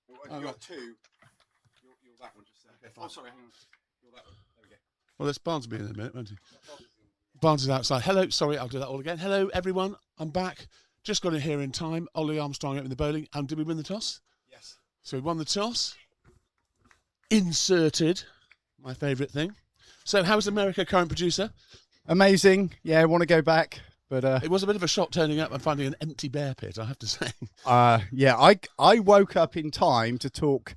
Well, you're two. You're that one just there. Okay, oh, sorry, hang on. You're that one. There we go. Well, there's Barnes will be in a minute, won't he? Barnes is outside. Hello, sorry, I'll do that all again. Hello, everyone. I'm back. Just got in here in time. Ollie Armstrong opened the bowling. And did we win the toss? Yes. So we won the toss. Inserted. My favourite thing. So how's America, current producer? Amazing. Yeah, I want to go back. But it was a bit of a shock turning up and finding an empty bear pit, I have to say. Yeah, I woke up in time to talk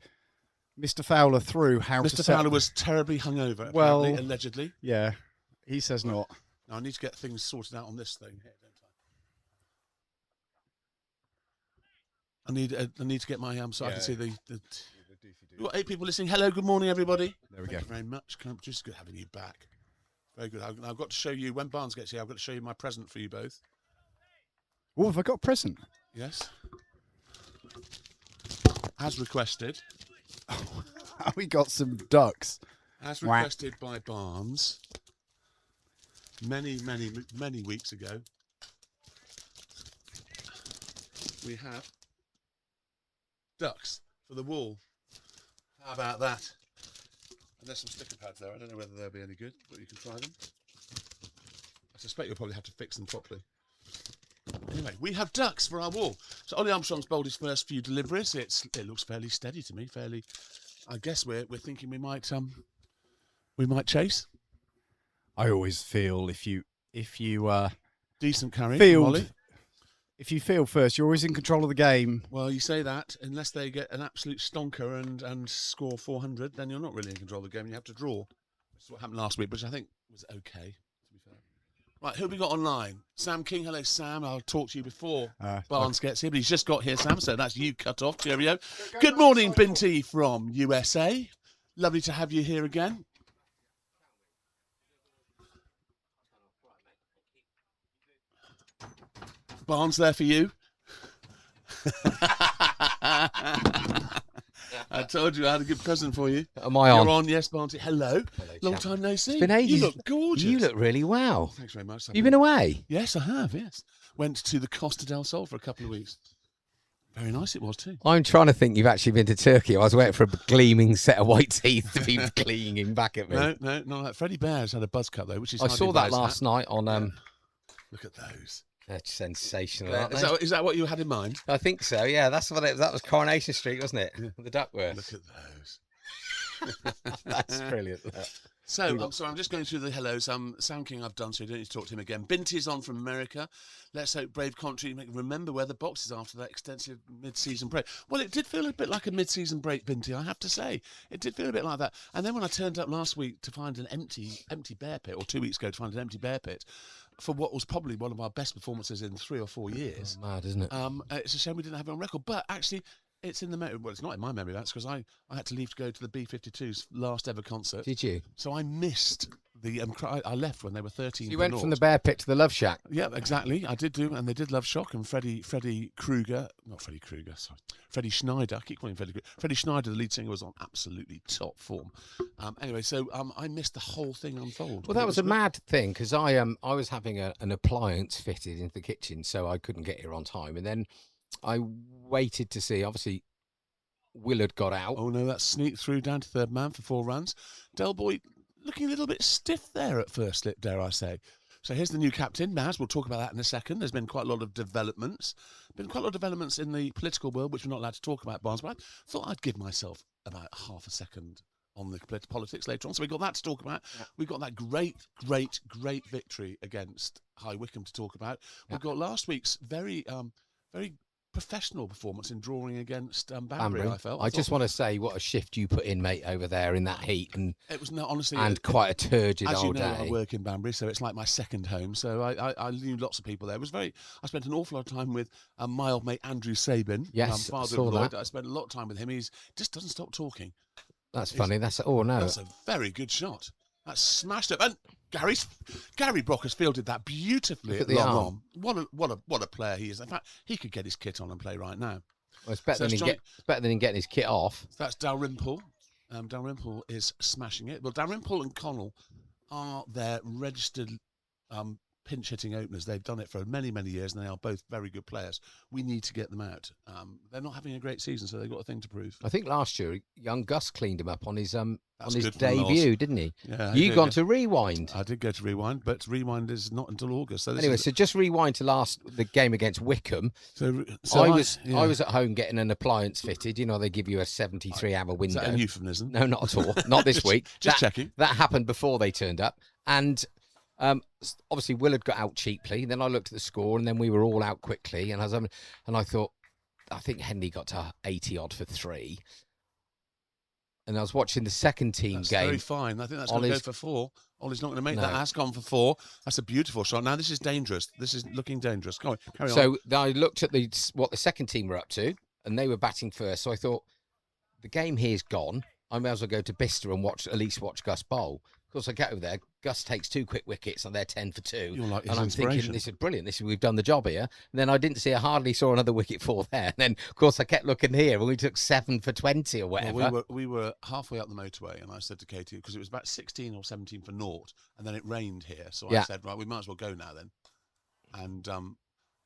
Mr. Fowler through how Mr. Fowler was terribly hungover, well, allegedly. Yeah, he says not. Now, I need to get things sorted out on this thing here, don't I? I need to get my so I can see the We've got 8 people listening. Hello, good morning, everybody. There we go. Thank you very much. Just good having you back. Very good. I've got to show you, when Barnes gets here, I've got to show you my present for you both. Oh, have I got a present? Yes. As requested. We got some ducks. As requested by Barnes many weeks ago. We have ducks for the wall. How about that? And there's some sticker pads there. I don't know whether they'll be any good, but you can try them. I suspect you'll probably have to fix them properly. Anyway, we have ducks for our wall. So Ollie Armstrong's bowled his first few deliveries. It looks fairly steady to me. Fairly. I guess we're thinking we might chase. I always feel if you decent carry, field, if you field first, you're always in control of the game. Well, you say that unless they get an absolute stonker and score 400, then you're not really in control of the game. You have to draw. That's what happened last week, which I think was okay, to be fair. Right, who have we got online? Sam King. Hello, Sam. I'll talk to you before Barnes gets here, but he's just got here, Sam, so that's you cut off. Cheerio. Good morning, Binti from USA. Lovely to have you here again. Barnes there for you. I told you I had a good present for you. Am I on? You're on, yes, Barnes. Hello. Long time no see. It's been ages. You look gorgeous. You look really well. Thanks very much. You've been away? Yes, I have, yes. Went to the Costa del Sol for a couple of weeks. Very nice it was too. I'm trying to think you've actually been to Turkey. I was waiting for a gleaming set of white teeth to be gleaming back at me. No, not that. Freddie Bears had a buzz cut though, which is I saw that last night on... Look at those. That's sensational, aren't they? Is that what you had in mind? I think so, yeah. That was Coronation Street, wasn't it? The Duckworth. Look at those. That's brilliant. So, I'm sorry, I'm just going through the hellos. Sound King I've done, so you don't need to talk to him again. Binty's on from America. Let's hope Brave Country remember where the box is after that extensive mid-season break. Well, it did feel a bit like a mid-season break, Binty, I have to say. It did feel a bit like that. And then when I turned up last week to find an empty bear pit, or 2 weeks ago to find an empty bear pit, for what was probably one of our best performances in 3 or 4 years. Oh, mad, isn't it? It's a shame we didn't have it on record. But actually, it's in the memory. Well, it's not in my memory, that's because I had to leave to go to the B-52's last ever concert. Did you? So I missed the... I left when they were 13. So you went from the Bear Pit to the Love Shack? Yeah, exactly. I did do, and they did Love Shock, and Freddie Krueger, not Freddie Krueger, sorry, Freddie Schneider, I keep calling him Freddie Krueger. Freddie Schneider, the lead singer, was on absolutely top form. Anyway, so I missed the whole thing unfold. Well, that was a mad thing, because I was having an appliance fitted into the kitchen, so I couldn't get here on time, and then I waited to see, obviously, Willard got out. Oh no, that sneaked through down to third man for 4 runs. Del Boy looking a little bit stiff there at first slip, dare I say. So here's the new captain, Maz. We'll talk about that in a second. There's been quite a lot of developments. In the political world, which we're not allowed to talk about, Barnes, but I thought I'd give myself about half a second on the politics later on. So we've got that to talk about. Yeah. We've got that great victory against High Wycombe to talk about. Yeah. We've got last week's very professional performance in drawing against Banbury, I felt. I just want to say what a shift you put in, mate, over there in that heat. And it was honestly... And quite a turgid old day. As you know, I work in Banbury, so it's like my second home. So I knew lots of people there. I spent an awful lot of time with my old mate Andrew Sabin. Yes, father saw of Lloyd. that. I spent a lot of time with him. He just doesn't stop talking. That's funny. That's a very good shot. That's smashed up. And Gary Brock has fielded that beautifully at long on. What a player he is. In fact, he could get his kit on and play right now. Well, it's better than him getting his kit off. That's Dalrymple. Dalrymple is smashing it. Well, Dalrymple and Connell are their registered pinch hitting openers. They've done it for many, many years, and they are both very good players. We need to get them out. They're not having a great season, so they've got a thing to prove. I think last year young Gus cleaned him up on his That's on his good from Lars. debut, didn't he? Yeah, You gone to Rewind. I did go to Rewind, but Rewind is not until August. So this Anyway, is, so just rewind to the game against Wickham. so I yeah. was at home getting an appliance fitted. You know, they give you a 73-hour Is window. that a euphemism? No, not at all. Not this week. Just that, checking. That happened before they turned up. And obviously Willard got out cheaply. Then I looked at the score, and then we were all out quickly. And I thought, I think Henley got to 80 odd for 3. And I was watching the second team That's game. very fine. I think that's going to go Ollie's- for 4. Ollie's not going to make No. that. Has gone for 4. That's a beautiful shot. Now this is dangerous. This is looking dangerous. Go on, carry on. So I looked at what the second team were up to, and they were batting first. So I thought, the game here's gone. I may as well go to Bicester and at least watch Gus bowl. Of course, I get over there. Gus takes 2 quick wickets, and they're 10 for 2. You're like his and I'm inspiration. thinking, this is brilliant. We've done the job here. And then I didn't see. I hardly saw another wicket fall there. And then, of course, I kept looking here, and we took 7 for 20 or whatever. Well, we were halfway up the motorway, and I said to Katie, because it was about 16 or 17 for naught, and then it rained here. So I Yeah. said, right, we might as well go now then. And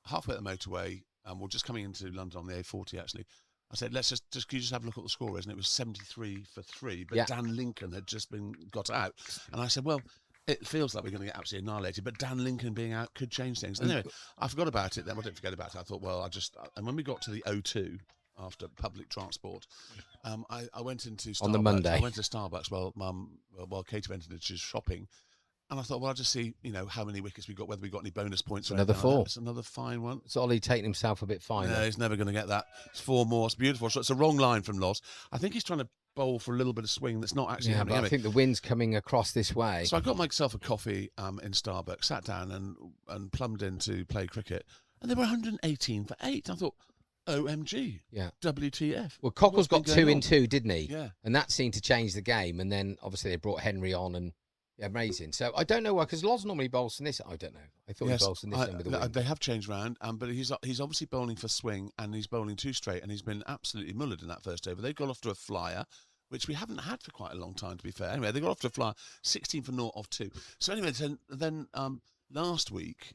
halfway up the motorway, we're just coming into London on the A40 actually. I said, let's just can you just have a look at the score, and it was 73 for 3. But Yeah. Dan Lincoln had just got out, and I said, well, it feels like we're going to get absolutely annihilated, but Dan Lincoln being out could change things. Anyway, I forgot about it then. I didn't forget about it. I thought, well, and when we got to the O2 after public transport, I went into Starbucks. On the Monday. I went to Starbucks while Katie went into shopping. And I thought, well, I'll just see, how many wickets we got, whether we got any bonus points. Or Another anything like 4. that. It's another fine one. It's Ollie taking himself a bit fine. No, he's never going to get that. It's 4 more. It's beautiful. So it's a wrong line from Loss. I think he's trying to bowl for a little bit of swing that's not actually Yeah, happening. but I Anyway, think the wind's coming across this way. so I got myself a coffee in Starbucks, sat down and plumbed in to play cricket, and they were 118 for 8. I thought, OMG, Yeah. WTF. Well, Cockle's What's got been 2 going in on? 2, didn't he? Yeah. And that seemed to change the game. And then obviously they brought Henry on, and amazing. So I don't know why, because Loz normally bowls in this. I don't know. I thought he bowls in this end with the wind. They have changed round, but he's obviously bowling for swing, and he's bowling 2 straight, and he's been absolutely mullered in that first over. They've got off to a flyer, which we haven't had for quite a long time, to be fair. Anyway, they got off to a flyer, 16 for naught off 2. So anyway, then last week,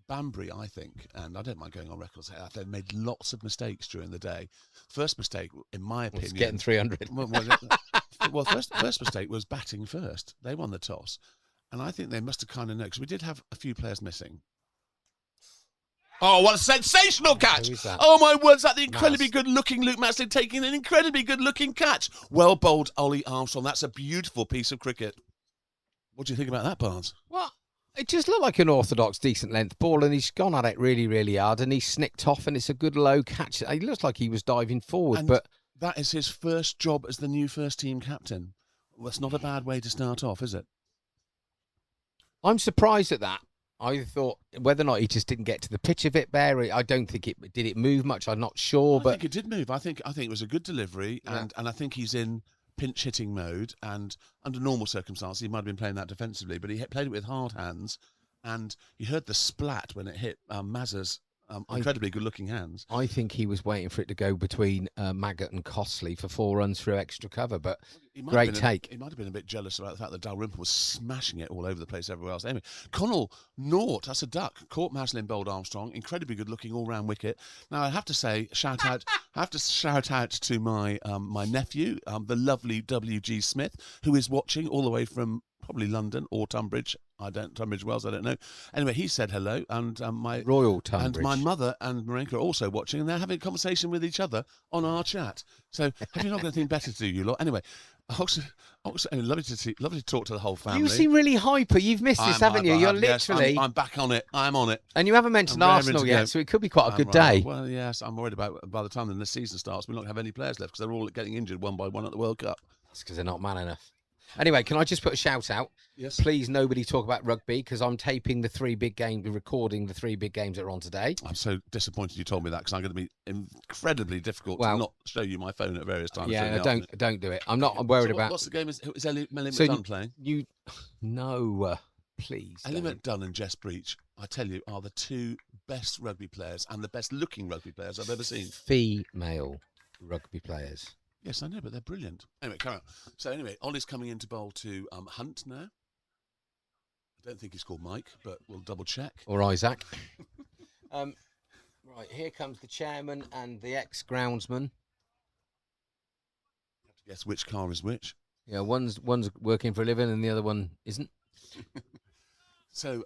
Banbury, I think, and I don't mind going on record, they made lots of mistakes during the day. First mistake, in my opinion, It's getting 300. well, first mistake was batting first. They won the toss, and I think they must have kind of known, because we did have a few players missing. Oh, what a sensational catch! Who is that? Oh my word, is that the incredibly Mas. good-looking Luke Maslin taking an incredibly good-looking catch? Well bowled, Ollie Armstrong. That's a beautiful piece of cricket. What do you think about that, Barnes? Well, it just looked like an orthodox, decent length ball, and he's gone at it really, really hard, and he snicked off, and it's a good low catch. It looks like he was diving forward, And but that is his first job as the new first-team captain. Well, that's not a bad way to start off, is it? I'm surprised at that. I thought whether or not he just didn't get to the pitch of it there. I don't think did it move much. I'm not sure, I but think it did move. I think it was a good delivery, and I think he's in pinch hitting mode. And under normal circumstances, he might have been playing that defensively, but he played it with hard hands, and you heard the splat when it hit Mazza's incredibly good-looking hands. I think he was waiting for it to go between Maggott and Costley for 4 runs through extra cover. But He might great have been take. He might have been a bit jealous about the fact that Dalrymple was smashing it all over the place everywhere else. Anyway, Connell, naught. That's a duck. Caught Maslin, bowled Armstrong. Incredibly good-looking all-round wicket. Now, I have to say, shout out to my my nephew, the lovely W.G. Smith, who is watching all the way from probably London or Tunbridge. Tunbridge Wells, I don't know. Anyway, he said hello, and my Royal Tunbridge. and my mother and Marinka are also watching, and they're having a conversation with each other on our chat. So, have you not got anything better to do, you lot? Anyway, Oxford, lovely to talk to the whole family. You seem really hyper. You've missed this, haven't you? You're Yes, literally... I'm back on it. I'm on it. And you haven't mentioned I'm raring Arsenal to yet, go. so it could be quite a good Right. day. Well, yes, I'm worried about by the time the season starts, we're not going to have any players left because they're all getting injured one by one at the World Cup. It's because they're not man enough. Anyway, can I just put a shout out? Yes. Please, nobody talk about rugby, because I'm taping the 3 big games, recording the 3 big games that are on today. I'm so disappointed you told me that, because I'm going to be incredibly difficult Well, to not show you my phone at various times. Yeah, during the don't do it. I'm not worried about. What's the game? Is Ellie Melly So McDunn playing? You, no, please. Ellie don't. McDunn and Jess Breach, I tell you, are the 2 best rugby players and the best looking rugby players I've ever seen. Female rugby players. Yes, I know, but they're brilliant. Anyway, carry on. So anyway, Ollie's coming into bowl to Hunt now. I don't think he's called Mike, but we'll double check. Or Isaac. Right, here comes the chairman and the ex-groundsman. Have to guess which car is which. Yeah, one's working for a living and the other one isn't. So,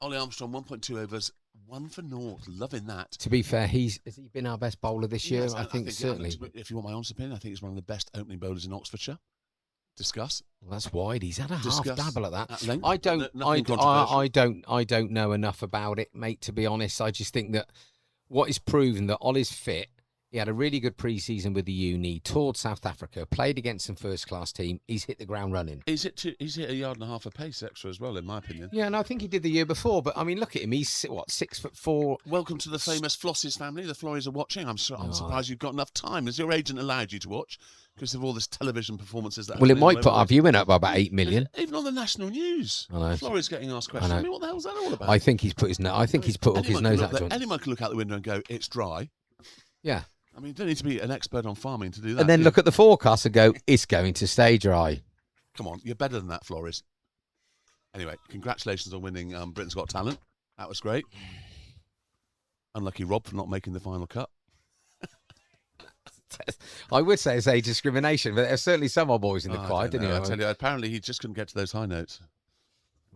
Ollie Armstrong, 1.2 overs, 1 for naught. Loving that. To be fair, has he been our best bowler this year? Yes, I think certainly. If you want my honest opinion, I think he's one of the best opening bowlers in Oxfordshire. Discuss. Well, that's wide. He's had a half dabble at that. At length. I don't know enough about it, mate. To be honest, I just think that what is proven that Ollie's fit. He had a really good pre-season with the uni, toured South Africa, played against some first-class team. He's hit the ground running. He's hit 1.5 yards of pace extra as well, in my opinion. Yeah, and I think he did the year before. But I mean, look at him. He's 6'4". Welcome to the famous Flosses family. The Florries are watching. I'm surprised you've got enough time. Has your agent allowed you to watch? Because of all this television performances that. Well, it might put our viewing up by about 8 million. Even on the national news, I know. Florries getting asked questions. I mean, what the hell's that all about? I think he's put his hook his nose out. Anyone can look out the window and go, "It's dry." Yeah. I mean, you don't need to be an expert on farming to do that. And then look at the forecast and go, "It's going to stay dry." Come on, you're better than that, Flores. Anyway, congratulations on winning Britain's Got Talent. That was great. Unlucky Rob for not making the final cut. I would say it's age discrimination, but there's certainly some old boys in the choir, didn't you? I tell you, apparently he just couldn't get to those high notes.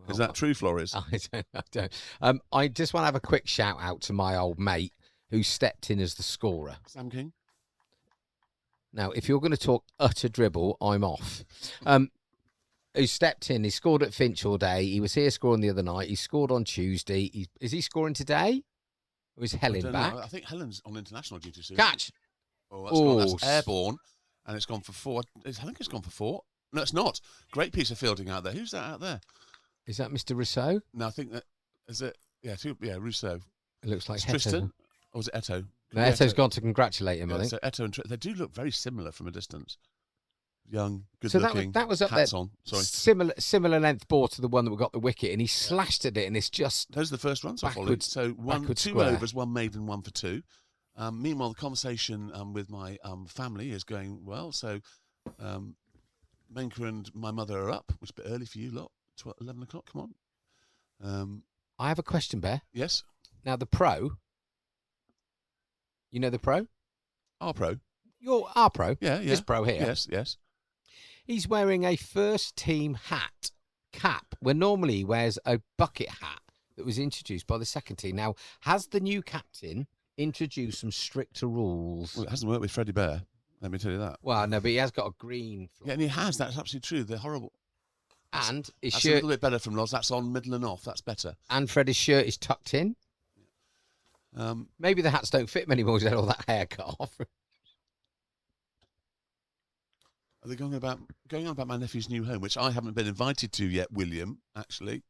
Is that true, Flores? I don't. I just want to have a quick shout out to my old mate who stepped in as the scorer. Sam King? Now, if you're going to talk utter dribble, I'm off. Who stepped in? He scored at Finch all day. He was here scoring the other night. He scored on Tuesday. Is he scoring today? Or is Helen back? I think Helen's on international duty soon. Catch! That's airborne, and it's gone for 4. I think it's gone for 4. No, it's not. Great piece of fielding out there. Who's that out there? Is that Mr. Rousseau? No, I think that is it. Yeah, Rousseau. It looks like Tristan. Or was it Eto? No, Eto's gone to congratulate him, I think. So Eto and they do look very similar from a distance. Young, good so looking. that was up hats there. On. Sorry. Similar length ball to the one that got the wicket, and he slashed at it, and it's just. Those are the first runs I followed. So 2 square. overs, 1 maiden, 1 for 2. Meanwhile, the conversation with my family is going well. So Menka and my mother are up, which is a bit early for you lot. 11 o'clock, come on. I have a question, Bear. Yes? Now, the pro. You know the pro? Our pro. Our pro? Yeah. This pro here? Yes. He's wearing a first team cap, where normally he wears a bucket hat that was introduced by the second team. Now, has the new captain introduced some stricter rules? Well, it hasn't worked with Freddie Bear, let me tell you that. Well, no, but he has got a green floor. Yeah, and he has. That's absolutely true. They're horrible. And his that's shirt... a little bit better from Loz. That's on middle and off. That's better. And Freddie's shirt is tucked in. Maybe the hats don't fit him anymore. He's had all that hair cut off. Are they going on about my nephew's new home, which I haven't been invited to yet, William, actually?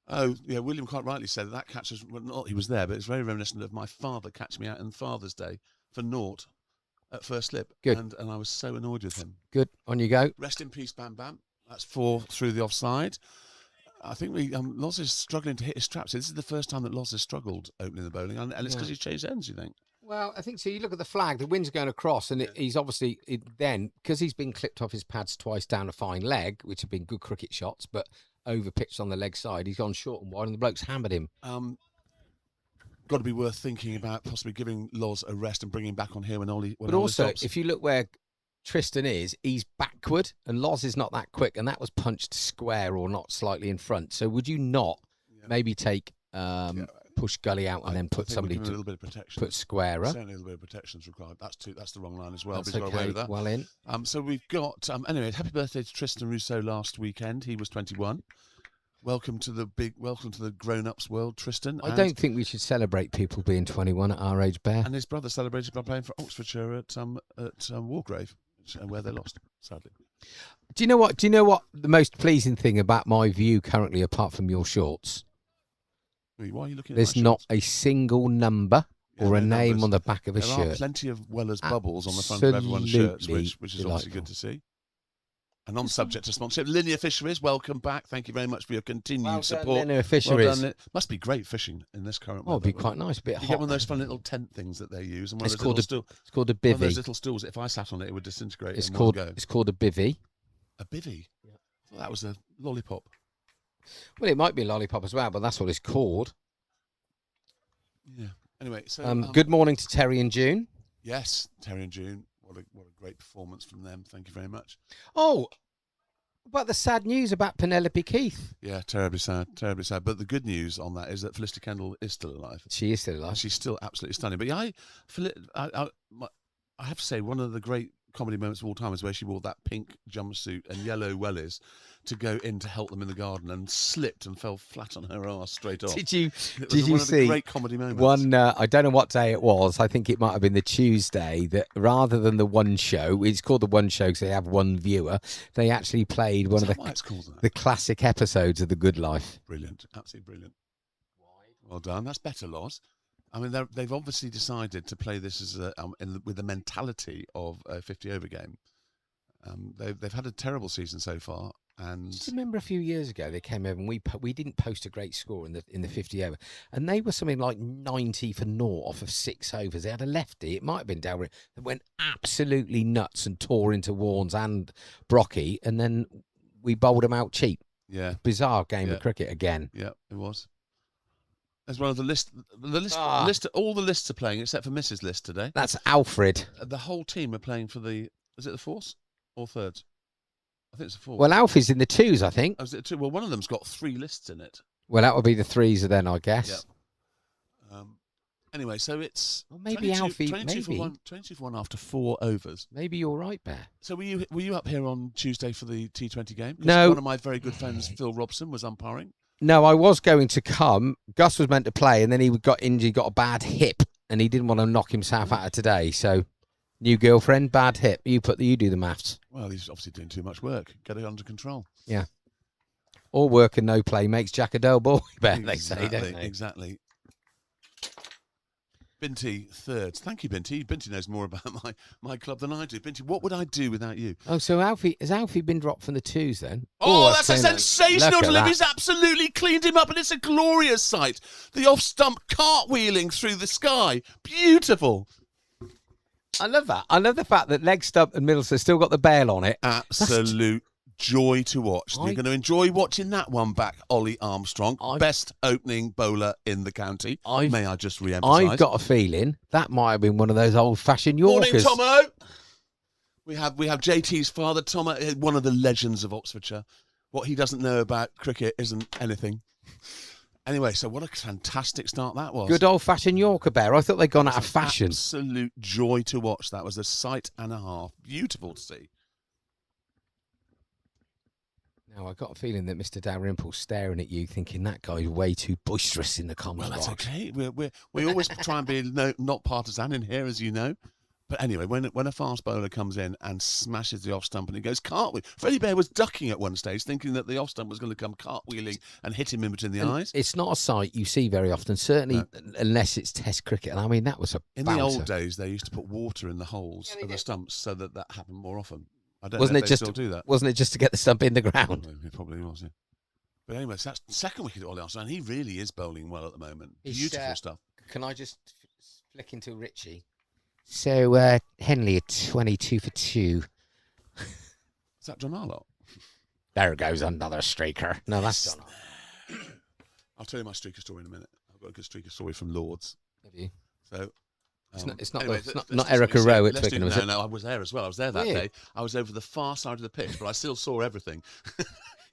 Oh, yeah, William quite rightly said that catch was, well, not he was there, but it's very reminiscent of my father catching me out on Father's Day for naught at first slip. Good. And I was so annoyed with him. Good. On you go. Rest in peace, Bam Bam. That's 4 through the offside. I think Loz is struggling to hit his straps. This is the first time that Loz has struggled opening the bowling, and it's because he's changed ends, you think? Well, I think so. You look at the flag, the wind's going across, and he's obviously then, because he's been clipped off his pads twice down a fine leg, which have been good cricket shots, but over pitched on the leg side, he's gone short and wide, and the bloke's hammered him. Got to be worth thinking about possibly giving Loz a rest and bringing him back on here when Ollie. But also, if you look where Tristan is, he's backward, and Loz is not that quick, and that was punched square or not slightly in front. So would you not maybe take push Gully out and then put somebody to a little bit of protection. Put Squarer? Certainly a little bit of protection is required. That's the wrong line as well. That's okay. That. Well in. So we've got anyway. Happy birthday to Tristan Rousseau last weekend. He was 21. Welcome to the grown-ups world, Tristan. I don't think we should celebrate people being 21 at our age, Bear. And his brother celebrated by playing for Oxfordshire at Wargrave, where they lost, sadly. Do you know what the most pleasing thing about my view currently, apart from your shorts? Why are you looking at There's not a single number or a name on the back of a shirt. There are plenty of Weller's bubbles on the front of everyone's shirts, which is obviously good to see. And on subject to sponsorship, Linear Fisheries, welcome back. Thank you very much for your continued support. Linear Fisheries. Must be great fishing in this current weather. Oh, it'd be quite nice. A bit hot. You get one of those fun little tent things that they use. And it's called a bivvy. One of those little stools, if I sat on it, it would disintegrate It's in one go. It's called a bivvy. A bivvy? Yeah. thought that was a lollipop. Well, it might be a lollipop as well, but that's what it's called. Yeah. Anyway, so Good morning to Terry and June. Yes, Terry and June. What a great performance from them. Thank you very much. Oh, about the sad news about Penelope Keith. Yeah, terribly sad, terribly sad. But the good news on that is that Felicity Kendall is still alive. She is still alive. She's still absolutely stunning. But yeah, I have to say, one of the great comedy moments of all time is where she wore that pink jumpsuit and yellow wellies to go in to help them in the garden and slipped and fell flat on her arse straight off. Did you one of the see great comedy moments? one? I don't know what day it was. I think it might have been the Tuesday. That rather than the one show, it's called the one show because they have one viewer. They actually played one of the classic episodes of The Good Life. Brilliant, absolutely brilliant. Well done. That's better, Loz. I mean, they've obviously decided to play this as with the mentality of a 50 over game. They've had a terrible season so far, and Just remember a few years ago they came over and we didn't post a great score in the 50 over, and they were something like 90 for naught off of 6 overs. They had a lefty, it might have been Dalry, that went absolutely nuts and tore into Warnes and Brocky, and then we bowled them out cheap. Yeah, Bizarre game of cricket again. Yeah, it was. As one of the list, all the lists are playing except for Mrs. List today. That's Alfred. The whole team are playing for is it the fourths or thirds? I think it's the fourth. Well, Alfie's in the twos, I think. Oh, is it two? Well, one of them's got 3 lists in it. Well, that would be the threes then, I guess. Yeah. Anyway, so it's maybe 22, Alfie. 22 for 1 after 4 overs. Maybe you're right, Bear. So were you up here on Tuesday for the T20 game? 'Cause No. One of my very good friends, Phil Robson, was umpiring. No, I was going to come. Gus was meant to play, and then he got injured, got a bad hip, and he didn't want to knock himself out of today. So, new girlfriend, bad hip. You do the maths. Well, he's obviously doing too much work. Get it under control. Yeah. All work and no play makes Jack a dull boy, Bear, they say, don't they? Exactly. Binti, thirds. Thank you, Binti. Binti knows more about my club than I do. Binti, what would I do without you? Oh, so has Alfie been dropped from the twos then? Oh, that's a sensational Look at delivery. that. He's absolutely cleaned him up, and it's a glorious sight. The off-stump cartwheeling through the sky. Beautiful. I love that. I love the fact that leg stump and Middleton's still got the bail on it. Absolute joy to watch. You're going to enjoy watching that one back, Ollie Armstrong. Best opening bowler in the county. May I just re-emphasise? I've got a feeling that might have been one of those old-fashioned Yorkers. Morning, Tomo. We have JT's father, Tomo, one of the legends of Oxfordshire. What he doesn't know about cricket isn't anything. Anyway, so what a fantastic start that was. Good old-fashioned Yorker, Bear. I thought they'd gone out of fashion. Absolute joy to watch. That was a sight and a half. Beautiful to see. Now, I got a feeling that Mr. Dalrymple's staring at you, thinking that guy's way too boisterous in the comments Well, that's box. okay. We always try and be not partisan in here, as you know. But anyway, when a fast bowler comes in and smashes the off stump and he goes cartwheel, Freddie Bear was ducking at one stage, thinking that the off stump was going to come cartwheeling and hit him in between the eyes. It's not a sight you see very often, certainly unless it's Test cricket. And I mean, that was a In bouncer. the old days, they used to put water in the holes of the stumps so that happened more often. I don't Wasn't know it if just they still do that. Wasn't it just to get the stump in the ground? It probably was, yeah. But anyway, so that's the second wicket at Ollie Armstrong, and he really is bowling well at the moment. Beautiful stuff. Can I just flick into Richie? So, Henley at 22 for 2. Is that John Arlott? There goes another streaker. No, that's John Arlott. I'll tell you my streaker story in a minute. I've got a good streaker story from Lords. Have you? So... It's not, anyway, not Erica Rowe at Twickenham, is it? No, I was there as well. I was there that day. I was over the far side of the pitch, but I still saw everything.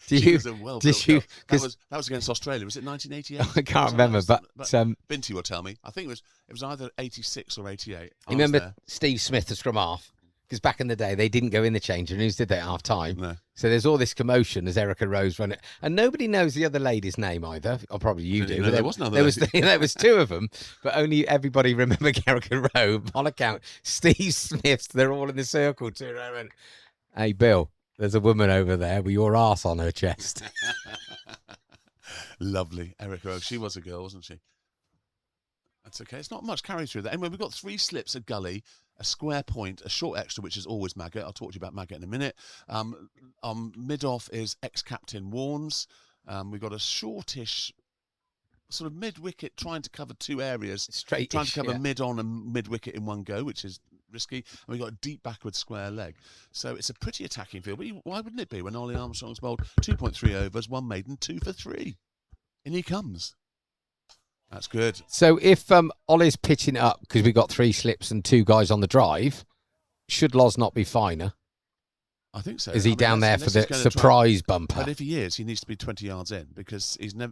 That was against Australia. Was it 1988? I can't remember, but Binti will tell me. I think it was either 86 or 88. You remember Steve Smith, the scrum half? Because back in the day, they didn't go in the changing rooms, did they, at half time? No. So there's all this commotion as Erica Rowe's running. And nobody knows the other lady's name either. Or probably you do. No, there was another lady. There was 2 of them, but only everybody remembered Erica Rowe. On account, Steve Smith's, they're all in the circle too. And, hey, Bill, there's a woman over there with your arse on her chest. Lovely. Erica Rowe. She was a girl, wasn't she? That's okay. It's not much carry through there. Anyway, we've got 3 slips, a gully, a square point, a short extra, which is always Maggot. I'll talk to you about Maggot in a minute. Mid-off is ex-captain Warnes. We've got a shortish, sort of mid-wicket, trying to cover 2 areas. Straight, trying to cover mid-on and mid-wicket in one go, which is risky, and we've got a deep backward square leg. So it's a pretty attacking field. But why wouldn't it be when Ollie Armstrong's bowled 2.3 overs, 1 maiden, 2 for 3? In he comes. That's good. So if Ollie's pitching it up because we got 3 slips and 2 guys on the drive, should Loz not be finer? I think so. Is he down there for the surprise bumper? But if he is, he needs to be 20 yards in because no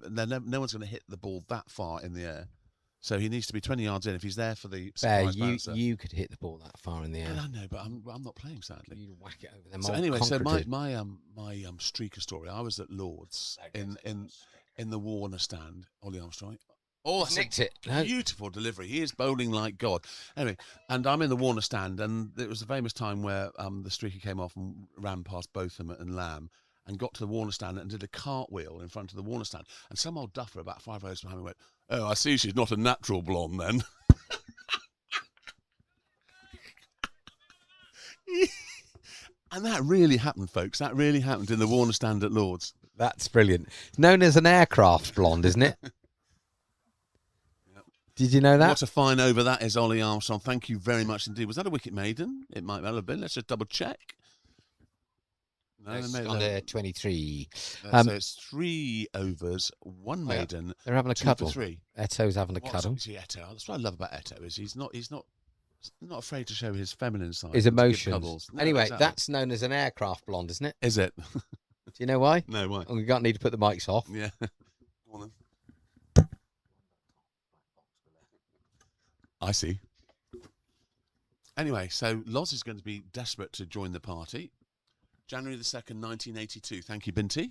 one's going to hit the ball that far in the air. So he needs to be 20 yards in if he's there for the surprise bouncer. You could hit the ball that far in the air. Well, I know, but I'm not playing, sadly. You whack it over them. So anyway, so my streaker story. I was at Lord's in the Warner stand. Ollie Armstrong. Oh, that's nicked it. Beautiful delivery. He is bowling like God. Anyway, and I'm in the Warner stand, and it was a famous time where the streaker came off and ran past Botham and Lamb and got to the Warner stand and did a cartwheel in front of the Warner stand. And some old duffer about 5 overs behind me went, "Oh, I see she's not a natural blonde then." And that really happened, folks. That really happened in the Warner stand at Lord's. That's brilliant. It's known as an aircraft blonde, isn't it? Did you know that? What a fine over that is, Ollie Armstrong. Thank you very much indeed. Was that a wicket maiden? It might well have been. Let's just double check. No, it's on there 23. So it's 3 overs, 1 maiden. They're having a 2 cuddle. for 3. Eto's having a cuddle. Eto. That's what I love about Eto is he's not afraid to show his feminine side. His emotions. No, anyway, exactly. that's known as an aircraft blonde, isn't it? Is it? Do you know why? No, why? We don't need to put the mics off. Yeah. Go on then. I see. Anyway, so Loz is going to be desperate to join the party. January the 2nd, 1982. Thank you, Binti.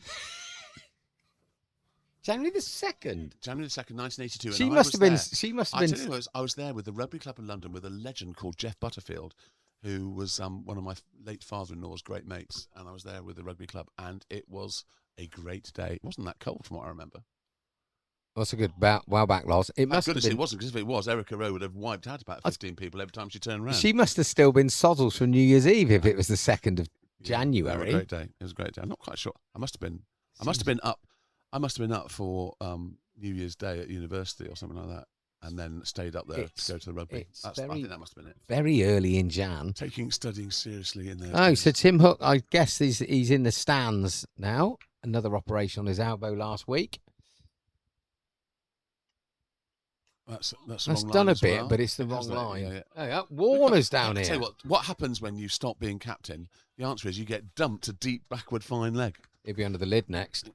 January the 2nd. January the 2nd, 1982. She must have been. I was there with the Rugby Club in London with a legend called Jeff Butterfield, who was one of my late father-in-law's great mates, and I was there with the Rugby Club, and it was a great day. It wasn't that cold from what I remember. That's a good while back, Loz. It must have been. It wasn't, because if it was, Erica Rowe would have wiped out about 15 people every time she turned around. She must have still been soddles from New Year's Eve if it was the 2nd of January. It was a great day. It was a great day. I'm not quite sure. I must have been up for New Year's Day at university or something like that, and then stayed up there to go to the rugby. I think that must have been it. Very early in Jan. Studying seriously in there. Oh, so Tim Hook, I guess he's in the stands now. Another operation on his elbow last week. That's done a bit, but it's the wrong line. Yeah. Warner's down here. Tell you what happens when you stop being captain? The answer is you get dumped to deep backward fine leg. He'll be under the lid next.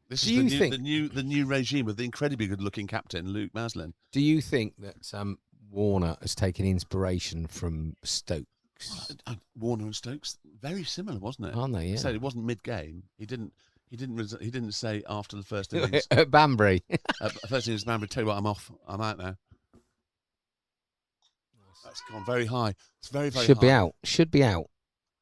This is the new regime with the incredibly good-looking captain, Luke Maslin. Do you think that Warner has taken inspiration from Stokes? Warner and Stokes, very similar, wasn't it? Aren't they? Yeah. So it wasn't mid-game. He didn't say after the first innings at Banbury. First innings, Banbury. Tell you what, I'm off. I'm out now. That's gone very high. It's very, very high. Should be out.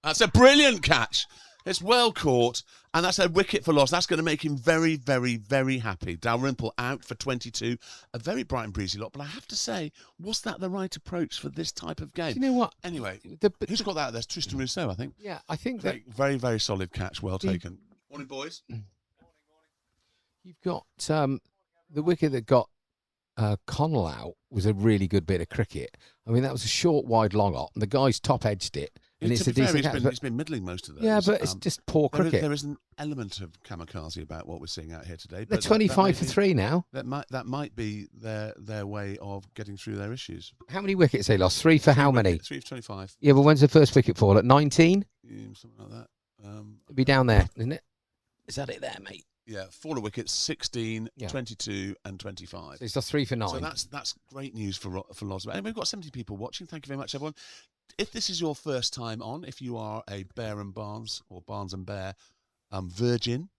That's a brilliant catch. It's well caught, and that's a wicket for loss. That's going to make him very, very, very happy. Dalrymple out for 22. A very bright and breezy lot, but I have to say, was that the right approach for this type of game? Do you know what? Anyway, who's got that? There's Tristan Rousseau, I think. Yeah, I think very, very, very solid catch. Well taken. Morning, boys. You've got the wicket that got Connell out was a really good bit of cricket. I mean, that was a short, wide, long op. The guy's top edged it. And it's a decent catch. He's been middling most of those. Yeah, but it's just poor cricket. There is an element of kamikaze about what we're seeing out here today. They're 25 for 3 now. That might be their way of getting through their issues. How many wickets they lost? 3 for how many? 3 for 25. Yeah, but when's the first wicket fall? At 19? Something like that. It'll be down there, isn't it? Is that it there, mate? Yeah, 4 wickets, 16, 22 and 25. So it's lost 3 for 9. So that's great news for Loz. And we've got 70 people watching. Thank you very much, everyone. If this is your first time on, if you are a Bear and Barnes or Barnes and Bear virgin,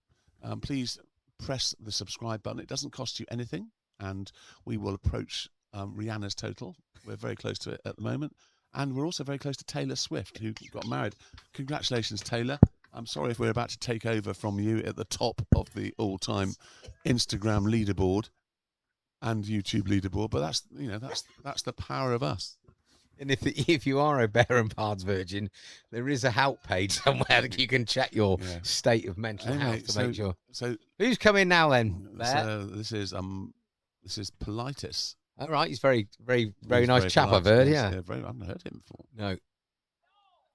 please press the subscribe button. It doesn't cost you anything, and we will approach Rihanna's total. We're very close to it at the moment. And we're also very close to Taylor Swift, who got married. Congratulations, Taylor. I'm sorry if we're about to take over from you at the top of the all-time Instagram leaderboard and YouTube leaderboard, but that's the power of us. And if you are a Bear and Barnes virgin, there is a help page somewhere that you can check your state of mental health to make sure. So who's coming now then? So this is Politis. All right, he's very He's nice chap. polite, I've heard. yes, Yeah. I haven't heard him before. No.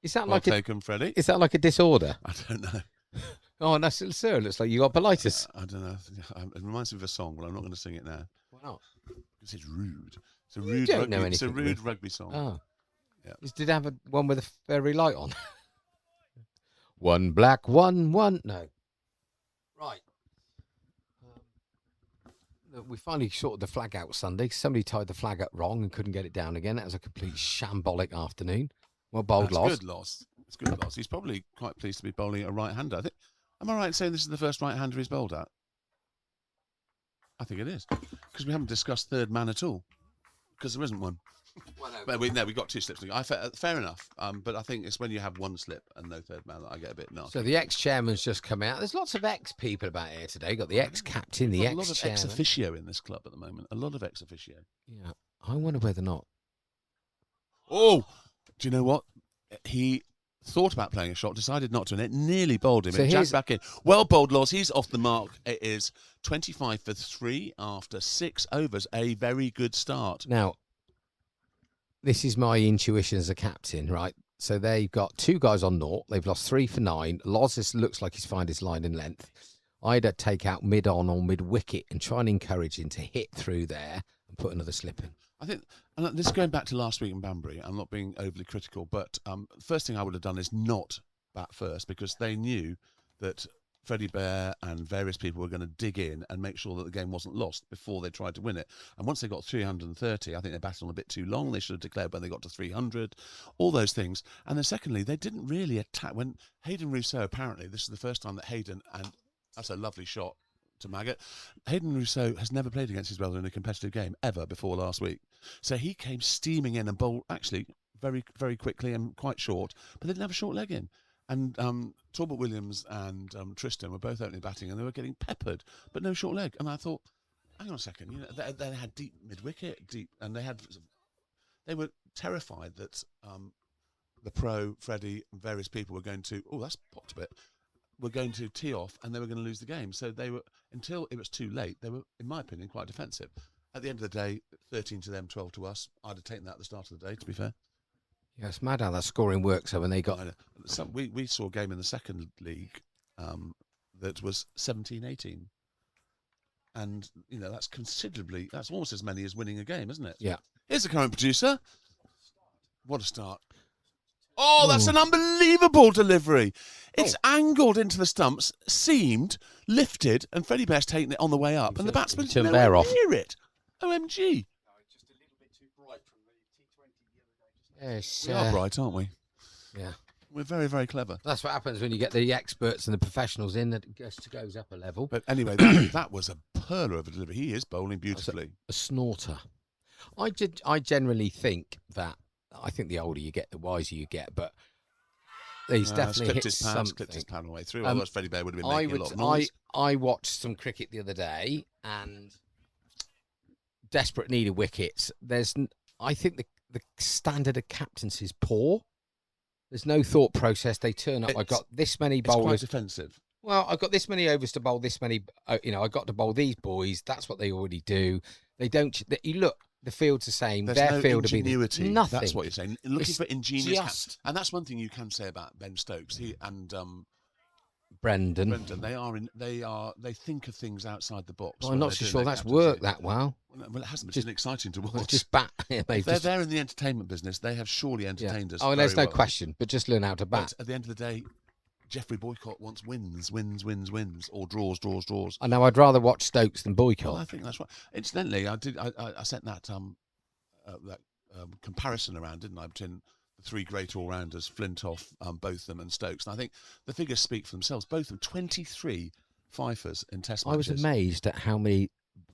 Is that Well like a taken, Freddie. is that like a disorder? I don't know. Oh, no, sir, it looks like you got politis. I don't know. It reminds me of a song, but I'm not going to sing it now. Why not? Because it's rude. It's a You rude don't rugby. know It's a anything, rude Ruth. rugby song. Oh. Yeah. Did it have one with a fairy light on? One black, one. No. Right. Look, we finally sorted the flag out Sunday. Somebody tied the flag up wrong and couldn't get it down again. That was a complete shambolic afternoon. Well, bowled That's loss. good loss. It's good loss. He's probably quite pleased to be bowling a right-hander. I think. Am I right in saying this is the first right-hander he's bowled at? I think it is, because we haven't discussed third man at all, because there isn't one. Well, But we got 2 slips. Fair enough. But I think it's when you have 1 slip and no third man that I get a bit nasty. So the ex-chairman's just come out. There's lots of ex-people about here today. Got the ex-captain, the a lot of ex-chairman. ex-officio in this club at the moment. A lot of ex-officio. Yeah. I wonder whether or not. Oh, do you know what? He thought about playing a shot, decided not to, and it nearly bowled him. So It here's- jacked back in. Well bowled, Laws. He's off the mark. It is 25 for 3 after 6 overs. A very good start. Now, this is my intuition as a captain, right? So they've got 2 guys on naught. They've lost 3 for 9. Loz looks like he's found his line in length. I'd take out mid-on or mid-wicket and try and encourage him to hit through there and put another slip in. I think, and this is going back to last week in Banbury, I'm not being overly critical, but first thing I would have done is not bat first, because they knew that Freddie Bear and various people were going to dig in and make sure that the game wasn't lost before they tried to win it. And once they got 330, I think they batted on a bit too long. They should have declared when they got to 300, all those things. And then secondly, they didn't really attack. When Hayden Rousseau, apparently, this is the first time that Hayden, and that's a lovely shot to Maggot, Hayden Rousseau has never played against his brother in a competitive game ever before last week. So he came steaming in and bowled actually very, very quickly and quite short, but they didn't have a short leg in. And Talbot Williams and Tristan were both opening batting, and they were getting peppered, but no short leg. And I thought, hang on a second, you know, they had deep mid-wicket, and they were terrified that the pro, Freddie, and various people were going to, that's popped a bit, were going to tee off, and they were going to lose the game. So they were, until it was too late, they were, in my opinion, quite defensive. At the end of the day, 13 to them, 12 to us. I'd have taken that at the start of the day, to be fair. Yeah, it's mad how that scoring works. So when they got... We saw a game in the second league that was 17-18. And, you know, that's almost as many as winning a game, isn't it? Yeah. Here's the current producer. What a start. Oh, that's an unbelievable delivery. It's angled into the stumps, seamed, lifted, and Freddie Bear's taken it on the way up. And the batsman's turned nowhere Bear off. near it. OMG. Just a little bit too bright from the T20 the other day. Yes, We are bright, aren't we? Yeah. We're very, very clever. That's what happens when you get the experts and the professionals in. That just goes up a level. But anyway, that was a perler of a delivery. He is bowling beautifully. A snorter. I generally think that. I think the older you get, the wiser you get. But he's definitely hit something. Clipped his pan away through. Otherwise, Freddie Bear would have been making a lot of I noise. watched some cricket the other day, and desperate need of wickets. I think the standard of captaincy is poor. There's no thought process. They turn up. I got this many It's quite bowlers. defensive. Well, I've got this many overs to bowl. This many, I got to bowl these boys. That's what they already do. They don't. You look. The field's the same. There's Their no field will be ingenuity. nothing. That's what you're saying. Looking It's for ingenious just- and that's one thing you can say about Ben Stokes. He and Brendan. Brendan, they think of things outside the box. I'm when not they're so doing sure their that's captaincy. worked that well. Well, it hasn't. It's Just- been exciting to Well, watch. just bat. If They've they're just, there in the entertainment business, they have surely entertained us. Oh, there's very no well. question. But just learn how to bat. But at the end of the day, Geoffrey Boycott wants wins, or draws. I know. I'd rather watch Stokes than Boycott. Well, I think that's right. Incidentally, I sent that comparison around, didn't I, between the 3 great all-rounders, Flintoff, Botham and Stokes. And I think the figures speak for themselves. Both of them, 23 fifers in Test I was matches. amazed at how many.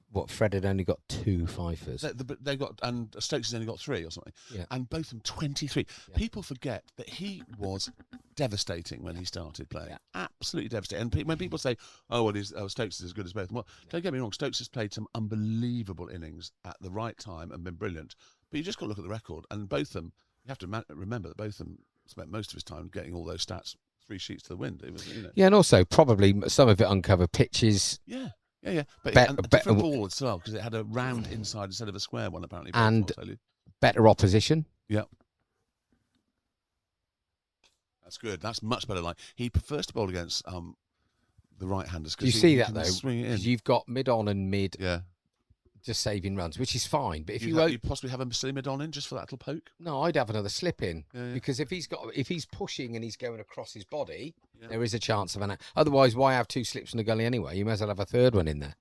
What Fred had only got 2 fifers. They got, and Stokes has only got 3 or something. Yeah. And both of them 23. Yeah. People forget that he was devastating when he started playing. Yeah. Absolutely devastating. And when people say, "Oh, well, Stokes is as good as both," well, don't get me wrong. Stokes has played some unbelievable innings at the right time and been brilliant. But you just got to look at the record, and both of them. You have to remember that both of them spent most of his time getting all those stats 3 sheets to the wind. It was, Yeah, and also probably some of it uncovered pitches. Yeah. Yeah. But Bet- and a bet- different ball as well, because it had a round inside instead of a square one, apparently. And better opposition. Yeah. That's good. That's much better. Like he prefers to bowl against the right-handers. Do you see that, can though? Swing it in. Because you've got mid-on and mid Yeah. just saving runs, which is fine. But if you possibly have a silly mid-on in just for that little poke. No, I'd have another slip in. Yeah. Because if he's pushing and he's going across his body, Yeah. there is a chance of an. Otherwise, why have 2 slips in the gully anyway? You may as well have a third one in there.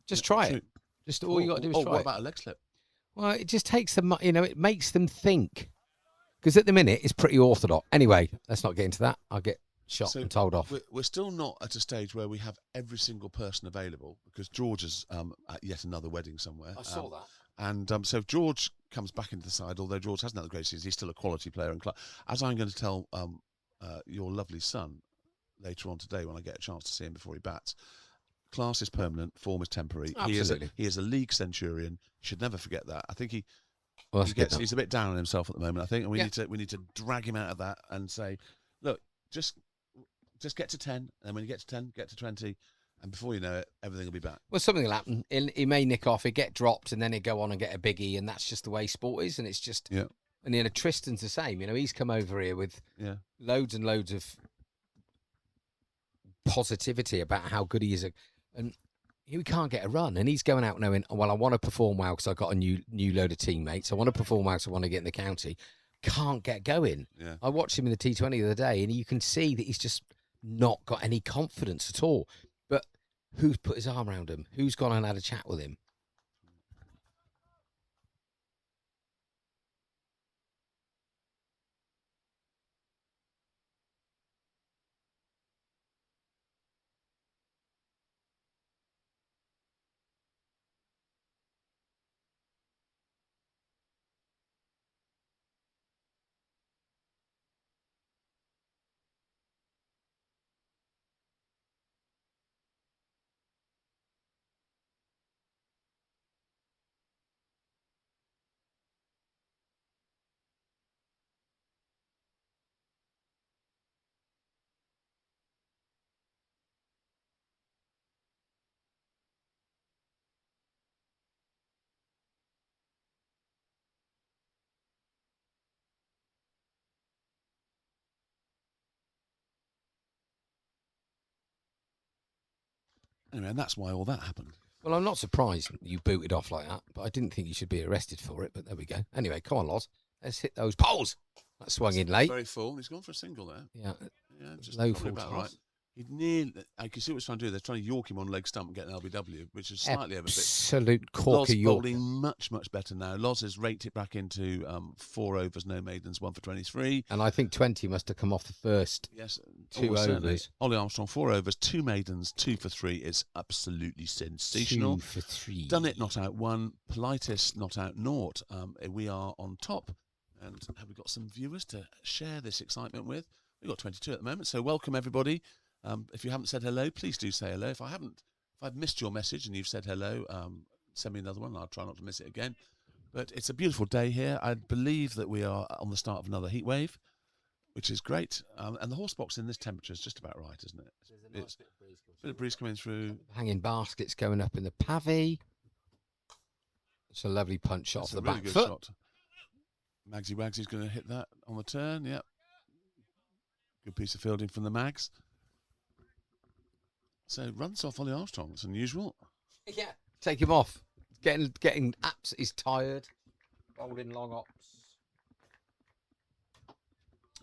Just try it. Just all you got to do is try what it. about a leg slip? Well, it just takes them. It makes them think. Because at the minute it's pretty orthodox. Anyway, let's not get into that. I'll get shot and told off. We're still not at a stage where we have every single person available because George is at yet another wedding somewhere. I saw that. And so if George comes back into the side, although George hasn't had a great season, he's still a quality player. And as I'm going to tell your lovely son later on today when I get a chance to see him before he bats, class is permanent, form is temporary. Absolutely. He is a league centurion. You should never forget that. I think he's a bit down on himself at the moment, I think, and we need to drag him out of that and say, look, just get to 10, and when you get to 10, get to 20, and before you know it, everything will be back. Well, something will happen. He may nick off, he'll get dropped, and then he'll go on and get a biggie, and that's just the way sport is, and it's just... Yeah. And then Tristan's the same. He's come over here with loads and loads of positivity about how good he is, and he can't get a run, and he's going out knowing, well, I want to perform well because I've got a new load of teammates. I want to perform well because I want to get in the county. Can't get going. Yeah. I watched him in the T20 the other day, and you can see that he's just not got any confidence at all. But who's put his arm around him? Who's gone and had a chat with him? Anyway, and that's why all that happened. Well, I'm not surprised you booted off like that, but I didn't think you should be arrested for it. But there we go. Anyway, come on, Loz. Let's hit those poles. That swung in late. Very full. He's gone for a single there. Yeah. Just Low probably full about toss. right. He'd nearly. I can see what he's trying to do. They're trying to york him on leg stump and get an LBW, which is slightly overbit. Absolute Loz corker York. bowling much better now. Loz has raked it back into 4 overs, no maidens, 1 for 23. And I think 20 must have come off the first. Yes, 2 certainly. overs. Ollie Armstrong, 4 overs, 2 maidens, 2 for 3. It's absolutely sensational. 2 for 3. Done it, not out 1. Politis, not out 0. We are on top. And have we got some viewers to share this excitement with? We've got 22 at the moment, so welcome everybody. If you haven't said hello, please do say hello. If I've missed your message and you've said hello, send me another one. I'll try not to miss it again. But it's a beautiful day here. I believe that we are on the start of another heat wave, which is great. And the horse box in this temperature is just about right, isn't it? It's a bit of breeze coming through. Hanging baskets going up in the pavy. It's a lovely punch shot off the back foot. Shot. Magsy Wagsy's going to hit that on the turn. Yep. Good piece of fielding from the Mags. So runs off Ollie Armstrong. It's unusual. Yeah, take him off. Getting apps. He's tired. Bowling long ops.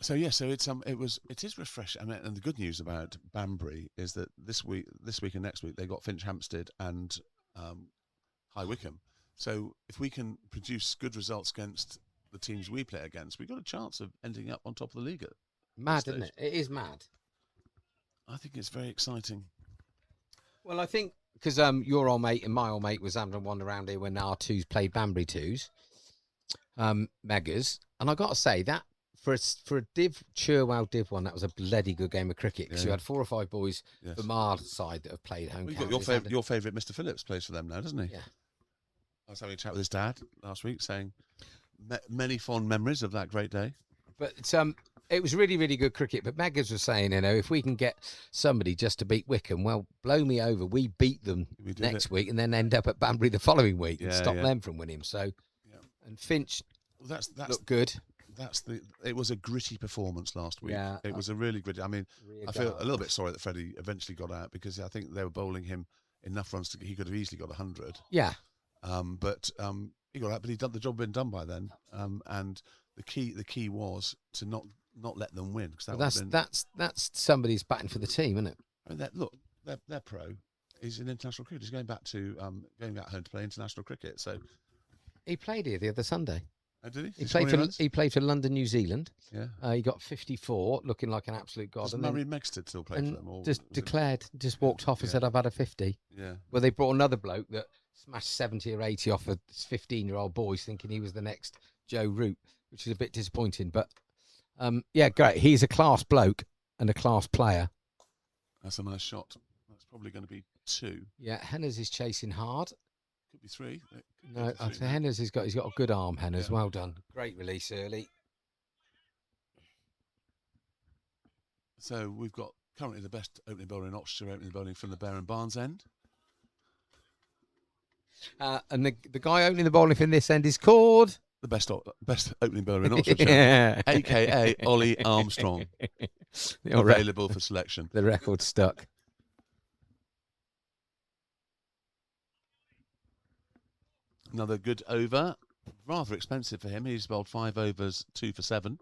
So yeah, so it is refreshing. I mean, and the good news about Banbury is that this week and next week they got Finch Hampstead and High Wycombe. So if we can produce good results against the teams we play against, we've got a chance of ending up on top of the league. Mad, isn't it? It is mad. I think it's very exciting. Well, I think because your old mate and my old mate was having one around here when R2s played Banbury 2s, Megas, and I got to say that for a Cherwell Div one, that was a bloody good game of cricket because you had 4 or 5 boys from our side that have played home. Well, you've got your favourite Mr. Phillips plays for them now, doesn't he? Yeah. I was having a chat with his dad last week, saying many fond memories of that great day. But It was really, really good cricket. But Maggers was saying, if we can get somebody just to beat Wickham, well, blow me over. We beat them next week and then end up at Banbury the following week and stop them from winning. So, and Finch looked good. It was a gritty performance last week. Yeah, it was a really gritty. I mean, I feel a little bit sorry that Freddie eventually got out because I think they were bowling him enough runs he could have easily got 100. Yeah. But he got out, but the job had been done by then. And the key was to not let them win because that's somebody's batting for the team, isn't it? I mean, their pro is an international cricket. He's going back home to play international cricket. So he played here the other Sunday. Oh, did he? He played for London, New Zealand. Yeah. He got 54, looking like an absolute god. Does Murray Megstead still play for them? Or just walked off and said, "I've had a 50." Yeah. Well, they brought another bloke that smashed 70 or 80 off of 15-year-old boys, thinking he was the next Joe Root, which is a bit disappointing. But great. He's a class bloke and a class player. That's a nice shot. That's probably going to be 2. Yeah, Henners is chasing hard. Could be 3. No, Henners he's got a good arm. Henners, well done. Great release early. So we've got currently the best opening bowler in Oxfordshire, opening bowling from the Bear and Barnes end. And the guy opening the bowling from this end is called the best opening bowler in Oxfordshire, aka Ollie Armstrong, available for selection. The record stuck. Another good over, rather expensive for him. He's bowled 5 overs, 2 for 7.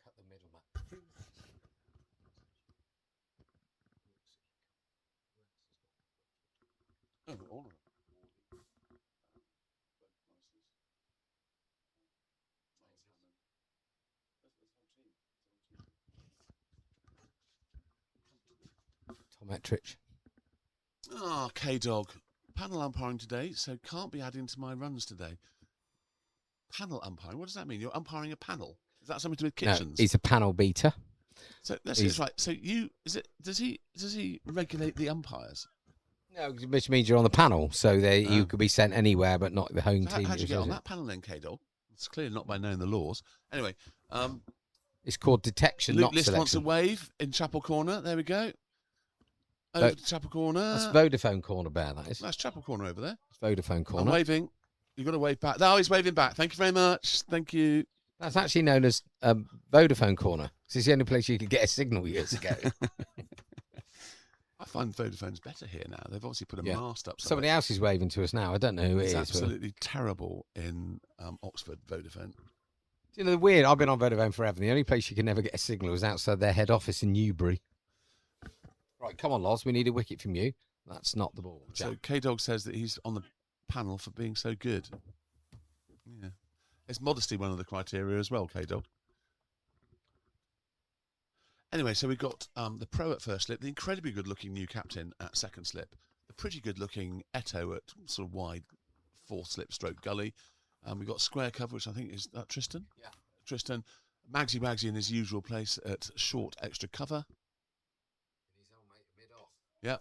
Cut the middle, Matt. Oh, all of it. Tom Ettrich. K-Dog. Panel umpiring today, so can't be adding to my runs today. Panel umpiring? What does that mean? You're umpiring a panel? Is that something to do with kitchens? No, he's a panel beater. So let's see, right. So does he regulate the umpires? No, which means you're on the panel, so you could be sent anywhere, but not the home team. How'd you get on that panel then, K-Dog? It's clearly not by knowing the laws. Anyway, it's called detection, Luke not List selection. wants a wave in Chapel Corner. There we go. Over to Chapel Corner. That's Vodafone Corner, Bear, that is. That's Chapel Corner over there. It's Vodafone Corner. I'm waving. You've got to wave back. No, he's waving back. Thank you very much. Thank you. That's actually known as Vodafone Corner. It's the only place you could get a signal years ago. I find Vodafone's better here now. They've obviously put a mast up. Somebody else is waving to us now. I don't know who it is. It's absolutely terrible in Oxford, Vodafone. You know, the weird, I've been on Vodafone forever. The only place you can never get a signal is outside their head office in Newbury. Right, come on, Loz. We need a wicket from you. That's not the ball. So K-Dog says that he's on the panel for being so good. Yeah. Is modesty one of the criteria as well, K-Dog? Anyway, so we've got the pro at first slip, the incredibly good-looking new captain at second slip, the pretty good-looking Eto at sort of wide fourth slip stroke gully. We've got square cover, which I think is Tristan. Yeah. Tristan. Magsy in his usual place at short extra cover. His old mate mid-off. Yeah.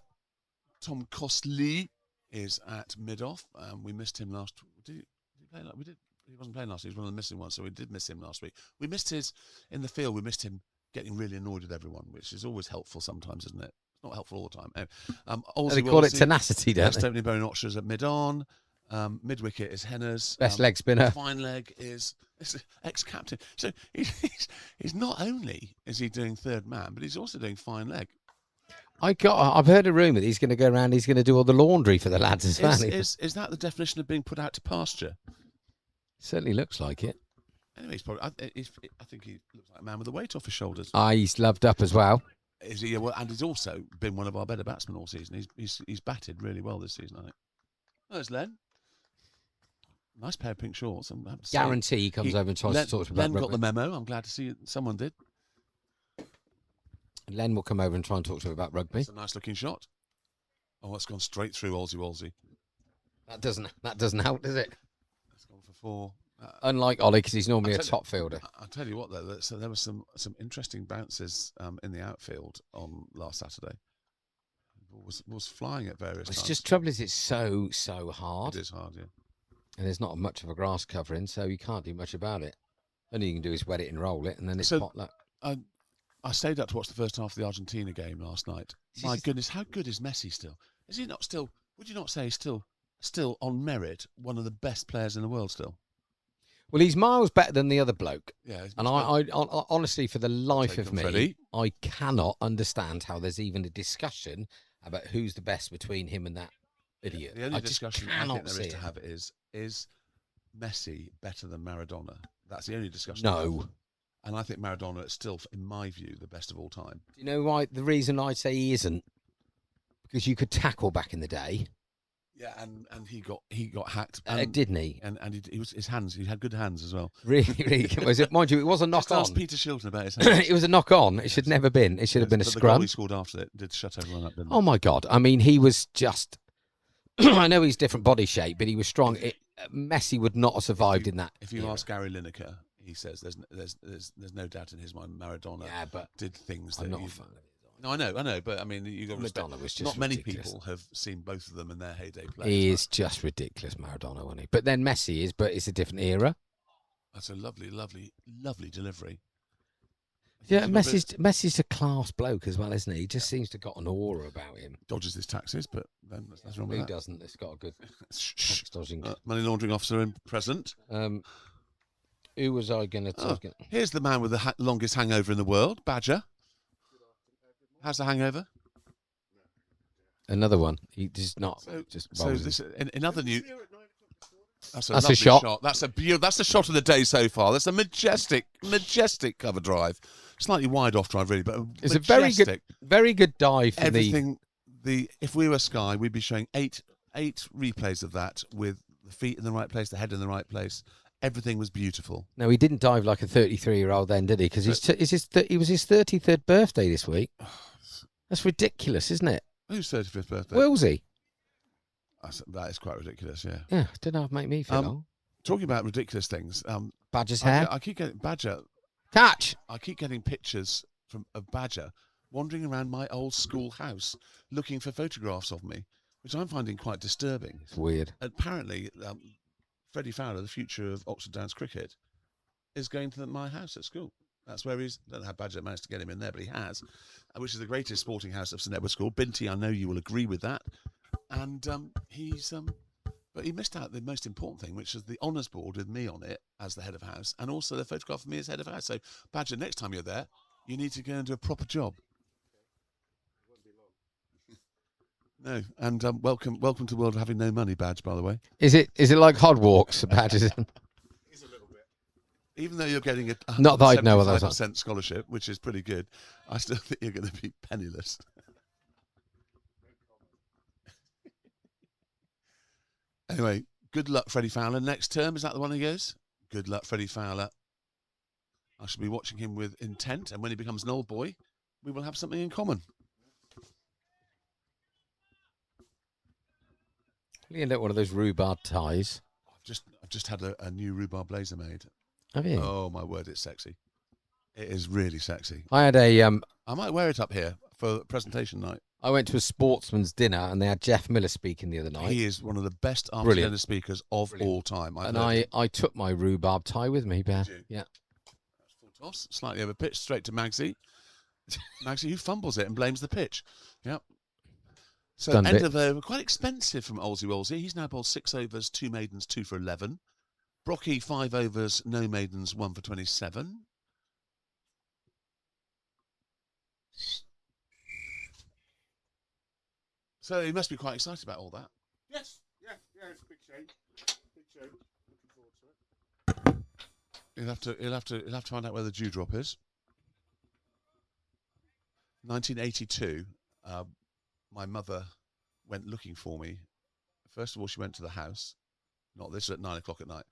Tom Costley is at mid-off. We missed him last. Did he play? We did. He wasn't playing last week. He was one of the missing ones, so we did miss him last week. We missed in the field. We missed him getting really annoyed with everyone, which is always helpful sometimes, isn't it? It's not helpful all the time. Anyway, they call it tenacity, don't they? Stepney Bowling Oxford's at mid-on. Mid-wicket is Henners. Best leg spinner. Fine leg is ex-captain. So he's not only is he doing third man, but he's also doing fine leg. I've heard a rumour that he's going to go around. He's going to do all the laundry for the lads as well. Is that the definition of being put out to pasture? Certainly looks like it. Anyway, I think he looks like a man with a weight off his shoulders. He's loved up as well. Is he? Well, and he's also been one of our better batsmen all season. He's batted really well this season, I think. Oh, there's Len. Nice pair of pink shorts. Guarantee he comes over and tries to talk to us about Len rugby. got the memo. I'm glad to see someone did. Len will come over and try and talk to him about rugby. It's a nice looking shot. Oh, it's gone straight through Wolsey. That doesn't help, does it? It's gone for 4. Unlike Ollie, because he's normally a top fielder. I'll tell you what, though. So there were some interesting bounces in the outfield on last Saturday. Was flying at various times. It's just trouble is it's so hard. It is hard, yeah. And there's not much of a grass covering, so you can't do much about it. Only you can do is wet it and roll it, and then it's So- potluck. I stayed up to watch the first half of the Argentina game last night. My goodness, how good is Messi still? Is he not still? Would you not say he's still on merit one of the best players in the world still? Well, he's miles better than the other bloke. Yeah. he's And much better. I honestly, for the life Take of on me, Freddie. I cannot understand how there's even a discussion about who's the best between him and that idiot. The only I just discussion I cannot think there see is to it. have is Messi better than Maradona? That's the only discussion. I No. have. And I think Maradona is still, in my view, the best of all time. Do you know why? The reason I say he isn't, because you could tackle back in the day, Yeah, and he got hacked. didn't he? And he was his hands. He had good hands as well. Really? Was it? Mind you, it was a knock Just ask on. Peter Shilton about his hands. It was a knock on. It should never been. It should have been a But the goal scrum. he scored after it did shut everyone up, didn't Oh my God! I mean, he was just. I know he's different body shape, but he was strong. Messi would not have survived in that. If you era. ask Gary Lineker, he says there's no doubt in his mind Maradona Yeah, but did things I'm that not a you- fan of it. No, I know, but I mean, you got to respect. Maradona was just Not many ridiculous. people have seen both of them in their heyday play. He is just ridiculous, Maradona, wasn't he? But then Messi is, but it's a different era. That's a lovely, lovely, lovely delivery. Yeah, He's a bit- Messi's a class bloke as well, isn't he? He just seems to have got an aura about him. dodges his taxes, but then that's wrong with Who that. doesn't? It's got a good Shh, shh. tax dodging. Money laundering officer in present. Who was I going to Oh, talk? here's the man with the longest hangover in the world, Badger. How's the hangover? Another one. He just not So, just. so rolls this in other news. That's a That's a lovely shot. That's that's the shot of the day so far. That's a majestic cover drive. Slightly wide off drive, really, but It's a majestic. very good dive for the. Everything. If we were Sky, we'd be showing eight replays of that with the feet in the right place, the head in the right place. Everything was beautiful. No, he didn't dive like a 33-year-old then, did he? Because he was his 33rd birthday this week. That's ridiculous, isn't it? Whose 35th birthday? Willsey. That is quite ridiculous. Yeah. Yeah, don't know how to make me feel. Um, Talking about ridiculous things. Badger's hair. I keep getting Badger. Catch. I keep getting pictures of Badger wandering around my old school house looking for photographs of me, which I'm finding quite disturbing. It's weird. Apparently, Freddie Fowler, the future of Oxford Downs cricket, is going to my house at school. That's where he's. I don't know how Badger managed to get him in there, but he has, which is the greatest sporting house of St Edward's School. Binty, I know you will agree with that. And but he missed out the most important thing, which is the honours board with me on it as the head of house, and also the photograph of me as head of house. So, Badger, next time you're there, you need to go and do a proper job. No, and welcome to the world of having no money, Badge. By the way, Is it like hod walks? Badgers. He's a little bit. even though you're getting a Not that I'd know what those are. 75% scholarship, which is pretty good, I still think you're going to be penniless. Anyway, good luck, Freddie Fowler. Next term, is that the one he goes? Good luck, Freddie Fowler. I shall be watching him with intent, and when he becomes an old boy, we will have something in common. You get one of those rhubarb ties. I've just had a new rhubarb blazer made. Have you? Oh my word, it's sexy. It is really sexy. I had a I might wear it up here for presentation night. I went to a sportsman's dinner and they had Jeff Miller speaking the other night. He is one of the best after Brilliant. dinner speakers of Brilliant. all time. And I took my rhubarb tie with me, Ben. Did you? Yeah. Full toss, slightly over pitch, straight to Magsy. Magsy, who fumbles it and blames the pitch. Yep. So Stunned end it. of over, quite expensive from Olsey Wolsey. He's now bowled 6 overs, 2 maidens, 2 for 11. Brocky 5 overs, no maidens, 1 for 27. So he must be quite excited about all that. Yes. Yeah. It's a big change. Big change. Looking forward to it. He'll have to find out where the dewdrop is. 1982. My mother went looking for me. First of all, she went to the house. Not this at 9 o'clock at night.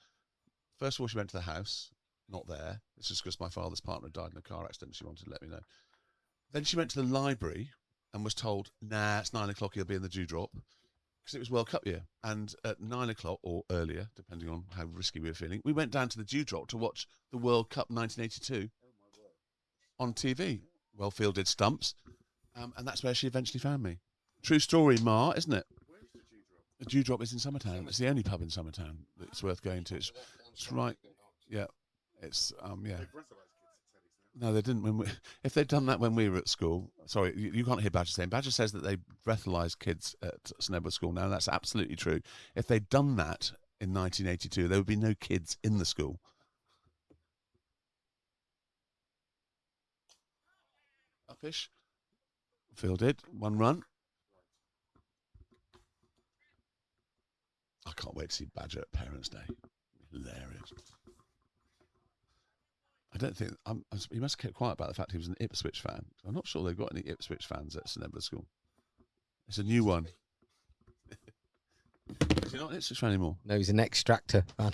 First of all, she went to the house. Not there. This is because my father's partner died in a car accident. She wanted to let me know. Then she went to the library and was told, nah, it's 9 o'clock, he'll be in the dewdrop. Because it was World Cup year. And at 9 o'clock, or earlier, depending on how risky we were feeling, we went down to the dewdrop to watch the World Cup 1982 on TV. Well-fielded stumps. And that's where she eventually found me. True story, Ma, isn't it? Where's the dewdrop? The Dewdrop is in Summertown. It's the only pub in Summertown that's worth going to. It's right. Yeah. It's yeah. They breathalyse kids at Teddy's now. No, they didn't. If they'd done that when we were at school, sorry, you can't hear Badger saying. Badger says that they breathalyse kids at St Edward's School now. And that's absolutely true. If they'd done that in 1982, there would be no kids in the school. Upish. Fielded. 1 run. I can't wait to see Badger at Parents' Day. Hilarious. I don't think he must have kept quiet about the fact he was an Ipswich fan. I'm not sure they've got any Ipswich fans at St Edward's School. It's a new one. Is he not an Ipswich fan anymore? No, he's an extractor fan.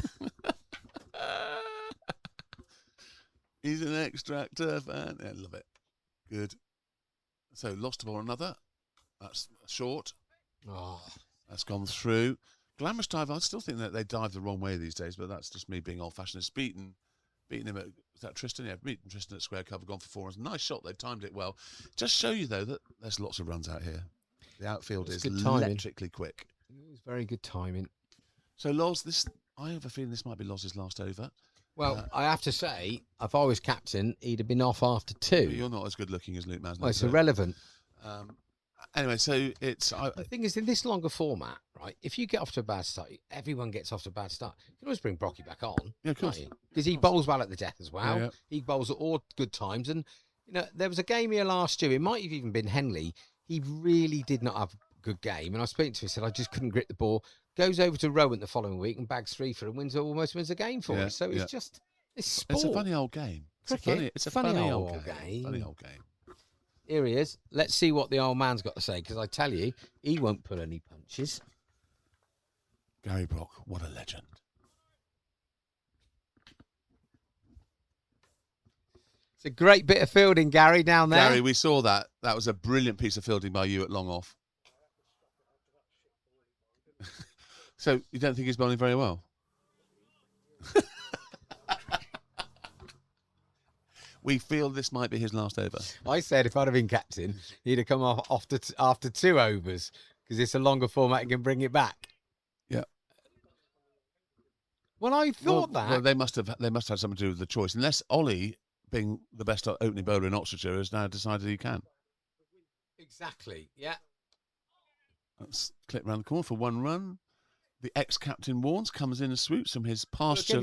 He's an extractor fan. Yeah, love it. Good. So lost to ball another. That's short. Oh, That's gone through. Glamorous dive. I still think that they dive the wrong way these days, but that's just me being old-fashioned. It's beaten him at, was that Tristan? Yeah, beaten Tristan at square cover, gone for 4 runs. Nice shot. They timed it well. Just show you though that there's lots of runs out here. The outfield is electrically quick. it was very good timing. So Loz, I have a feeling this might be Loz's last over. Well, I have to say, if I was captain, he'd have been off after 2. You're not as good looking as Luke Maslow. Well, it's irrelevant. Anyway, so it's The thing is, in this longer format, right, if you get off to a bad start, everyone gets off to a bad start. You can always bring Brocky back on. Yeah, of course. Because he bowls well at the death as well. Yeah. He bowls at all good times. And, there was a game here last year. It might have even been Henley. He really did not have a good game. And I was speaking to him, he said, I just couldn't grip the ball. Goes over to Rowan the following week and bags 3 for him, almost wins a game for us. So it's just, it's sport. It's a funny old game. It's a funny old game. Funny old game. Here he is. Let's see what the old man's got to say, because I tell you, he won't pull any punches. Gary Brock, what a legend. It's a great bit of fielding, Gary, down there. Gary, we saw that. That was a brilliant piece of fielding by you at long off. So you don't think he's bowling very well? We feel this might be his last over. I said if I'd have been captain, he'd have come off after 2 overs, because it's a longer format and can bring it back. Yeah. Well, I thought that. Well, they must have something to do with the choice. Unless Ollie, being the best opening bowler in Oxfordshire, has now decided he can. Exactly. Yeah. Let's clip round the corner for 1 run. The ex-captain Warnes comes in and swoops from his pasture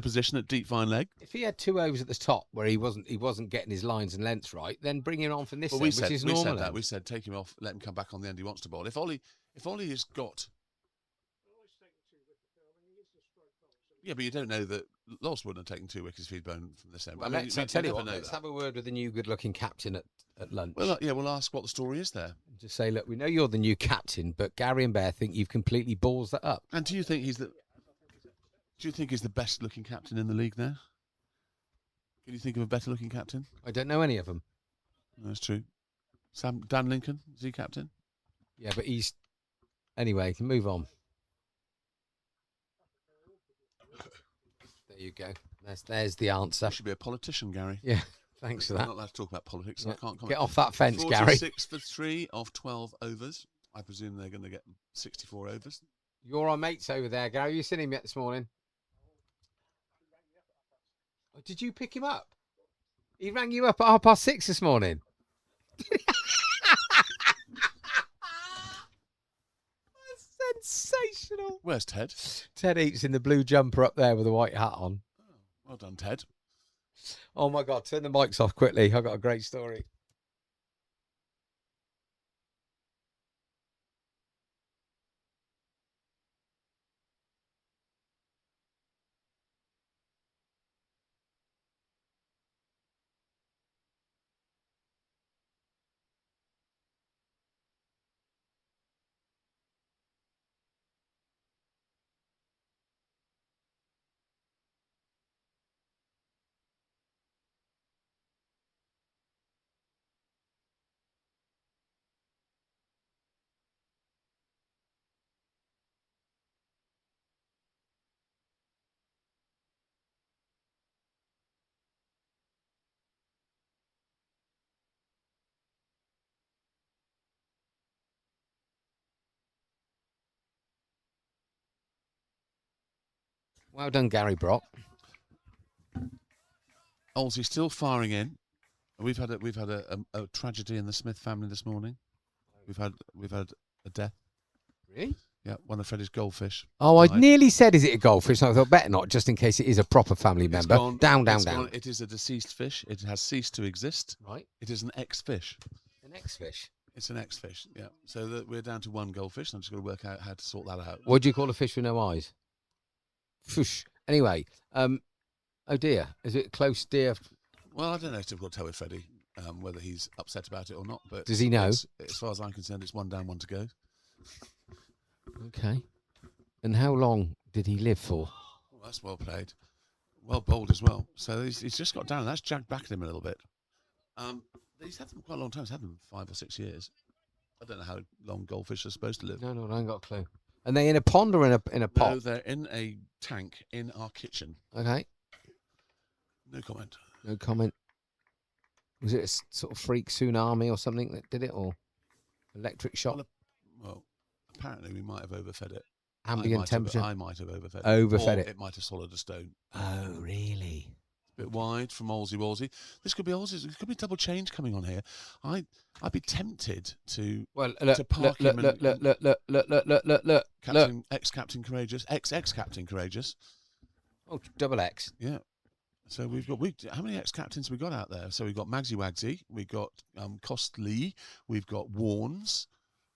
position at deep fine leg. If he had 2 overs at the top where he wasn't getting his lines and lengths right, then bring him on from this end, which is normal. We said that. We said take him off, let him come back on the end he wants to bowl. If Ollie has got... Yeah, but you don't know that Loz wouldn't have taken 2 wickets if he'd blown from this end. Well, let's have a word with the new good-looking captain at lunch. Well, yeah, we'll ask what the story is there. Just say, look, we know you're the new captain, but Gary and Bear think you've completely balls that up. And do you think he's the best-looking captain in the league now? Can you think of a better-looking captain? I don't know any of them. That's true. Dan Lincoln, is he captain? Yeah, but he's... Anyway, move on. There you go. There's the answer. You should be a politician, Gary. Yeah, thanks for that. I'm not allowed to talk about politics, so I can't comment. Get off that fence, 46 Gary. 6 for 3 of 12 overs. I presume they're going to get 64 overs. You're our mates over there, Gary. You seen him yet this morning? Oh, did you pick him up? He rang you up at 6:30 this morning. Sensational. Where's Ted? Ted Eats in the blue jumper up there with a white hat on. Oh, well done, Ted. Oh my God, turn the mics off quickly. I've got a great story. Well done, Gary Brock. Olsey still firing in. We've had a tragedy in the Smith family this morning. We've had a death. Really? Yeah, one of Freddie's goldfish. Oh, I died. nearly said, is it a goldfish? And I thought, better not, just in case it is a proper family It's member. gone- Down. it's gone. It is a deceased fish. It has ceased to exist. Right. It is an ex-fish. The next fish. It's an ex-fish. Yeah. So we're down to one goldfish. I'm just going to work out how to sort that out. What do you call a fish with no eyes? Fish. Anyway, oh dear, is it close, dear? Well, I don't know. It's difficult to tell with Freddie whether he's upset about it or not. But Does he know? As far as I'm concerned, it's one down, one to go. Okay. And how long did he live for? Well, that's well played. Well bowled as well. So he's just got down. That's jagged back at him a little bit. He's had them quite a long time. He's had them 5 or 6 years. I don't know how long goldfish are supposed to live. No, I ain't got a clue. And they in a pond or in a pot? No, they're in a tank in our kitchen. Okay. No comment. No comment. Was it a sort of freak tsunami or something that did it, or electric shock? Well, apparently we might have overfed it. Ambient temperature? I might have overfed it. Overfed Or it. It might have swallowed a stone. Oh, really? A bit wide from Wolsey. This could be Wolsey. There could be double change coming on here. I'd be tempted to Well, to park him look. Captain, ex-Captain Courageous, ex-Captain Courageous. Oh, double X. Yeah. So how many ex-captains we got out there? So we've got Magsy Wagsy, we've got Costly, we've got Warnes,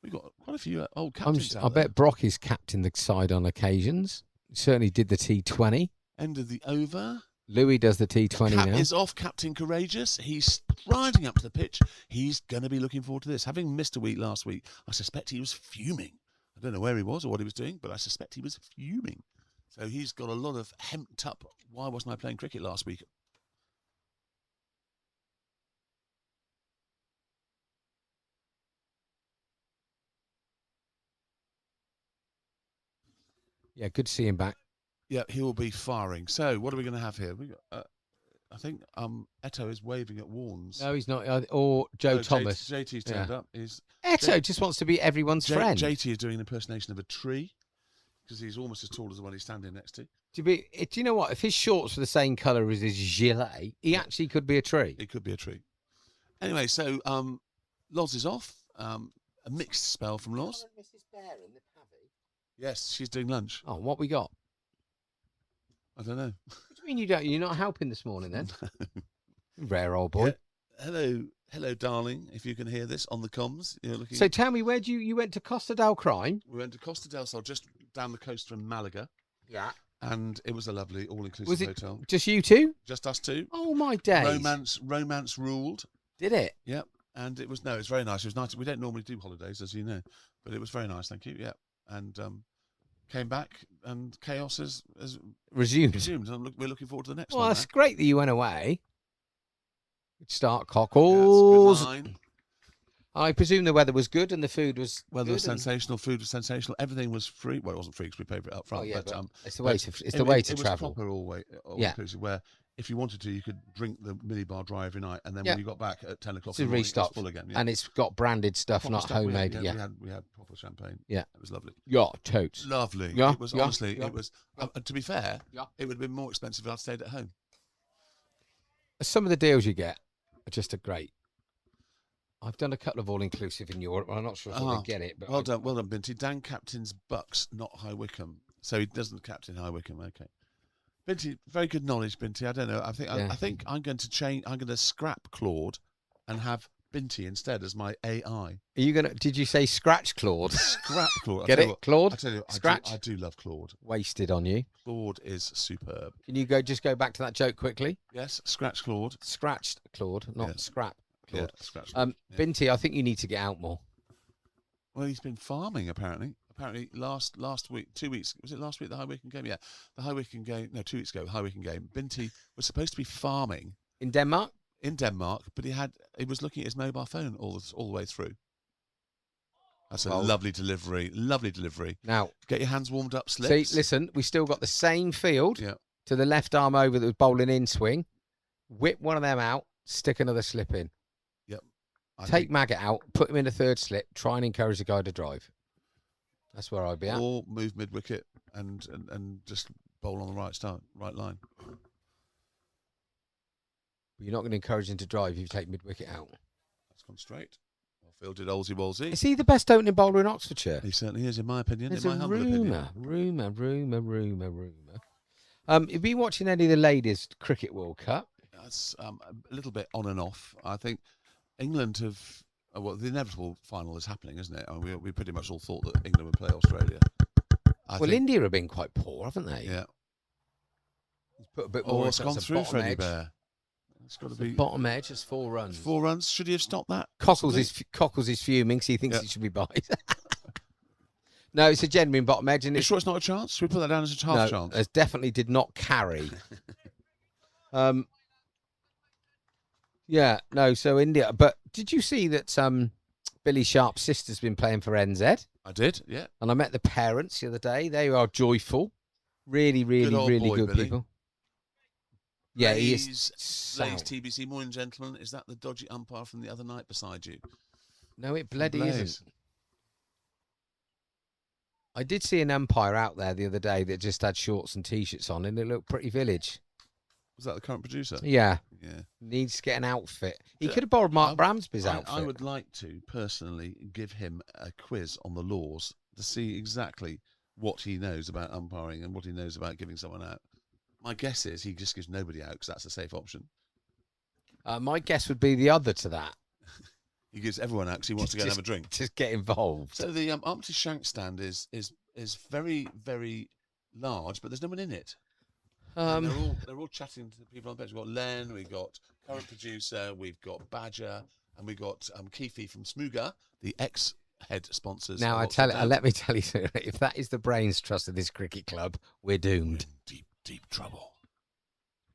we've got quite a few old captains I out there. bet Brock is captain the side on occasions. He certainly did the T20. End of the over. Louis does the T20 Cap now. is off, Captain Courageous. He's riding up to the pitch. He's going to be looking forward to this. Having missed a week last week, I suspect he was fuming. I don't know where he was or what he was doing, but I suspect he was fuming. So he's got a lot of hemped up. Why wasn't I playing cricket last week? Yeah, good to see him back. Yeah, he will be firing. So what are we going to have here? We got, I think Eto is waving at Warnes. No, he's not. Or Joe Thomas. JT's turned up. Eto just wants to be everyone's friend. JT is doing an impersonation of a tree because he's almost as tall as the one he's standing next to. Do you know what? If his shorts were the same colour as his gilet, he actually could be a tree. It could be a tree. Anyway, so Loz is off. A mixed spell from Loz. Mrs. Bear in the pavy? Yes, she's doing lunch. Oh, what we got? I don't know. What do you mean you're not helping this morning then? Rare old boy. Yeah. Hello, darling. If you can hear this on the comms, you're looking. So tell me, where'd you went to Costa del Crime? We went to Costa del Sol, just down the coast from Malaga. Yeah. And it was a lovely all-inclusive Was it hotel. just you two? Just us two. Oh my days! Romance ruled. Did it? Yep. And it was very nice. It was nice. We don't normally do holidays, as you know, but it was very nice. Thank you. Yeah. And came back, and chaos has Resumed. And we're looking forward to the next Well, one. that's great that you went away. Good start, That's cockles. good line. I presume the weather was good and the food was Weather good was sensational. Food was sensational. Everything was free. Well, it wasn't free because we paid for it up front. Oh, yeah, but it's the way to travel. Was proper all-inclusive, where if you wanted to, you could drink the minibar dry every night, and then when you got back at 10 o'clock, To in the morning, restock. it was full again. Yeah. And it's got branded stuff, Proper not stuff. homemade. We had proper champagne. Yeah. It was lovely. Yeah, totes. Lovely. Yeah, It was yeah, honestly. yeah. It was. To be fair, Yeah. it would have been more expensive if I'd stayed at home. Some of the deals you get are just great. I've done a couple of all-inclusive in Europe. I'm not sure if I'm going to get it. But well done, Binty. Dan captains Bucks, not High Wycombe, so he doesn't captain High Wycombe. Okay, Binty, very good knowledge, Binty. I don't know. I think I'm going to change. I'm going to scrap Claude and have Binty instead as my AI. Are you going to? Did you say scratch Claude? Scrap Claude. Get it, Claude? I tell you, Scratch. I do love Claude. Wasted on you. Claude is superb. Can you just go back to that joke quickly? Yes, scratch Claude. Scratched Claude, not Yeah. scrap Claude. Yeah, scratch Claude. Yeah. Binty, I think you need to get out more. Well, he's been farming apparently. Apparently, last week, 2 weeks, was it last week the High Wycombe game? Yeah, the High Wycombe game. No, 2 weeks ago, the High Wycombe game. Binty was supposed to be farming In Denmark? in Denmark, but he was looking at his mobile phone all the way through. That's a lovely delivery. Lovely delivery. Now, Get your hands warmed up, slips. see, listen, we still got the same field Yeah. to the left arm over that was bowling in swing. Whip one of them out, stick another slip in. Yep. Take Maggot out, put him in a third slip, try and encourage the guy to drive. That's where I'd be at. Or move mid wicket and just bowl on the right line. You're not going to encourage him to drive if you take mid-wicket out. That's gone straight. Well fielded, Olsey Wolsey. Is he the best opening bowler in Oxfordshire? He certainly is, in my opinion. There's in my a humble opinion. rumour. Have you been watching any of the ladies' Cricket World Cup? That's a little bit on and off. I think England have. Well, the inevitable final is happening, isn't it? I mean, we pretty much all thought that England would play Australia. I think, India have been quite poor, haven't they? Yeah. Put a bit Oh, more. it's so gone a through, bottom Freddie edge. Bear. It's got to The be bottom edge is 4 runs. 4 runs. Should he have stopped that? Cockles is fuming because he thinks it should be by. No, it's a genuine bottom edge, and Are you it's sure it's not a chance? Should we put that down as a half chance? it definitely did not carry. Yeah, no. So India, but did you see that Billy Sharp's sister's been playing for NZ? I did, yeah. And I met the parents the other day. They are joyful, really, really, old really boy, good Billy. people. Yeah, he Blaze is. sound. TBC, morning, gentlemen. Is that the dodgy umpire from the other night beside you? No, it bloody Blaze. isn't. I did see an umpire out there the other day that just had shorts and t-shirts on, and it looked pretty village. Was that the current producer? Yeah, Yeah. needs to get an outfit. He Yeah, could have borrowed Mark I- Bramsby's outfit. I would like to personally give him a quiz on the laws to see exactly what he knows about umpiring and what he knows about giving someone out. My guess is he just gives nobody out because that's a safe option. My guess would be the other to that. He gives everyone out because he wants to go and have a drink. Just get involved. So the umpty shank stand is very, very large, but there's no one in it. And they're all chatting to the people on the bench. We've got Len, we've got current producer, we've got Badger, and we've got Keefe from Smooga, the ex-head sponsors. Now, of Oxford Town. let me tell you something. If that is the brains trust of this cricket club, we're We're doomed. in deep, deep trouble.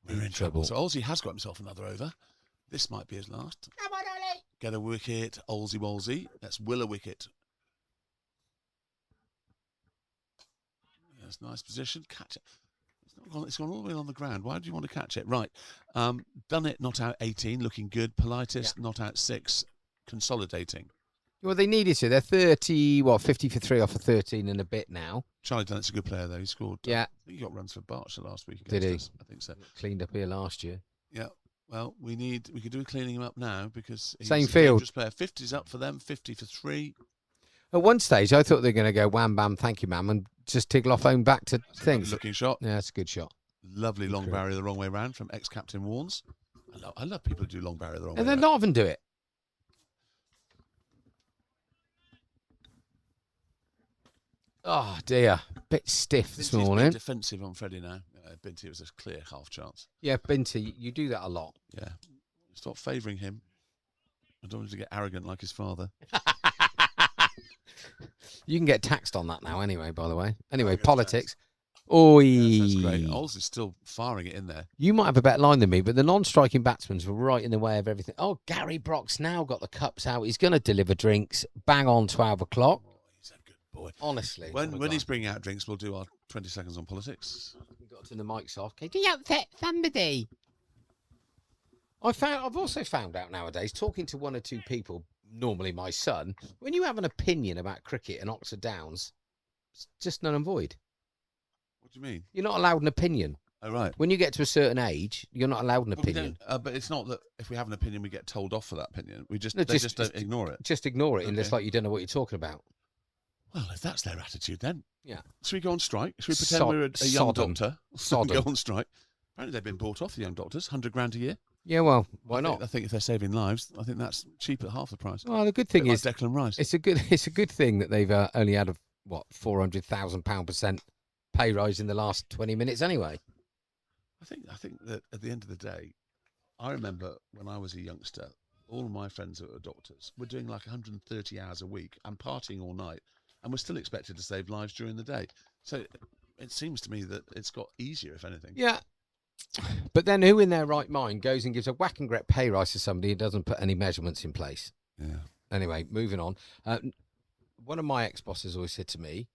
We're in trouble. So Olsey has got himself another over. This might be his last. Come on, Ollie. Get a wicket, Olsey Wolsey. Let's will a wicket. Yes, nice position. Catch it. It's gone all the way on the ground. Why do you want to catch it? Right. Done it, not out 18, looking good. Politis, not out 6, consolidating. Well, they needed to. They're 50 for 3 off of 13 and a bit now. Charlie Dunnett's a good player, though. He scored. Yeah. I think he got runs for Berkshire last week. Did he? Us. I think so. Cleaned up here last year. Yeah. Well, we could do with cleaning him up now because he's Same a field. dangerous player. 50's up for them. 50 for 3. At one stage, I thought they were going to go wham, bam, thank you, ma'am, and just tickle off home back to things. Looking shot. Yeah, that's a good shot. Lovely long Okay. barrier the wrong way round from ex-captain Warnes. I love people who do long barrier the wrong And way then round. not even do it. Oh, dear. Bit stiff this Binty's been morning. defensive on Freddie now. Binty was a clear half chance. Yeah, Binty, you do that a lot. Yeah. Stop favouring him. I don't want him to get arrogant like his father. You can get taxed on that now anyway, by the way. Anyway, get politics. Oi. Yes, that's great. Ols is still firing it in there. You might have a better line than me, but the non-striking batsmen were right in the way of everything. Oh, Gary Brock's now got the cups out. He's going to deliver drinks. Bang on 12 o'clock. Oh, he's a good boy. Honestly. When he's bringing out drinks, we'll do our 20 seconds on politics. We've got to turn the mics off. Can you upset somebody? I've also found out nowadays, talking to one or two people, normally my son, when you have an opinion about cricket and Oxford Downs, it's just null and void. What do you mean? You're not allowed an opinion. Oh, right. When you get to a certain age, you're not allowed an But, we opinion. don't, but it's not that if we have an opinion, we get told off for that opinion. No, They just- just don't ignore it. Just ignore it, and it's Okay. like you don't know what you're talking about. Well, if that's their attitude, then. Yeah. Should we go on strike? Should we pretend we're a young Sodom. doctor? Sodom. Go on strike. Apparently they've been bought off, the young doctors, $100,000 a year. Yeah, well, why I think- not? I think if they're saving lives, I think that's cheap at half the price. Well, the good thing Bit is, like Declan Rice. it's a good thing that they've only had a £400,000 pay rise in the last 20 minutes anyway. I think that at the end of the day, I remember when I was a youngster, all of my friends that were doctors were doing like 130 hours a week and partying all night, and were still expected to save lives during the day. So it seems to me that it's got easier, if anything. Yeah. But then who in their right mind goes and gives a whack and gret pay rise to somebody who doesn't put any measurements in place? Yeah. Anyway, moving on. One of my ex-bosses always said to me,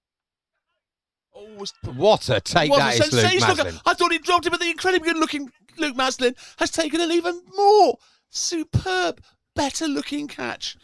what a take What that a is, Luke sensational Maslin. I thought he dropped it, but the incredibly good-looking Luke Maslin has taken an even more superb, better-looking catch.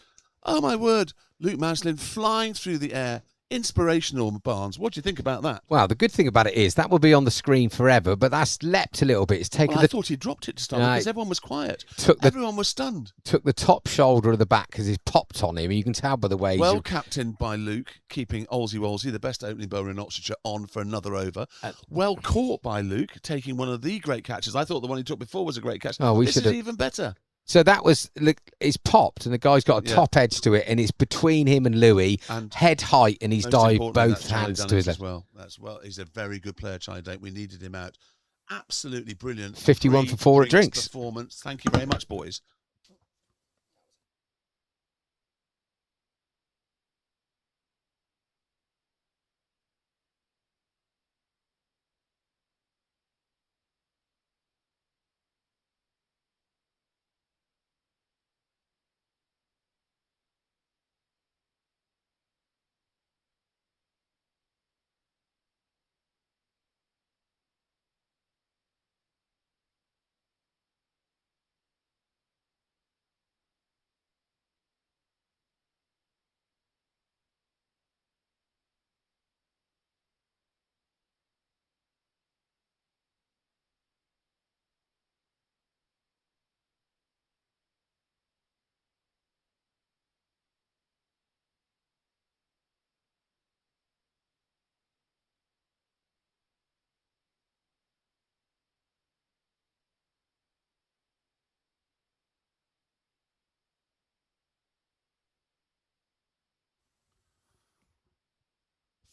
Oh, my word. Luke Maslin flying through the air Inspirational, Barnes. What do you think about that? Well, the good thing about it is that will be on the screen forever, but that's leapt a little bit. It's taken Well, I thought he dropped it to start No, because everyone was quiet. took the Everyone was stunned. took the top shoulder of the back because he's popped on him. You can tell by the way Well captained by Luke, keeping Olsey, the best opening bowler in Oxfordshire, on for another over. Well caught by Luke, taking one of the great catches. I thought the one he took before was a great catch. Oh, this is even better. So that was, look, it's popped and the guy's got a top edge to it and it's between him and Louis, and head height, and he's dived both hands to his left. He's a very good player, Charlie Date. We needed him out. Absolutely brilliant. 51 for 4 at drinks. Performance. Thank you very much, boys.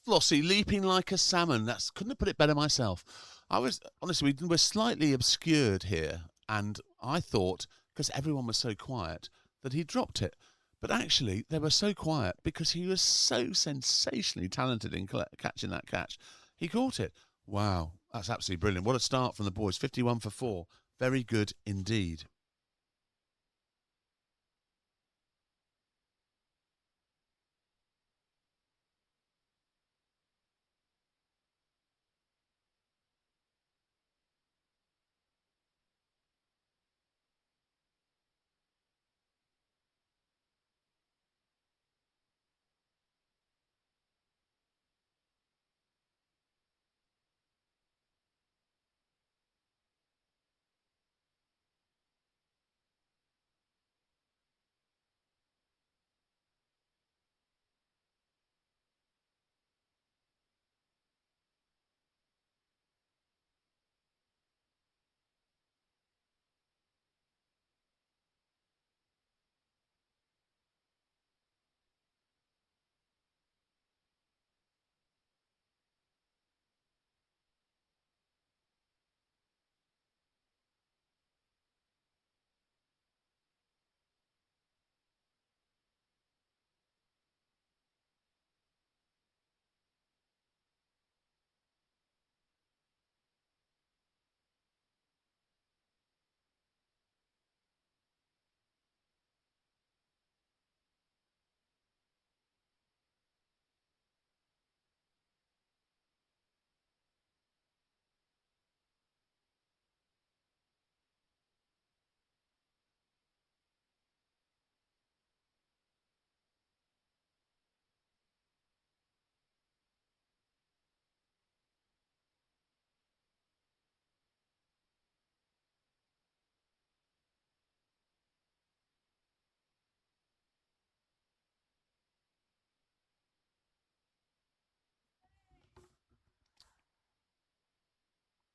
Flossie leaping like a salmon. Couldn't have put it better myself. I was honestly, we're slightly obscured here, and I thought because everyone was so quiet that he dropped it. But actually, they were so quiet because he was so sensationally talented in catching that catch. He caught it. Wow, that's absolutely brilliant. What a start from the boys. 51 for 4. Very good indeed.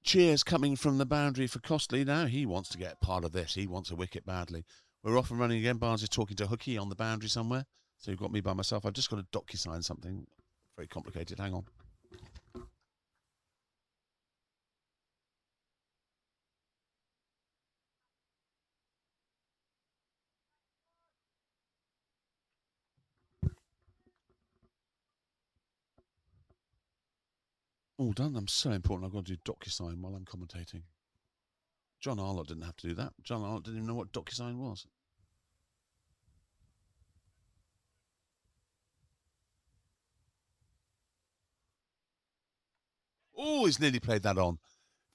Cheers coming from the boundary for Costley. Now he wants to get part of this. He wants a wicket badly. We're off and running again. Barnes is talking to Hooky on the boundary somewhere. So you've got me by myself. I've just got to docu-sign something. Very complicated. Hang on. All done. I'm so important. I've got to do docu-sign while I'm commentating. John Arlott didn't have to do that. John Arlott didn't even know what docu-sign was. Oh, he's nearly played that on.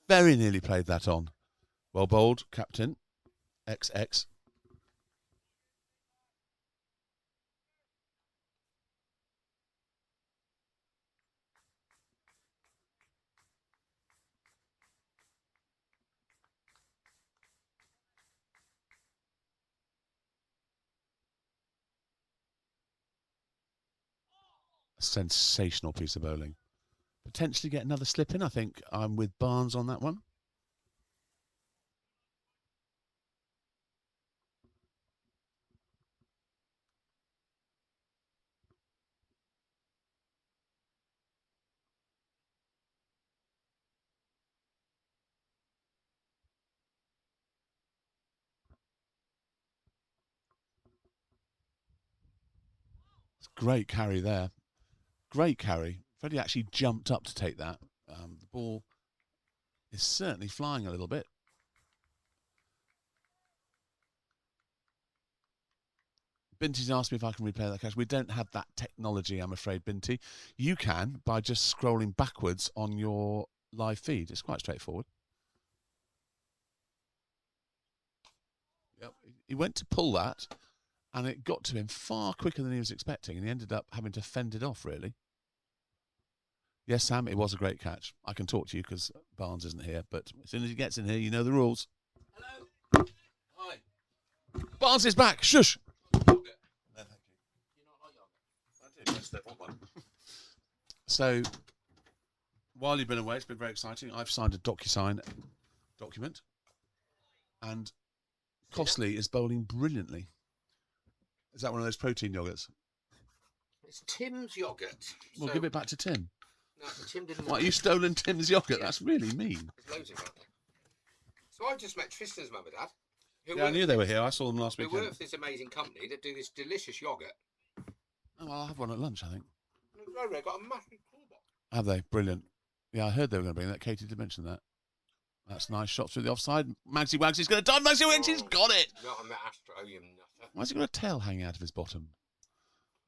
Very nearly played that on. Well bowled, captain. XX. Sensational piece of bowling. Potentially get another slip in. I think I'm with Barnes on that one. Great carry there. Great carry. Freddie actually jumped up to take that. The ball is certainly flying a little bit. Binty's asked me if I can replay that catch. We don't have that technology, I'm afraid, Binty. You can by just scrolling backwards on your live feed. It's quite straightforward. Yep. He went to pull that, and it got to him far quicker than he was expecting, and he ended up having to fend it off, really. Yes, Sam, it was a great catch. I can talk to you because Barnes isn't here, but as soon as he gets in here, you know the rules. Hello. Hi. Barnes is back. Shush. No, thank you. You're not like yogurt. I did. Yes, they want one. So, while you've been away, it's been very exciting. I've signed a DocuSign document, and Costley is bowling brilliantly. Is that one of those protein yogurts? It's Tim's yogurt. Well, give it back to Tim. No, Tim didn't. What, you stolen Tim's yogurt? That's really mean. There's loads of them. So I just met Tristan's mum and dad. Yeah, I knew they were here. I saw them last Who weekend. work for this amazing company that do this delicious yogurt. Oh, well, I'll have one at lunch, I think. They got a massive call box. Have they? Brilliant. Yeah, I heard they were going to bring that. Katie did mention that. That's nice. Shot through the offside. Magsy Wagsy's going to dive. Magsy Wagsy's got it. Not a Astro, you nutter. Why's he got a tail hanging out of his bottom?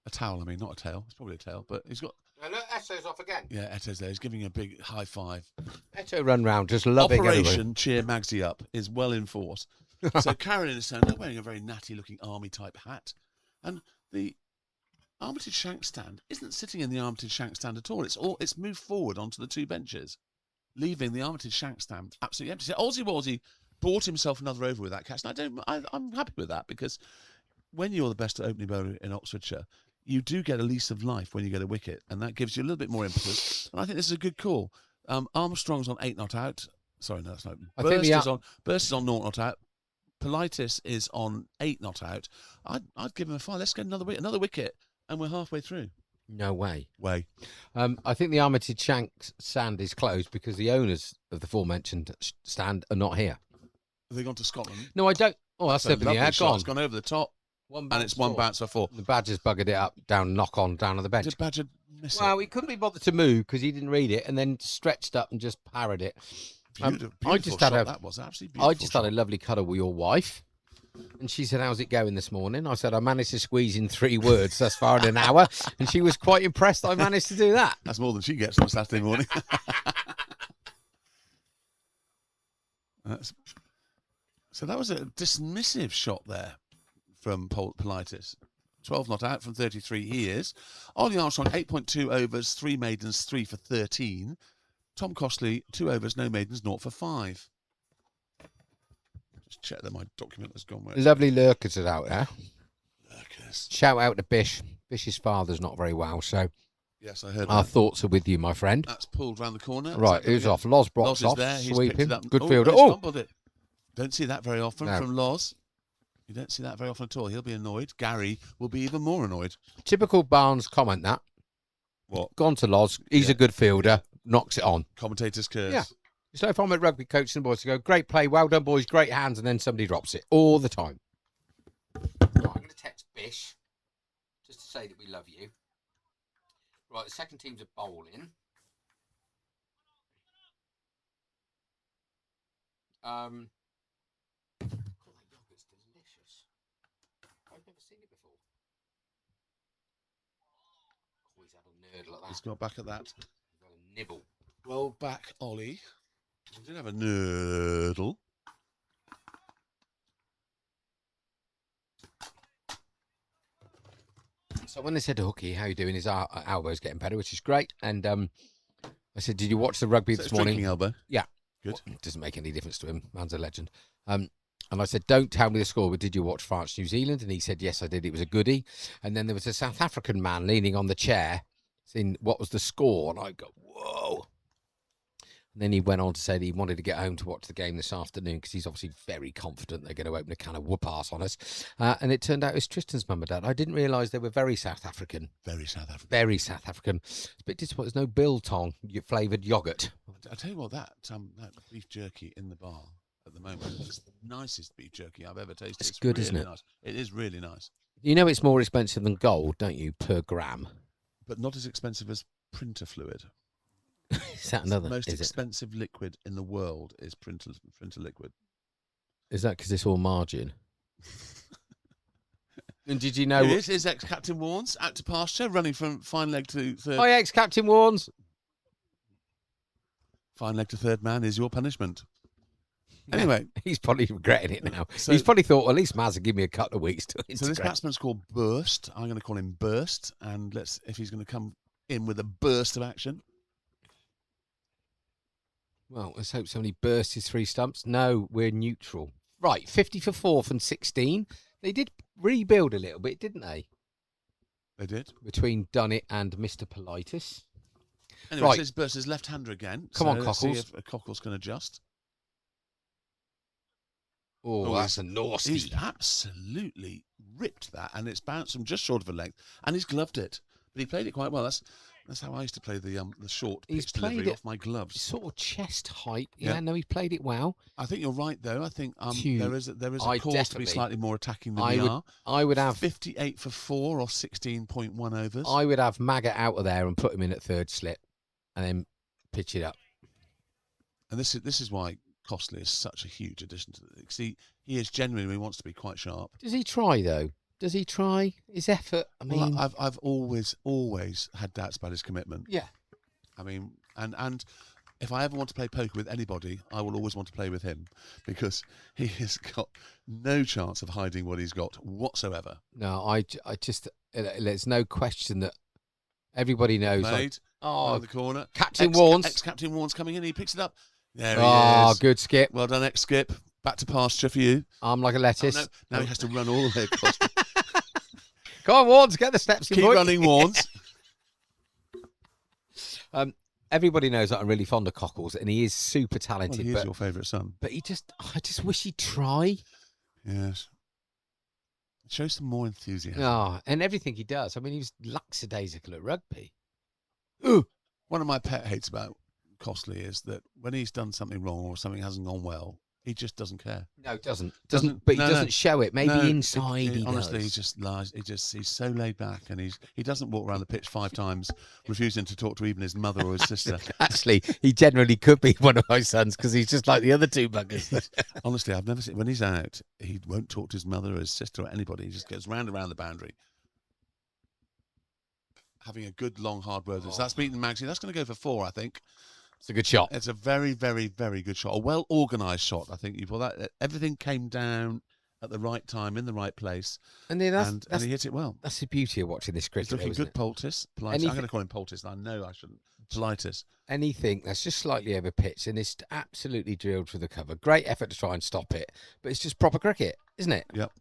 A towel, I mean, not a tail. It's probably a tail, but he's got... And look, Eto's off again. Yeah, Eto's there. He's giving a big high five. Eto run round, just loving Operation Cheer Magsy Up is well in force. So Carolyn is saying, they're wearing a very natty-looking army-type hat. And the Armitage Shank stand isn't sitting in the Armitage Shank stand at all. It's moved forward onto the two benches, leaving the Armitage Shank stand absolutely empty. So Aussie Wallsy bought himself another over with that catch. And I'm happy with that, because when you're the best opening bowler in Oxfordshire, you do get a lease of life when you get a wicket, and that gives you a little bit more impetus. And I think this is a good call. Armstrong's on 8 not out. Sorry, no, that's not. Burst is on 0 not out. Politis is on 8 not out. I'd give him a 5. Let's get another wicket, and we're halfway through. No way. I think the Armitage Shank stand is closed because the owners of the aforementioned stand are not here. Have they gone to Scotland? No, I don't. Oh, that's up in the air. It's gone over the top. And it's one bounce for 4. The Badger's buggered it up, down on the bench. Did Badger miss it? Well, he couldn't be bothered to move because he didn't read it, and then stretched up and just parried it. Beautiful shot. That was absolutely beautiful. I just had a lovely cuddle with your wife, and she said, "How's it going this morning?" I said, "I managed to squeeze in 3 words thus far in an hour," and she was quite impressed I managed to do that. That's more than she gets on a Saturday morning. So that was a dismissive shot there from Politis. 12 not out from 33 he is. Ollie Armstrong, 8.2 overs, 3 maidens, 3 for 13. Tom Costley, 2 overs, no maidens, 0 for 5. Just check that my document has gone where it's... Lovely lurkers are out there. Lurkers. Shout out to Bish. Bish's father's not very well, so yes, I heard our that. thoughts are with you, my friend. That's pulled round the corner. Right, who's off? Loz Brock's off. There. He's sweeping. Good Oh, fielder. he's Oh! fumbled it. Don't see that very often from Loz. You don't see that very often at all. He'll be annoyed. Gary will be even more annoyed. Typical Barnes comment, that. What? Gone to Loz. He's a good fielder. Knocks it on. Commentator's curse. Yeah. So if I'm at rugby coaching the boys to go, great play, well done, boys, great hands, and then somebody drops it all the time. Right, I'm going to text Bish just to say that we love you. Right, the second team's a bowling. God, that yogurt's delicious. I've never seen it before. Oh, he's had a nerd like that. He's got back at that. He's got a nibble. Well back, Ollie. He did have a nurdle. So when they said to Hooky, how you doing? His elbow's getting better, which is great. And I said, did you watch the rugby this morning? Drinking elbow. Yeah. Good. Well, it doesn't make any difference to him. Man's a legend. And I said, don't tell me the score, but did you watch France, New Zealand? And he said, yes, I did. It was a goodie. And then there was a South African man leaning on the chair seen what was the score, and I go, whoa. And then he went on to say that he wanted to get home to watch the game this afternoon because he's obviously very confident they're going to open a can of whoop-ass on us. And it turned out it was Tristan's mum and dad. I didn't realise they were very South African. Very South African. Very South African. It's a bit disappointing. There's no biltong flavoured yoghurt. I tell you what, that beef jerky in the bar at the moment is the nicest beef jerky I've ever tasted. It's good, really isn't it? Nice. It is really nice. You know it's more expensive than gold, don't you, per gram? But not as expensive as printer fluid. Is that another? The most is expensive liquid in the world is printer liquid. Is that because it's all margin? And did you know? It is ex-Captain Warnes out to pasture, running from fine leg to third. Hi, ex-Captain Warnes. Fine leg to third man is your punishment. Anyway, he's probably regretting it now. So- He's probably thought, well, at least Maz will give me a couple of weeks to so this integrate. batsman's called Burst. I'm going to call him Burst, and let's if he's going to come in with a burst of action. Well, let's hope somebody bursts his 3 stumps. No, we're neutral. Right, 50 for 4th and 16. They did rebuild a little bit, didn't they? They did. Between Dunnett and Mr. Politis. Anyway, Right. so it's Burst is left-hander again. Come so on, let's see Cockles. if Cockles can adjust. Oh, that's a nasty. He's absolutely ripped that, and it's bounced from just short of a length, and he's gloved it. But he played it quite well. That's how I used to play the short He's pitch delivery played it off my gloves. Sort of chest height. Yeah. Yeah, no, he's played it well. I think you're right, though. I think Cute. there is a I cause to be definitely- slightly more attacking than I we would- are. I would have 58 for 4 or 16.1 overs. I would have Maggot out of there and put him in at third slip and then pitch it up. And this is why Costley is such a huge addition to the league. See, he is genuinely wants to be quite sharp. Does he try, though? Does he try his effort? I mean, Well, I've always had doubts about his commitment. yeah. I mean, and if I ever want to play poker with anybody, I will always want to play with him because he has got no chance of hiding what he's got whatsoever. No, I just, there's no question that everybody knows. Like, Made oh, in the corner. Captain Warnes. Ex-Captain Warnes coming in. He picks it up. There he Oh, is. good skip. Well done, ex-skip. Back to pasture for you. Arm like a Oh, lettuce. no, now he has to run all the way across. Come on, Warnes, get the steps in, Keep boy. running, Warnes. Everybody knows that I'm really fond of Cockles, and he is super Well, talented. he is but your favourite son. I just wish he'd try. Yes. Show some more enthusiasm. Oh, and everything he does. I mean, he was lackadaisical at rugby. One of my pet hates about Costley is that when he's done something wrong or something hasn't gone well, he just doesn't care. No, doesn't. Doesn't- But he no, doesn't no. show it. Maybe No, inside he honestly, does. he just lies. He's so laid back, and he doesn't walk around the pitch 5 times, refusing to talk to even his mother or his sister. Actually, he generally could be one of my sons because he's just like the other 2 buggers. Honestly, I've never seen when he's out, he won't talk to his mother or his sister or anybody. He just goes round and round the boundary, having a good long hard word. So that's beaten Magsy. That's going to go for 4, I think. It's a good shot. It's a very, very, very good shot. A well organised shot, I think. Everything came down at the right time in the right place, And then and he hit it well. that's the beauty of watching this He's cricket. looking Isn't good, it? Politis. I'm Anything- going to call him Politis. I know I shouldn't. Politis. Anything that's just slightly over pitch and it's absolutely drilled for the cover. Great effort to try and stop it, but it's just proper cricket, isn't it? Yep.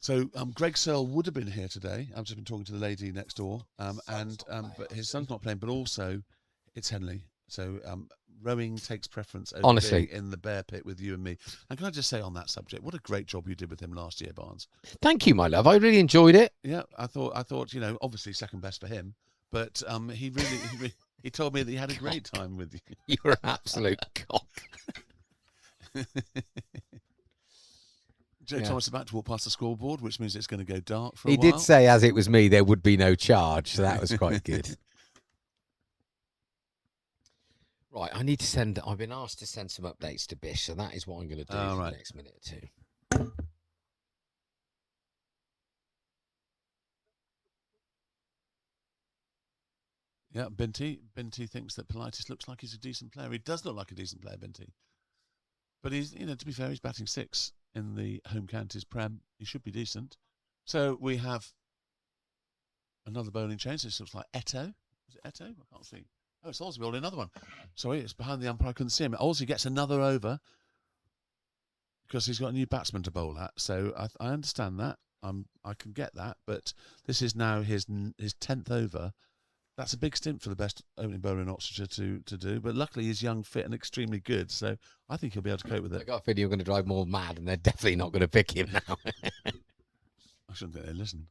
So Greg Searle would have been here today. I've just been talking to the lady next door, but his son's not playing. But also, it's Henley. So rowing takes preference over Honestly. being in the bear pit with you and me. And can I just say on that subject, what a great job you did with him last year, Barnes. Thank you, my love. I really enjoyed it. Yeah, I thought obviously second best for him, but he told me that he had a great time with you. You're an absolute cock. Joe Yeah. Thomas is about to walk past the scoreboard, which means it's going to go dark for He a while. did say, as it was me, there would be no charge, so that was quite good. Right, I need to send. I've been asked to send some updates to Bish, so that is what I'm going to do Oh, for right. the next minute or 2. Yeah, Binti thinks that Politis looks like he's a decent player. He does look like a decent player, Binti. But he's, to be fair, he's batting 6 in the home counties Prem. He should be decent. So we have another bowling change. This looks like Eto. Is it Eto? I can't see. Oh, it's Oswald, another one. Sorry, it's behind the umpire. I couldn't see him. Ozzy gets another over because he's got a new batsman to bowl at. So I understand that. I can get that, but this is now his 10th over. That's a big stint for the best opening bowler in Oxfordshire to do. But luckily, he's young, fit, and extremely good. So I think he'll be able to cope with I it. got a feeling you're going to drive more mad, and they're definitely not going to pick him now. I shouldn't think they listen.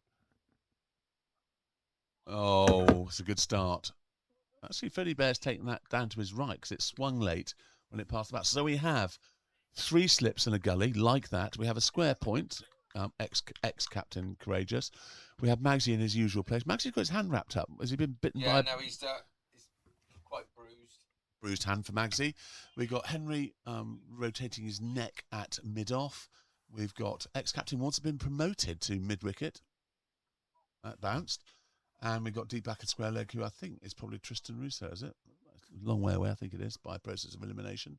Oh, it's a good start. Actually, Freddie Bear's taken that down to his right because it swung late when it passed the bat. So we have 3 slips and a gully like that. We have a square point, ex-captain Courageous. We have Magsy in his usual place. Magsy's got his hand wrapped up. Has he been bitten by he's quite bruised. bruised hand for Magsy? We've got Henry rotating his neck at mid-off. We've got ex-captain Ward's been promoted to mid-wicket. That bounced. And we've got deep back at square leg, who I think is probably Tristan Russo, is it? A long way away, I think it is, by a process of elimination.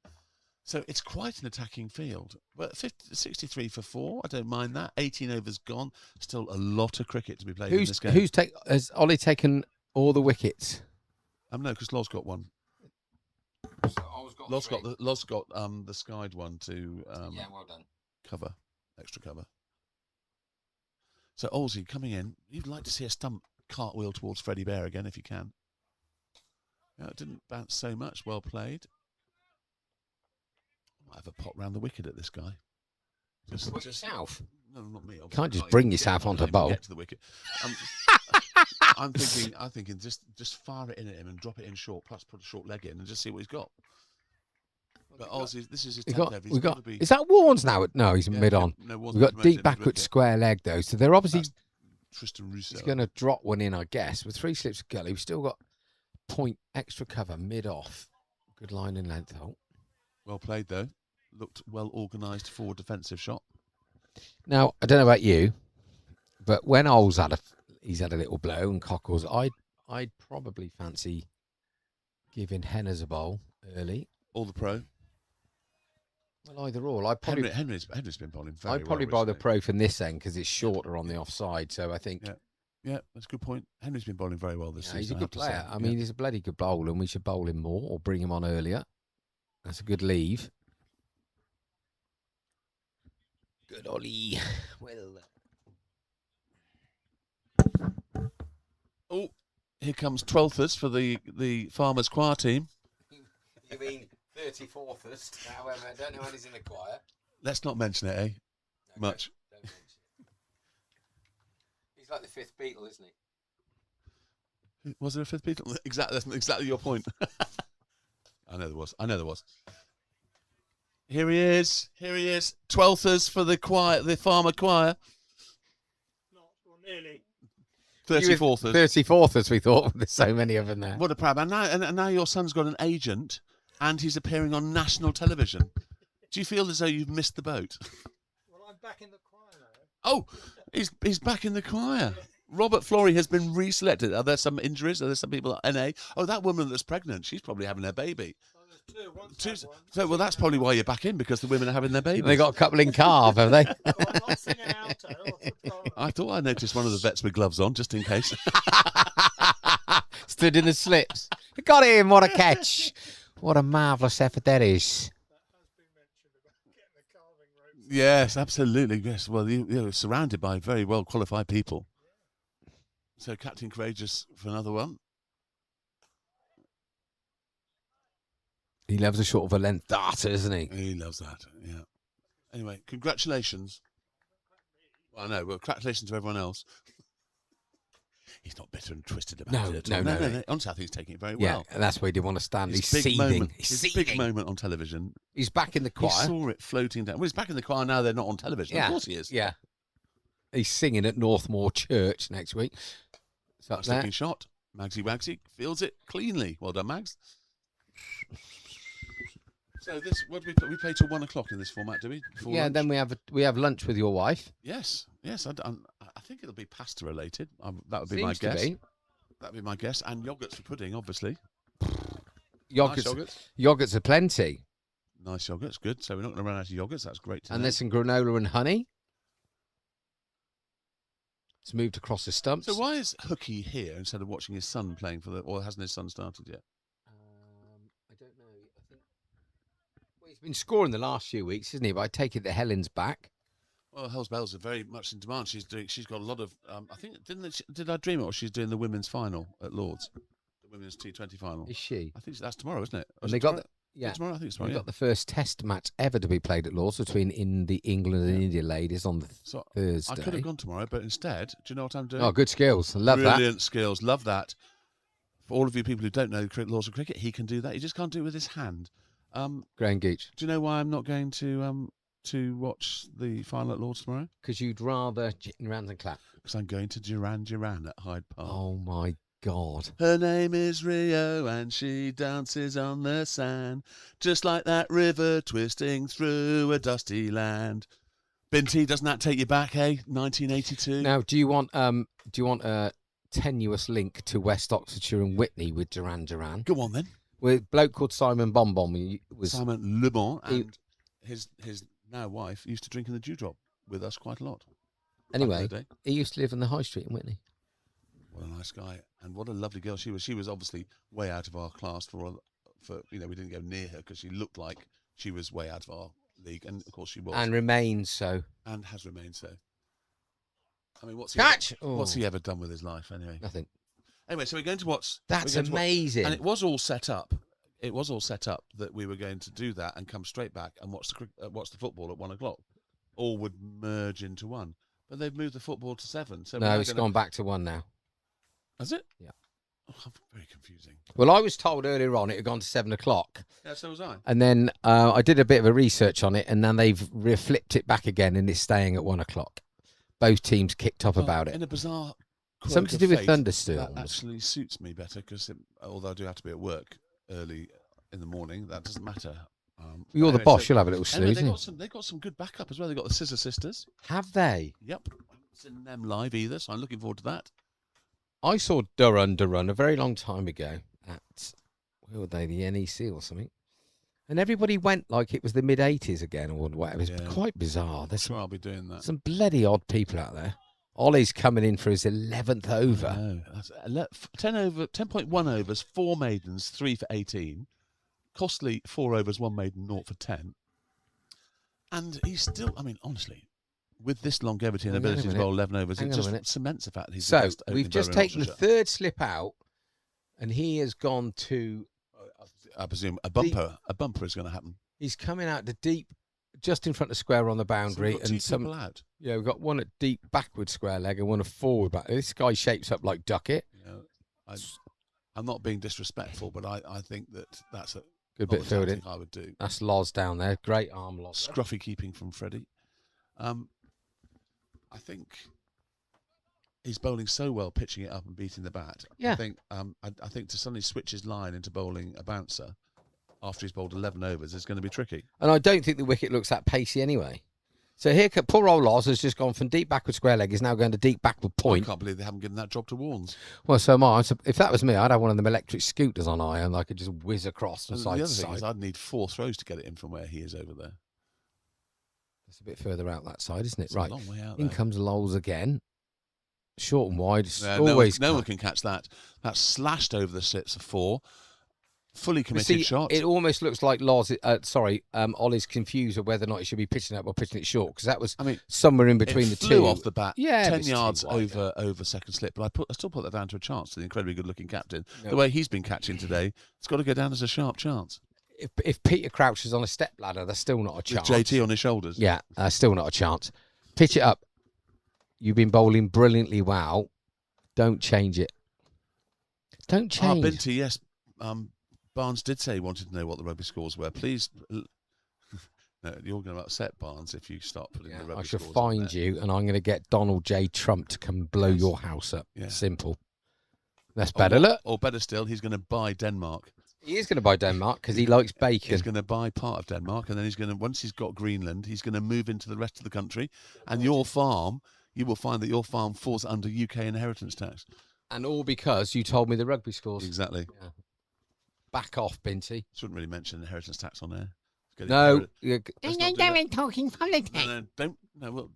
So it's quite an attacking field. But 63 for 4, I don't mind that. 18 overs gone. Still a lot of cricket to be played in this game. Has Ollie taken all the wickets? No, because Loz got one. So Loz got the skied one to well done. cover, extra cover. So Olsey coming in. You'd like to see a stump cartwheel towards Freddie Bear again if you can. Yeah, it didn't bounce so much. Well played. Might have a pot round the wicket at this guy. Just yourself. No, not me. Can't just bring yourself onto the bowl. Get to the wicket. I'm thinking, just fire it in at him and drop it in short. Plus, put a short leg in and just see what he's got. But Olsey, this is his 10th over. He's got to be. Is that Warnes now? No, he's mid on. No, We've got deep backward square leg though, so they're obviously. That's Tristan Russo. He's going to drop one in, I guess. With 3 slips of gully, we've still got point extra cover mid off. Good line in length. Oh. Well played though. Looked well organised forward defensive shot. Now I don't know about you, but when Oles he's had a little blow and Cockles, I'd probably fancy giving Henners a bowl early. All the pro. Well, either or. Henry's been bowling very well. I'd probably buy the pro from this end because it's shorter on the offside. So I think. Yeah, that's a good point. Henry's been bowling very well this season. He's a good player. I mean, he's a bloody good bowler, and we should bowl him more or bring him on earlier. That's a good leave. Good Ollie. Well. Oh, here comes 12thers for the Farmers Choir team. You mean 34thers? However, I don't know when he's in the choir. Let's not mention it, eh? Okay, Much. Don't mention it. He's like the 5th Beatle, isn't he? Was there a 5th Beatle? Exactly. That's exactly your point. I know there was. Here he is. 12thers for the choir, the Farmer Choir. Nearly. 34thers. 34thers, we thought. There's so many of them there. What a proud man. And now your son's got an agent and he's appearing on national television. Do you feel as though you've missed the boat? Well, I'm back in the choir now. Oh, he's back in the choir. Robert Flory has been reselected. Are there some injuries? Are there some people at NA? Oh, that woman that's pregnant, she's probably having her baby. Oh, there's 2. One's had one. So, well, that's probably why you're back in, because the women are having their babies. They got a couple in carve, have they? Oh, I'm not singing alto. I thought I noticed one of the vets with gloves on, just in case. Stood in the slips. Got him, what a catch. What a marvellous effort that is. That has been mentioned about getting the carving ropes. Yes, absolutely. Yes. Well, you're surrounded by very well qualified people. So Captain Courageous for another one. He loves a short of a length darter, isn't he? He loves that, yeah. Anyway, congratulations. Well, I know. Well, congratulations to everyone else. He's not bitter and twisted about it. No. Honestly, I think he's taking it very Yeah, well. and that's where he didn't want to stand. He's His big seething. moment- He's his seething. big moment on television. He's back in the He choir. saw it floating down. Well, he's back in the choir now. They're not on television. Yeah. Of course he is. Yeah. He's singing at Northmoor Church next week. So Nice looking shot. Magsy Wagsy fields it cleanly. Well done, Mags. So this, what do we play till 1 o'clock in this format, do we? Before yeah, lunch? then we have lunch with your wife. Yes. I think it'll be pasta related. That would be my Seems to guess. be. That'd be my guess. And yogurts for pudding, obviously. Yogurts, Nice yogurts. yogurts are plenty. Nice yogurts, good. So we're not going to run out of yogurts. That's great to And know. there's some granola and honey. It's moved across the stumps. So why is Hooky here instead of watching his son playing or hasn't his son started yet? I don't know. I think he's been scoring the last few weeks, isn't he? But I take it that Helen's back. Well, Hell's Bells are very much in demand. She's got a lot of. I think did I dream it, or she's doing the women's final at Lords, the women's T20 final. Is she? I think that's tomorrow, isn't it? Or And is they it got tomorrow? yeah. Tomorrow. I think it's tomorrow. We Yeah. got the first Test match ever to be played at Lords between the England and India ladies on the So Thursday. I could have gone tomorrow, but instead, do you know what I'm doing? Oh, good skills. I love that. Brilliant skills. Love that. For all of you people who don't know the laws of cricket, he can do that. He just can't do it with his hand. Graham Gooch. Do you know why I'm not going to watch the final at Lords tomorrow? Because you'd rather jitting around and clap. Because I'm going to Duran Duran at Hyde Park. Oh, my God. Her name is Rio and she dances on the sand, just like that river twisting through a dusty land. Binti, doesn't that take you back, hey? 1982? Now, do you want a tenuous link to West Oxfordshire and Whitney with Duran Duran? Go on then. With a bloke called Simon Bonbon. He was Simon Le Bon and his now wife used to drink in the Dewdrop with us quite a lot. Anyway, Back in the day. he used to live on the High Street in Whitney. What a nice guy, and what a lovely girl she was. She was obviously way out of our class for we didn't go near her because she looked like she was way out of our league, and of course she was, And remains so. and has remained so. I mean, what's Catch! he ever done with his life anyway? Nothing. Anyway, so we're going to watch. That's we're going to watch- amazing. and it was all set up. It was all set up that we were going to do that and come straight back and watch the football at 1 o'clock. All would merge into one, but they've moved the football to 7. So No, it's gone back to 1 now. Has it? Yeah. Oh, very confusing. Well, I was told earlier on it had gone to 7 o'clock. Yeah, so was I. And then I did a bit of a research on it, and then they've flipped it back again, and it's staying at 1 o'clock. Both teams kicked up about it. In a bizarre quirk Something to of do with fate, thunderstorms. That actually suits me better because although I do have to be at work early in the morning, that doesn't matter. You're the anyway, boss. so- You'll have a little Anyway, snooze. they got some good backup as well. They got the Scissor Sisters. Have they? Yep, I haven't seen them live either, so I'm looking forward to that. I saw Duran Duran a very long time ago at, where were they, the NEC or something. And everybody went like it was the mid-'80s again or whatever. It's Yeah. quite bizarre. There's Sure, I'll be doing that. some bloody odd people out there. Ollie's coming in for his 11th over. No, that's 10.1 overs, 4 maidens, 3 for 18. Costly 4 overs, 1 maiden, 0 for 10. And he's still, I mean, honestly, with this longevity and Hang on a ability to minute. bowl 11 overs, Hang it on a just minute. cements the fact that he's the So best opening we've just bowler in taken the Oxfordshire. third slip out, and he has gone to. I presume a bumper is going to happen. He's coming out to deep, just in front of square on the So boundary, we've got and two some. people out. Yeah, we've got one at deep backward square leg and one at forward back. This guy shapes up like Duckett. You know, I'm not being disrespectful, but I think that's a Good bit not of the fielding. tactic I would do. That's Loz down there. Great arm, Loz. Scruffy keeping from Freddie. I think he's bowling so well, pitching it up and beating the bat. Yeah. I think to suddenly switch his line into bowling a bouncer after he's bowled 11 overs is going to be tricky. And I don't think the wicket looks that pacey anyway. So here, poor old Loz has just gone from deep backward square leg. He's now going to deep backward I point. can't believe they haven't given that job to Warnes. Well, so am I. So if that was me, I'd have one of them electric scooters on iron. I could just whiz across from And side the to other thing is, side. I'd need 4 throws to get it in from where he is over there. It's a bit further out that side, isn't it? It's Right. a long way out In there. comes Lols again. Short and wide. It's No always one can catch that. That's slashed over the slips of 4. Fully But committed see, shot. It almost looks like Loz. Ollie's confused of whether or not he should be pitching up or pitching it short because that was I mean, somewhere in between it the flew two. off the bat. Yeah, but 10 it's too yards wide, over second slip. But I still put that down to a chance to the incredibly good-looking captain. No. The way he's been catching today, it's got to go down as a sharp chance. If Peter Crouch is on a step ladder, there's still not a With chance. JT on his shoulders. Yeah, still not a chance. Pitch it up. You've been bowling brilliantly well. Don't change it. Don't change. Binti, yes. Barnes did say he wanted to know what the rugby scores were. Please, no, you're going to upset Barnes if you start putting the rugby I shall scores find on there. you, and I'm going to get Donald J. Trump to come blow Yes. your house up. Yeah. Simple. That's better. Look, Or better still, he's going to buy Denmark. he is going to buy Denmark because he likes bacon. He's going to buy part of Denmark, and then he's going to, once he's got Greenland, he's going to move into the rest of the country. And your farm, you will find that your farm falls under UK inheritance tax. And all because you told me the rugby scores. Exactly. Yeah. Back off, Binty. Shouldn't really mention inheritance tax on there. Let's get it No. covered. Let's not do that. talking politics.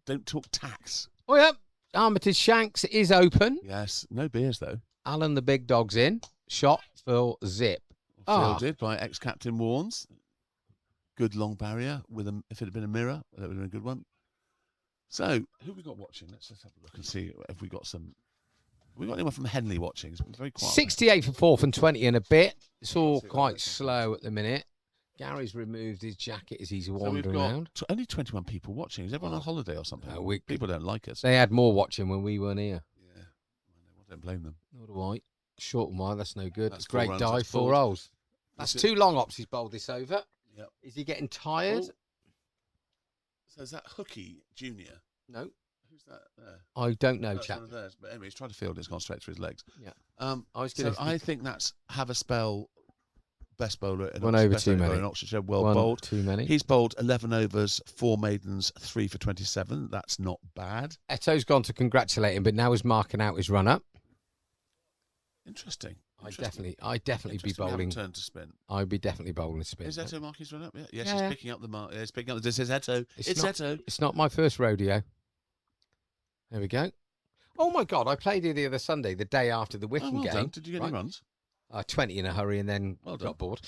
Don't talk tax. Oh, yeah. Armitage Shanks is open. Yes, no beers though. Alan the big dog's in. Shot for zip. Fielded by ex-captain Warnes. Good long barrier with if it had been a mirror, that would have been a good one. So, who we got watching? Let's just have a look and see if we got some. Have we got anyone from Henley watching? It's been very quiet. 68 for fourth and 20 and a bit. It's all See what quite that is. slow at the minute. Gary's removed his jacket as he's So we've wandering got around. only 21 people watching. Is everyone on holiday or something? No, People don't like us. They had more watching when we weren't here. Yeah, I don't blame them. Nor do I. Short and wide, that's no good. That's That's great 4 runs, dive, that's 4 bowled. rolls. That's That's it. 2 long ops he's bowled this over. Yep. Is he getting tired? Oh. So is that Hooky Junior? No. Who's that there? I don't know, That's chap. one of theirs. But anyway, he's trying to field it. It's gone straight through his legs. Yeah. I was so gonna- I think that's Have a Spell, best bowler. In One Oxford, over best too bowler many. in Oxfordshire. Well One bowled. too many. He's bowled 11 overs, 4 maidens, 3 for 27. That's not bad. Eto's gone to congratulate him, but now he's marking out his run up. Interesting. I'd Interesting. definitely be Interesting we haven't bowling. turned to spin. I'd be definitely bowling a spin. Is Eto marking his run up? Yeah, Yeah, she's yeah. picking up the mark. It's picking up. This is Eto. It's not, Eto. It's not my first rodeo. There we go. Oh my God! I played here the other Sunday, the day after the Oh, Wickham well game. done. Did you get any right? runs? 20 in a hurry and then Well done. got bored.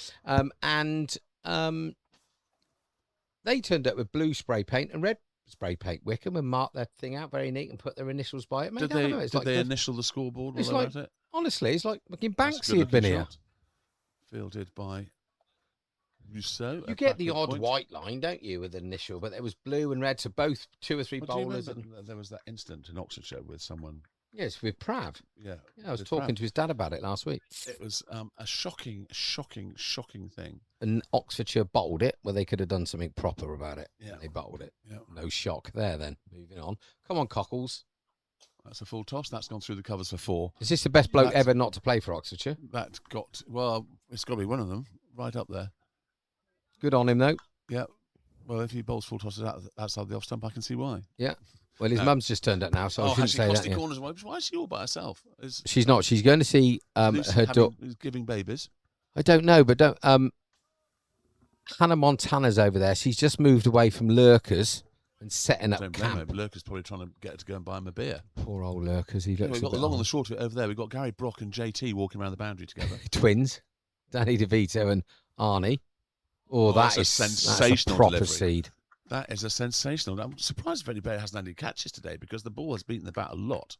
They turned up with blue spray paint and red spray paint Wickham and marked their thing out very neat and put their initials by it. Mate, Did I don't they? know, it's Did like they good- initial the scoreboard? While It's they were like at it? Honestly, it's like fucking That's a Banksy had been good-looking here. shot. Fielded by Rousseau. You at get the backward odd point. white line, don't you, with an initial? But there was blue and red, so both 2 or 3 Well, do you bowlers. remember And, that there was that incident in Oxfordshire with someone. yes, with Prav. Yeah, Yeah, I was with talking Brad. to his dad about it last week. It was a shocking thing. And Oxfordshire bowled it, where they could have done something proper about it. Yeah. They bowled it. Yeah, No shock there then. Moving on. Come on, Cockles. that's a full toss. That's gone through the covers for 4. Is this the best bloke That's- ever not to play for Oxfordshire? That got it's got to be one of them, right up there. Good on him, though. Yeah. Well, if he bowls full tosses outside the off stump, I can see why. Well, his No. mum's just turned up now, so I shouldn't has she say crossed that. the Yeah. corners? Why is she all by herself? Is She's not. She's going to see Lucy her daughter. is giving babies? I don't know, but don't. Hannah Montana's over there. She's just moved away from Lurkers and setting I up don't blame her. camp. but Lurker's probably trying to get her to go and buy him a beer. Poor old Lurkers. He Yeah, looks we've a got the bit long and old. the short of it over there. We've got Gary Brock and JT walking around the boundary together. Twins, Danny DeVito and Arnie. Oh, that's that a is sensational that's a proper delivery. seed. That is a sensational. I'm surprised if anybody hasn't had any catches today because the ball has beaten the bat a lot.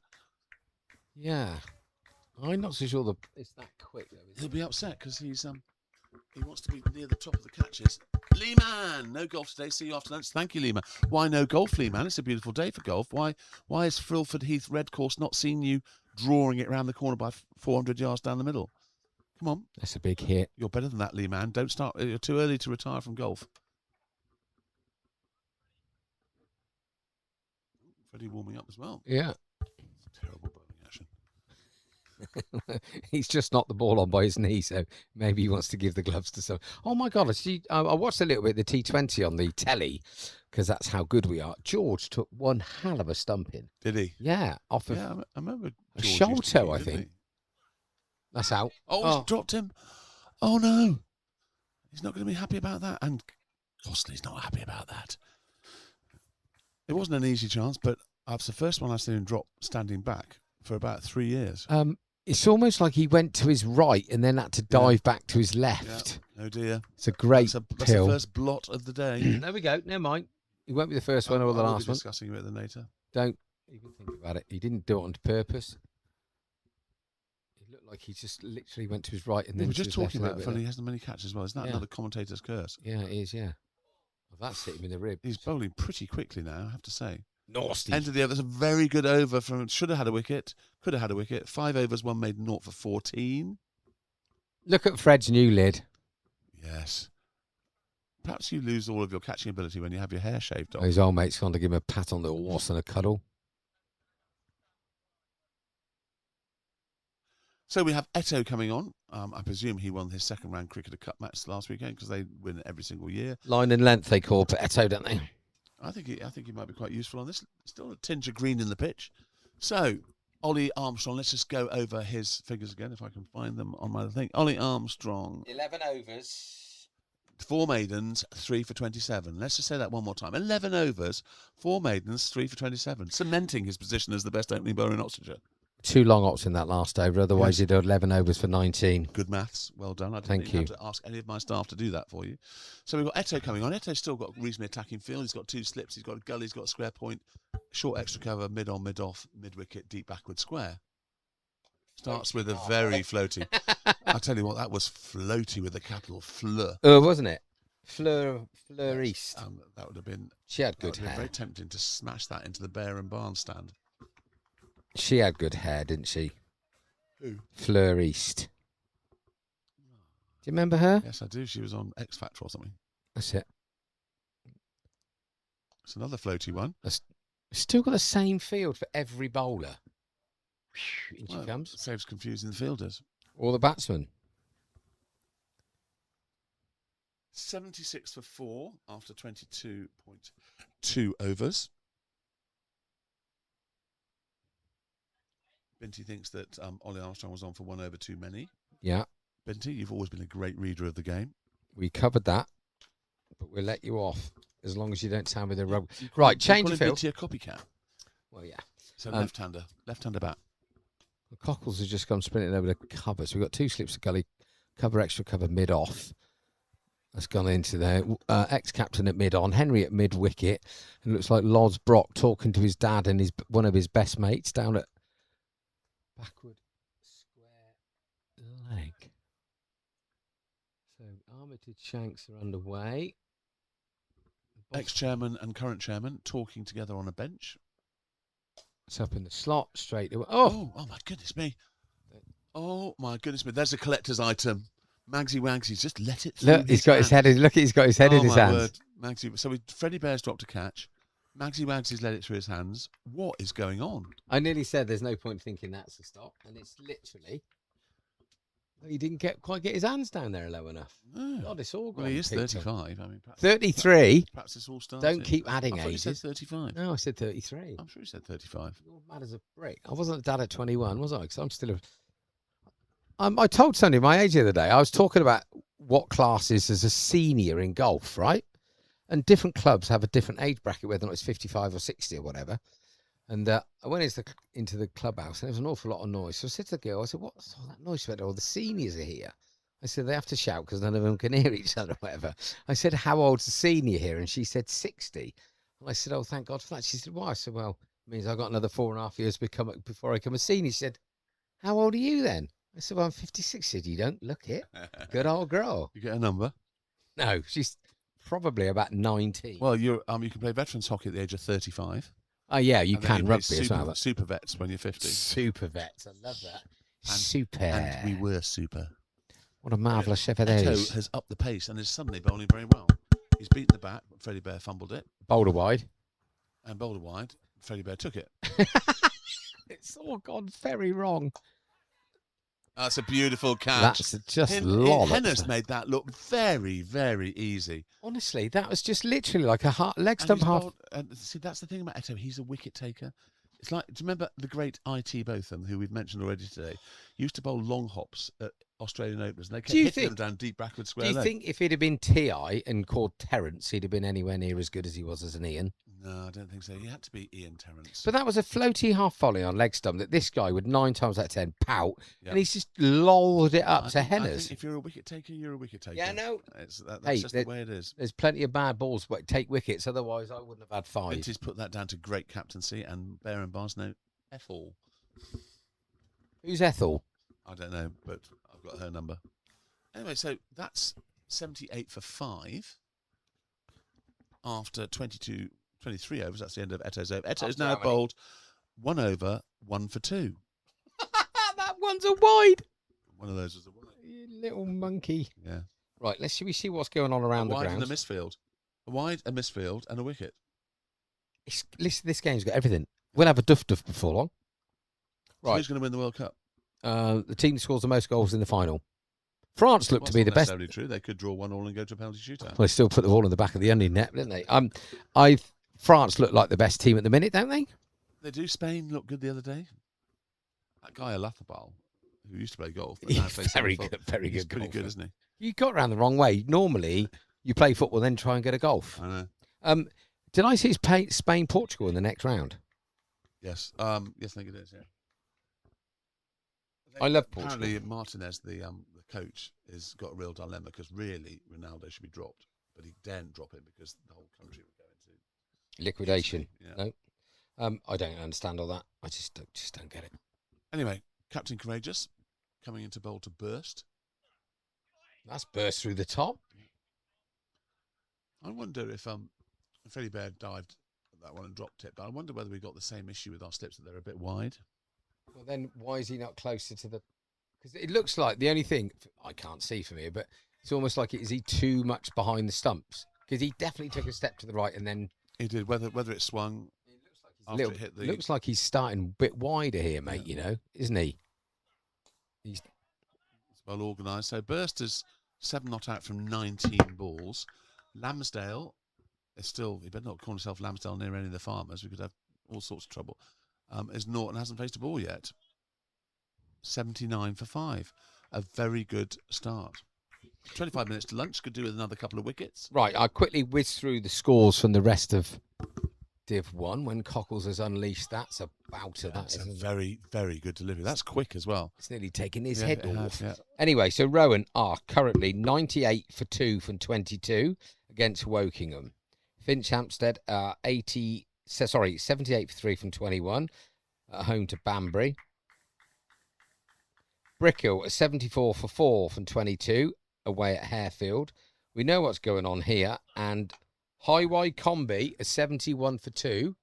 Yeah, I'm not so sure it's that quick though. Is He'll it? be upset because he wants to be near the top of the catches. Lehman, no golf today. See you after lunch. Thank you, Lehman. Why no golf, Lehman? It's a beautiful day for golf. Why is Frilford Heath Red Course not seeing you drawing it round the corner by 400 yards down the middle? Come on, That's a big hit. you're better than that, Lehman. Don't start. You're too early to retire from golf. Freddie warming up as well. Yeah. Terrible bowling action. He's just knocked the ball on by his knee, so maybe he wants to give the gloves to someone. Oh my God! I watched a little bit of the T20 on the telly because that's how good we are. George took one hell of a stumping. Did he? Yeah, off of Yeah, I remember. A George used to Sholto, be, I didn't think. he? that's out. Oh, he's dropped him. Oh no, he's not going to be happy about that, and Costley's not happy about that. It wasn't an easy chance, but that's the first one I've seen him drop standing back for about 3 years. It's almost like he went to his right and then had to dive back to his left. Oh dear, It's a great that's the pill. first blot of the day. There we go. Never mind. He won't be the first one or the I will last be one. discussing it with the later. Don't even think about it. He didn't do it on purpose. It looked like he just literally went to his right and We then were to just his left talking a about little the bit fun he hasn't many catches as well. Isn't that Yeah. another commentator's curse? there. Yeah, it is, yeah. Well, that's hit him in the ribs. He's bowling pretty quickly now, I have to say. nasty. End of the over. That's a very good over from. Should have had a wicket. Could have had a wicket. 5 overs, 1 made, 0 for 14. Look at Fred's new lid. Yes. Perhaps you lose all of your catching ability when you have your hair shaved off. His old mate's gone to give him a pat on the horse and a cuddle. So we have Eto coming on. I presume he won his second round Cricketer Cup match last weekend because they win every single year. Line and length they call Eto, don't they? I think he might be quite useful on this. Still a tinge of green in the pitch. So Ollie Armstrong. Let's just go over his figures again if I can find them on my thing. Ollie Armstrong. 11 overs. 4 maidens, 3 for 27. Let's just say that one more time. 11 overs, 4 maidens, 3 for 27. Cementing his position as the best opening bowler in Oxfordshire. 2 long ops in that last over. Otherwise, Yes. you'd have 11 overs for 19. Good maths. Well done. I didn't Thank even you. have to ask any of my staff to do that for you. So we've got Eto coming on. Eto's still got reasonably attacking field. He's got 2 slips. He's got a gully. He's got a square point. short extra cover, mid on, mid off, mid wicket, deep backward square. Starts with a very floaty. I tell you what, that was floaty with a capital Fleur. Oh, wasn't it? Fleur East. That would have been. She had good hair. Very tempting to smash that into the Bear and Barn stand. She had good hair, didn't she? Who? Fleur East. Do you remember her? Yes, I do. She was on X Factor or something. That's it. It's another floaty one. Still got the same field for every bowler. In she comes. Saves confusing the fielders. Or the batsman. 76 for 4 after 22.2 overs. Binty thinks that Ollie Armstrong was on for 1 over too many. Yeah. Binty, you've always been a great reader of the game. We covered that, but we'll let you off as long as you don't sound with a rug. Right, change of field. Binty a copycat. Well, yeah. So left-hander bat. The Cockles has just come sprinting over the cover. So we've got 2 slips of gully, cover extra, cover mid-off. That's gone into there. Ex-captain at mid-on, Henry at mid-wicket. And it looks like Loz Brock talking to his dad and one of his best mates down at backward square leg. So Armitage Shanks are underway. Ex-chairman and current chairman talking together on a bench. It's up in the slot straight away. Oh my goodness me. Oh my goodness me. There's a collector's item. Magsy Wagsy's just let it through. Look, he's got his head. Look, he's got his head in his hands. Word. Magsy. So Freddie Bear's dropped a catch. Magsy Wagsy's let it through his hands. What is going on? I nearly said there's no point thinking that's a stop, and it's literally. He didn't quite get his hands down there low enough. No. God, it's all gone. Well, he is 35. I mean, 33. Perhaps it's all started. Don't keep adding I thought ages. you said 35. No, I said 33. I'm sure you said 35. You're mad as a brick. I wasn't a dad at 21, was I? Because I'm still I told somebody my age the other day. I was talking about what class is as a senior in golf, right? And different clubs have a different age bracket, whether or not it's 55 or 60 or whatever. And I went into the clubhouse, and there was an awful lot of noise. So I said to the girl, I said, what's all that noise about? Oh, the seniors are here. I said, they have to shout because none of them can hear each other or whatever. I said, how old's the senior here? And she said, 60. And I said, oh, thank God for that. She said, why? I said, well, it means I've got another 4.5 years before I become a senior. She said, how old are you then? I said, well, I'm 56. She said, you don't look it. Good old girl. You get a number? No, she's probably about 19. Well, you can play veterans hockey at the age of 35. Oh, yeah, you And then can play rugby as well. Super vets when you're 50. Super vets. I love that. And- Super. And we were super. What a marvellous effort that Eto is. has upped the pace and is suddenly bowling very well. He's beaten the bat, but Freddie Bear fumbled it. Boulder wide. And bowled wide. Freddie Bear took it. It's all gone very wrong. That's a beautiful catch. That's just lollops. Hennis made that look very, very easy. Honestly, that was just literally like a leg And stump he's half. bowled- and see, that's the thing about Eto. He's a wicket taker. It's like, do you remember the great IT Botham, who we've mentioned already today? He used to bowl long hops at Australian Openers, and they kept hitting them down deep backward square Do you leg. think if he'd have been T.I. and called Terence, he'd have been anywhere near as good as he was as an Ian? No, I don't think so. He had to be Ian Terrence. But that was a floaty half volley on leg stump that this guy would 9 times out of 10 pout, Yep. and he's just lolled it up I to think Henner's. if you're a wicket taker, you're a wicket taker. Yeah, no. That's Hey, just the way it is. There's plenty of bad balls, but take wickets. Otherwise, I wouldn't have had 5. Vintage put that down to great captaincy, and Bear and Barnes know Ethel. Who's Ethel? I don't know, but I've got her number. Anyway, so that's 78 for 5 after 23 overs. That's the end of Eto's over. Eto's now bowled 1 over, 1 for 2. That one's a wide. One of those was a wide. You little monkey. Yeah. Right, should we see what's going on around A the wide ground? and a misfield. A wide, a misfield, and a wicket. Listen, this game's got everything. We'll have a duff before long. So Right. who's going to win the World Cup? The team that scores the most goals in the final. France looked to be the best. That's necessarily true. They could draw 1-1 and go to a penalty shootout. Well, they still put the ball in the back of the onion net, didn't they? France look like the best team at the minute, don't they? They do. Spain looked good the other day. That guy Alafabal, who used to play golf, but now He's plays very football, good, very he's good pretty golfer. good, isn't he? You got around the wrong way. Normally, you play football, then try and go to golf. I know. Did I see it's Spain-Portugal in the next round? Yes. Yes, I think it is. Yeah. I love Portugal. Apparently, Martinez, the coach, has got a real dilemma because really Ronaldo should be dropped, but he daren't drop him because the whole country would go into Liquidation. Yeah. I don't understand all that. I just don't get it. Anyway, Captain Courageous coming into bowl to burst. That's burst through the top. I wonder if Freddie Bear dived at that one and dropped it, but I wonder whether we got the same issue with our slips, that they're a bit wide. Well, then why is he not closer to the? Because it looks like the only thing I can't see from here, but it's almost like is he too much behind the stumps? Because he definitely took a step to the right and then He did. Whether it swung after little, it hit the. looks like he's starting a bit wider here, mate. Yeah. You know, isn't he? He's It's well organised. So Burst is 7 not out from 19 balls. Lambsdale is still. He better not call himself Lambsdale near any of the farmers. We could have all sorts of trouble. Is Norton hasn't faced a ball yet. 79 for 5. A very good start. 25 minutes to lunch. Could do with another couple of wickets. right. I quickly whiz through the scores from the rest of Div 1 when Cockles has unleashed. That's a bouter. That's a isn't it? very, very good delivery. That's quick as well. It's nearly taking his Yeah, head it off. has, yeah. Anyway, so Rowan are currently 98 for 2 from 22 against Wokingham. Finch Hampstead are 78 for 3 from 21 at home to Banbury. Brickhill are 74 for 4 from 22 away at Harefield. We know what's going on here. And Highway Combi are 71 for 2.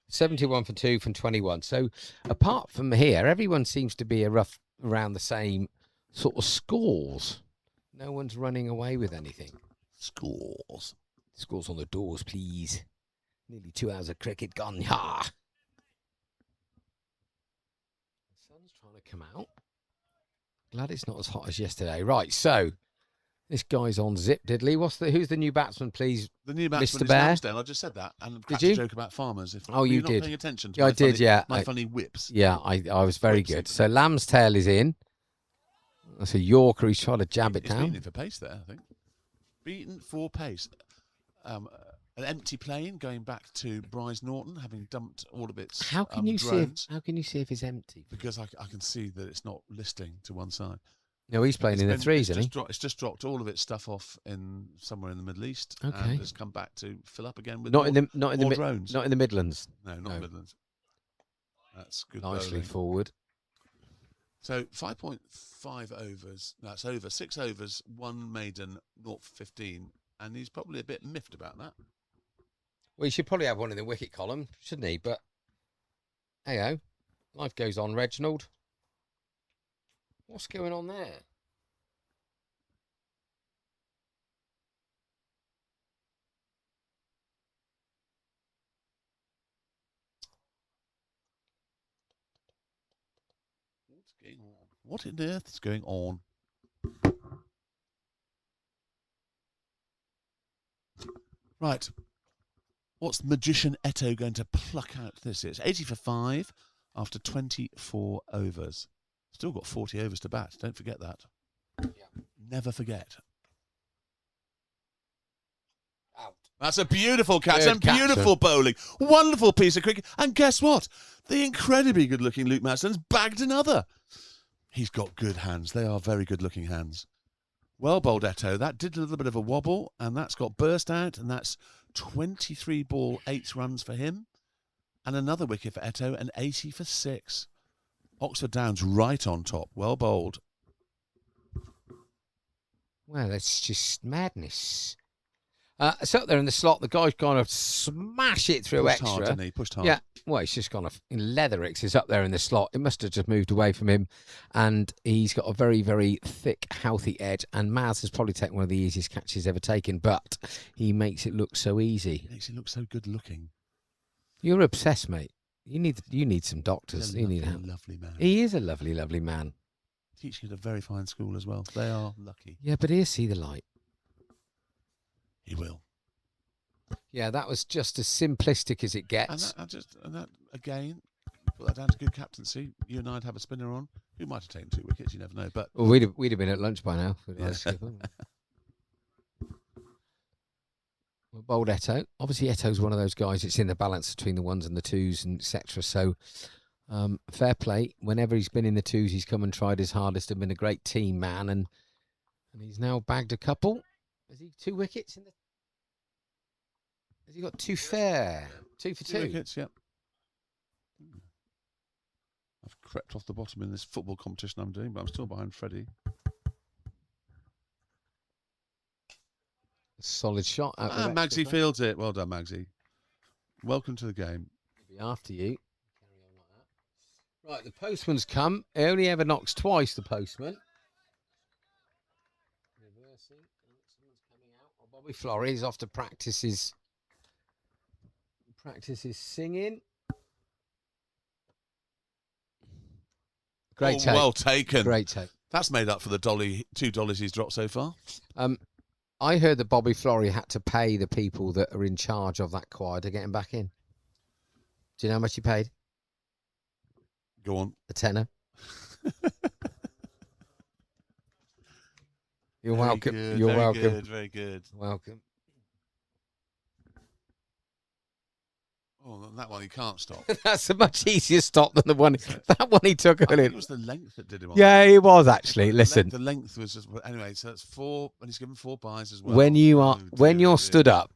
71 for 2 from 21. So apart from here, everyone seems to be around the same sort of scores. No one's running away with anything. Scores. Scores on the doors, please. Nearly 2 hours of cricket gone. Ha! The sun's trying to come out. Glad it's not as hot as yesterday. Right, so this guy's on zip diddly. Who's the new batsman, please? The new batsman Mr. is Bear? Lambsdale. I just said that. And cracked you? a joke about farmers. Oh, were you not did. paying attention to Yeah, my I did, funny, yeah. My funny whips. Yeah, I was very Whips good. even. So Lamb's tail is in. That's a Yorker. He's trying to jab it It's beaten down. for pace there, I think. Beaten for pace. An empty plane going back to Bryce Norton, having dumped all of its How can you drones, see if it's empty? because I can see that it's not listing to one side. No, he's playing in the threes, isn't he? It's just dropped all of its stuff off in somewhere in the Middle East, Okay. and has come back to fill up again with Not more, in the more drones. not in the Midlands. No, not No. Midlands. That's good. Nicely bowling. forward. So 5.5 overs. That's over 6 overs, 1 maiden, 0 for 15, and he's probably a bit miffed about that. Well, he should probably have one in the wicket column, shouldn't he? But hey-ho, life goes on, Reginald. What's going on there? What's going on? What on earth is going on? Right. What's Magician Eto going to pluck out this? It's 80 for 5 after 24 overs. Still got 40 overs to bat. Don't forget that. Yeah. Never forget. Out. That's a beautiful catch Good and catch, beautiful sir. bowling. Wonderful piece of cricket. And guess what? The incredibly good-looking Luke Matson's bagged another. He's got good hands. They are very good-looking hands. Well bowled, Eto. That did a little bit of a wobble, and that's got burst out, and that's 23 ball, 8 runs for him. And another wicket for Eto, and 80 for 6. Oxford Downs right on top. Well bowled. Well, it's just madness. It's up there in the slot. The guy's going to smash it through Pushed extra. hard, didn't he? Pushed hard. Yeah, well, it's just gone off. Leatherix is up there in the slot. It must have just moved away from him. And he's got a very, very thick, healthy edge. And Maz has probably taken one of the easiest catches ever taken, but he makes it look so easy. Makes him look so good looking. You're obsessed, mate. You need some doctors. He's a You need lovely, help. lovely man. He is a lovely, lovely man. Teaching at a very fine school as well. They are lucky. Yeah, but he'll see the light. He will. Yeah, that was just as simplistic as it And gets. that again, put that down to good captaincy. You and I'd have a spinner on. Who might have taken 2 wickets? You never know. But Well, we'd have been at lunch by now. Yeah. Well, bowled Eto. Obviously, Eto's one of those guys that's in the balance between the ones and the twos and etc. So, fair play. Whenever he's been in the twos, he's come and tried his hardest and been a great team man. And he's now bagged a couple. Has he 2 wickets in the? Has he got 2 fair? 2 for 2. 2 wickets, yep. I've crept off the bottom in this football competition I'm doing, but I'm still behind Freddie. Solid shot. Out of Magsy extra. fields it. Well done, Magsy. Welcome to the game. Be after you. Carry on like that. Right, the postman's come. He only ever knocks twice, the postman. Reversing. Someone's coming out. Oh, Bobby Florey's off to practice his singing. Great take. Well taken. Great take. That's made up for the $2 he's dropped so far. I heard that Bobby Florey had to pay the people that are in charge of that choir to get him back in. Do you know how much he paid? Go on. A tenner. You're Very welcome. good, You're very welcome. Good, very good. Welcome. Oh, that one he can't stop. That's a much easier stop than the one. That one he took I think earlier. it was the length that did him on. Yeah, it was actually. Listen, The length was just anyway. So that's 4, and he's given 4 buys as well. when you are Oh, when dear, you're dear. stood up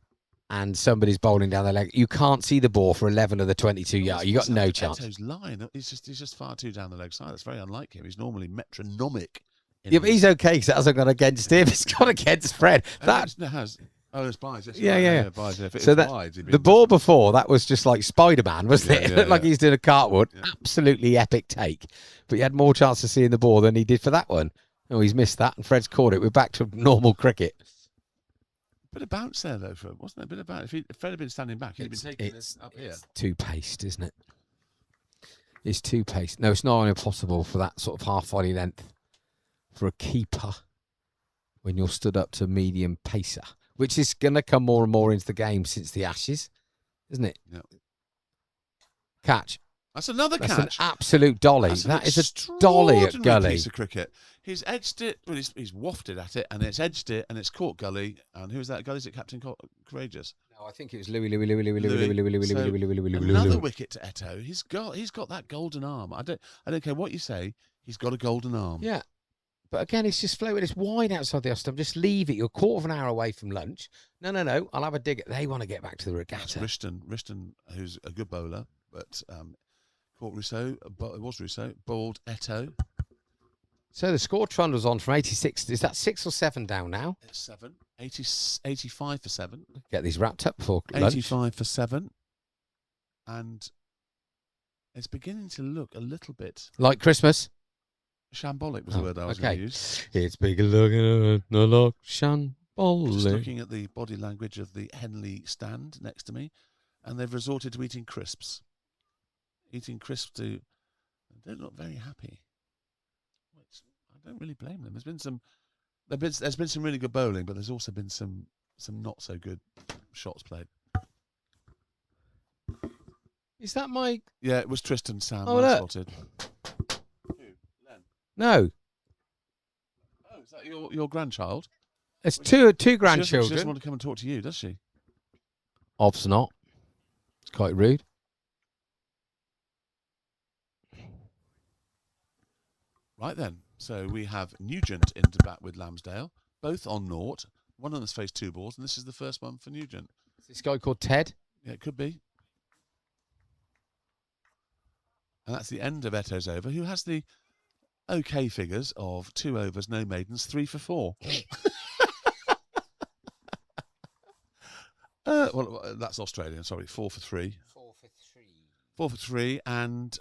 and somebody's bowling down their leg, you can't see the ball for 11 of the 22 yards. You got no chance. Eto's line. He's just far too down the leg side. That's very unlike him. He's normally metronomic. Yeah, but he's okay because it hasn't gone against him. It's gone against Fred. That It has. Oh, it's buys. Yes, Yeah. buys. If it So was that- wide, he'd be the ball before that was just like Spider-Man, wasn't it? Yeah, It looked like yeah. he's doing a cartwheel. Yeah. Absolutely epic take. But he had more chance of seeing the ball than he did for that one. Oh, he's missed that, and Fred's caught it. We're back to normal cricket. Bit of bounce there, though, wasn't it? A bit of bounce. If Fred had been standing back, he'd have been taking this up here. Too paced, isn't it? It's too paced. No, it's not impossible for that sort of half volley length for a keeper when you're stood up to medium pacer, which is going to come more and more into the game since the Ashes, isn't it? Yeah. Catch. That's another That's catch. an absolute dolly. That's an That is a dolly at extraordinary gully. piece of cricket. He's edged it. Well, he's wafted at it, and it's edged it, and it's caught gully. And who's that gully? Is it Captain Courageous? No, I think it was Louis. So Another wicket to Eto. He's got that golden arm. I don't care what you say. He's got a golden arm. Yeah. But again, it's just floating. It's wide outside the off stump. Just leave it. You're a quarter of an hour away from lunch. No. I'll have a dig. They want to get back to the That's regatta. Rishton, who's a good bowler, but caught Rousseau. But it was Rousseau. Bowled Eto. So the score trend was on from 86. Is that 6 or 7 down now? It's 7. 85 for 7. Get these wrapped up for lunch. 85 for 7. And it's beginning to look a little bit Like Christmas. shambolic was the word I was going to use. It's big looking at the look Just shambolic. looking at the body language of the Henley stand next to me, and they've resorted to eating crisps. They're not very happy. Which I don't really blame them. There's been some really good bowling, but there's also been some not so good shots played. Is that my... Yeah, it was Tristan Sam. Oh, I look. spotted. Who? Len? No. Oh, is that your grandchild? It's two She doesn't grandchildren. want to come and talk to you, does she? Obviously not. It's quite rude. Right then. So we have Nugent in to bat with Lambsdale, both on naught. One of them's faced 2 balls, and this is the first one for Nugent. Is this guy called Ted? Yeah, it could be. And that's the end of Eto's over, who has the okay figures of 2 overs, no maidens, 3 for 4. Well, that's Australian, sorry, 4 for 3. 4 for 3. 4 for 3, and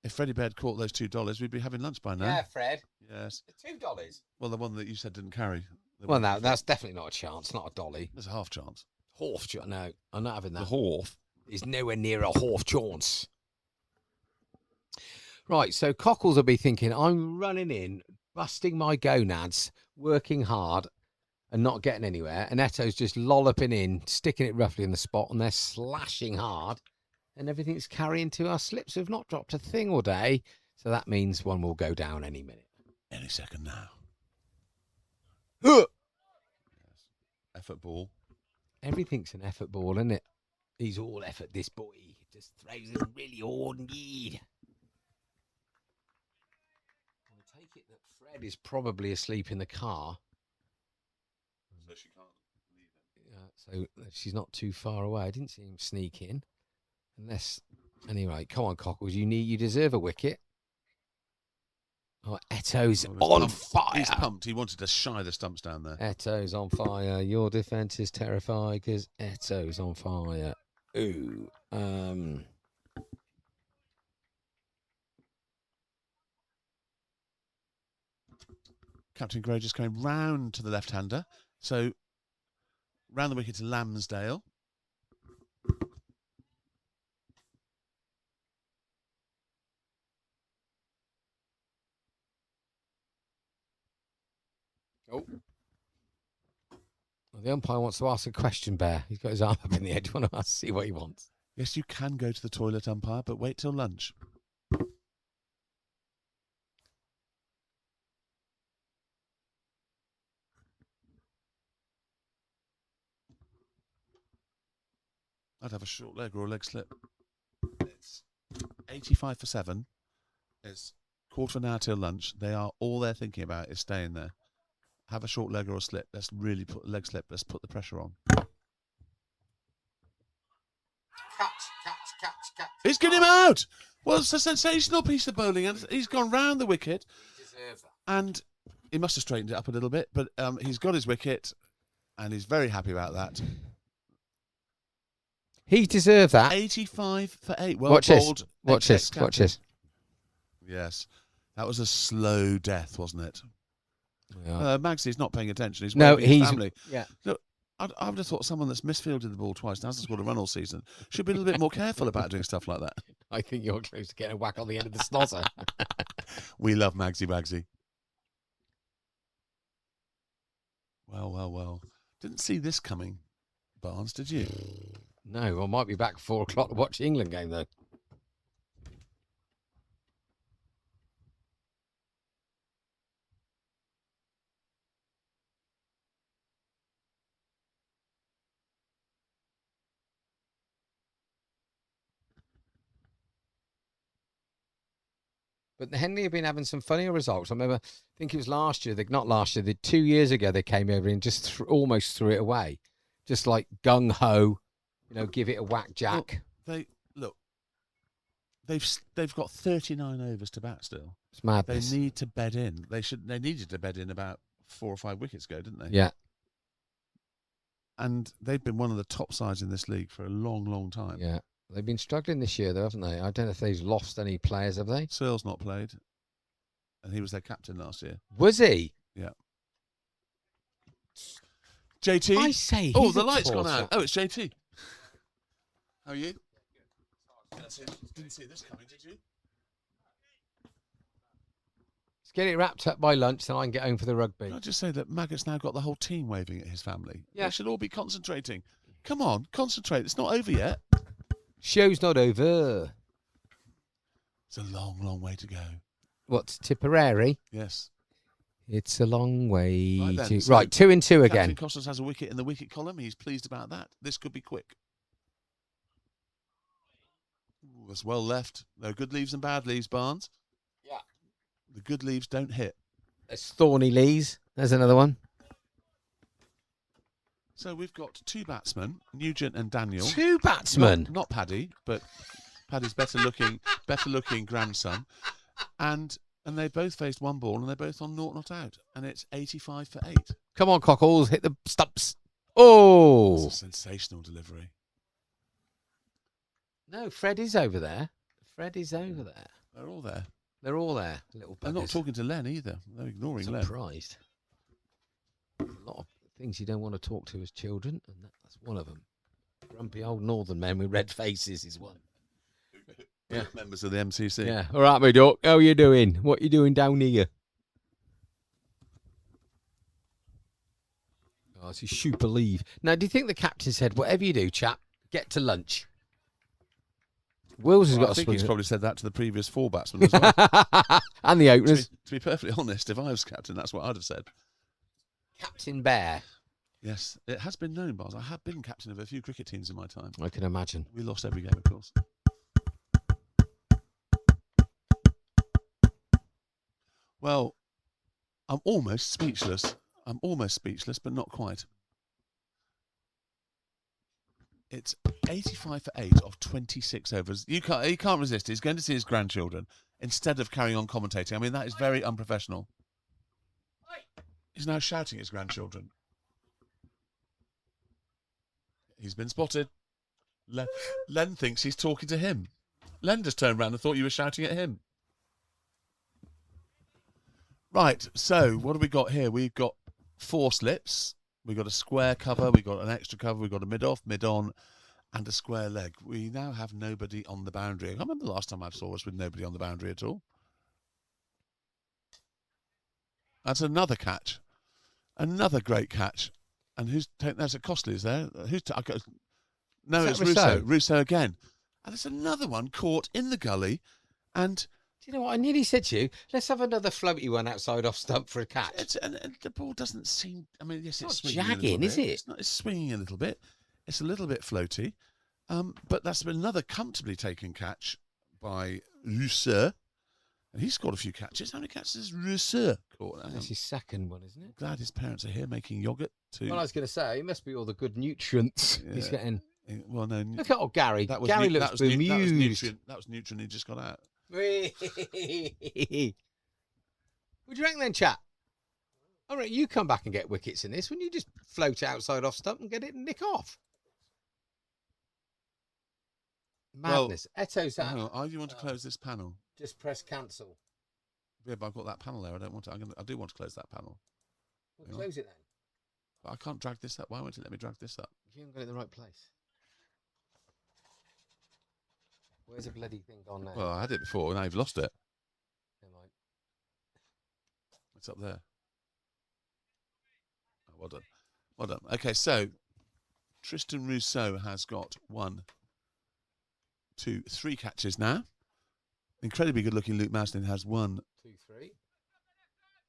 if Freddie Baird caught those $2, we'd be having lunch by now. Yeah, Fred. Yes. $2. Well, the one that you said didn't carry. Well, no, that's definitely not a chance. Not a dolly. There's a half chance. No, I'm not having that. The Horf. Is nowhere near a half chance. Right, so Cockles will be thinking, I'm running in, busting my gonads, working hard, and not getting anywhere. And Eto's just lolloping in, sticking it roughly in the spot, and they're slashing hard. And everything's carrying to our slips. We've not dropped a thing all day. So that means one will go down any minute. Any second now. Huh. Effort ball. Everything's an effort ball, isn't it? He's all effort, this boy. Just throws it really all need. I take it that Fred is probably asleep in the car. So she can't leave it. So she's not too far away. I didn't see him sneak in. Unless Anyway, come on, Cockles. You deserve a wicket. Oh, Eto's Oh, on pumped. fire. He's pumped. He wanted to shy the stumps down there. Eto's on fire. Your defence is terrified because Eto's on fire. Ooh. Captain Gray just going round to the left-hander. So, round the wicket to Lambsdale. Oh. Well, the umpire wants to ask a question, Bear. He's got his arm up in the air. Do you want to see what he wants? Yes, you can go to the toilet, umpire, but wait till lunch. I'd have a short leg or a leg slip. It's 85 for 7. It's quarter of an hour till lunch. All they're thinking about is staying there. Have a short leg or a slip. Let's really put leg slip. Let's put the pressure on. Catch. He's getting him out. Well, it's a sensational piece of bowling, and he's gone round the wicket. He deserves that. And he must have straightened it up a little bit, but he's got his wicket, and he's very happy about that. He deserved that. 85 for 8. Well Watch bowled. this. Watch this. Watch this. Yes, that was a slow death, wasn't it? Yeah. Magsy's not paying attention. He's No, waving his he's family. yeah. Look, I would have thought someone that's misfielded the ball twice and hasn't scored a run all season should be a little bit more careful about doing stuff like that. I think you're close to getting a whack on the end of the snozzer. We love Magsy. Well. Didn't see this coming, Barnes, did you? No, I might be back at 4 o'clock to watch the England game, though. But the Henley have been having some funnier results. I remember, I think it was last year, not last year, 2 years ago, they came over and just almost threw it away. Just like gung-ho, give it a whack, Jack. Well, they've got 39 overs to bat still. It's madness. They need to bed in. They needed to bed in about 4 or 5 wickets ago, didn't they? Yeah. And they've been one of the top sides in this league for a long, long time. Yeah. They've been struggling this year, though, haven't they? I don't know if they've lost any players, have they? Searle's not played, and he was their captain last year. Was he? Yeah. JT? I say Oh, he's the a light's gone torso. out. Oh, it's JT. How are you? Didn't see this coming, did you? Let's get it wrapped up by lunch, then I can get home for the rugby. Can I just say that Maggot's now got the whole team waving at his family? Yeah. They should all be concentrating. Come on, concentrate. It's not over yet. Show's not over. It's a long, long way to go. What's Tipperary? Yes. It's a long way Right then, to... so Right, 2 and 2 Captain again. Costas has a wicket in the wicket column. He's pleased about that. This could be quick. Ooh, that's well left. There are good leaves and bad leaves, Barnes. Yeah. The good leaves don't hit. There's Thorny Lees. There's another one. So we've got 2 batsmen, Nugent and Daniel. 2 batsmen. Not Paddy, but Paddy's better looking grandson. And they both faced 1 ball and they're both on 0 not out. And it's 85 for 8. Come on, Cockles. Hit the stumps. Oh. That's a sensational delivery. No, Fred is over there. Fred is over there. They're all there. They're all there, little buggers. They're not talking to Len either. They're ignoring Len. Surprised. A lot of things you don't want to talk to as children, and that's one of them. Grumpy old northern men with red faces is one. Yeah. Members of the MCC. Yeah. All right, my dog. How you doing? What you doing down here? Oh, it's a super leave. Now, do you think the captain said, whatever you do, chap, get to lunch? Wills has Well, got I a think swing. he's probably said that to the previous 4 batsmen as well. And the openers. To be perfectly honest, if I was captain, that's what I'd have said. Captain Bear. Yes, it has been known, Bars. I have been captain of a few cricket teams in my time. I can imagine. We lost every game, of course. Well, I'm almost speechless. But not quite. It's 85 for 8 of 26 overs. He can't resist. He's going to see his grandchildren instead of carrying on commentating. I mean, that is very unprofessional. He's now shouting at his grandchildren. He's been spotted. Len thinks he's talking to him. Len just turned around and thought you were shouting at him. Right, so what have we got here? We've got 4 slips. We've got a square cover. We've got an extra cover. We've got a mid-off, mid-on, and a square leg. We now have nobody on the boundary. I can't remember the last time I saw us with nobody on the boundary at all. That's another catch. Another great catch. And who's taking? That's a Costley's there. No, it's Rousseau. Rousseau again. And there's another one caught in the gully. And do you know what? I nearly said to you, let's have another floaty one outside off stump for a catch. and the ball doesn't seem. I mean, yes, it's not swinging jagging, is it? It's swinging a little bit. It's a little bit floaty. But that's been another comfortably taken catch by Rousseau. And he's scored a few catches. How many catches has Rousseau caught? That's his second one, isn't it? Glad his parents are here making yoghurt too. Well, I was going to say, it must be all the good nutrients he's getting. Well, no. Look at old Gary. Gary looks bemused. That was nutrient he just got out. What do you reckon then, chat? All right, you come back and get wickets in this. When you just float outside off stump and get it and nick off. Madness. Well, Eto's out. Oh, you want to close this panel? Just press cancel. Yeah, but I've got that panel there. I don't want to. I do want to close that panel. Well, close it then. But I can't drag this up. Why won't it let me drag this up? You haven't got it in the right place. Where's the bloody thing gone now? Well, I had it before. Now you've lost it. Never mind. It's up there. Oh, well done. Well done. Okay, so Tristan Rousseau has got 1, 2, 3 catches now. Incredibly good-looking Luke Maslin has 1, 2, 3.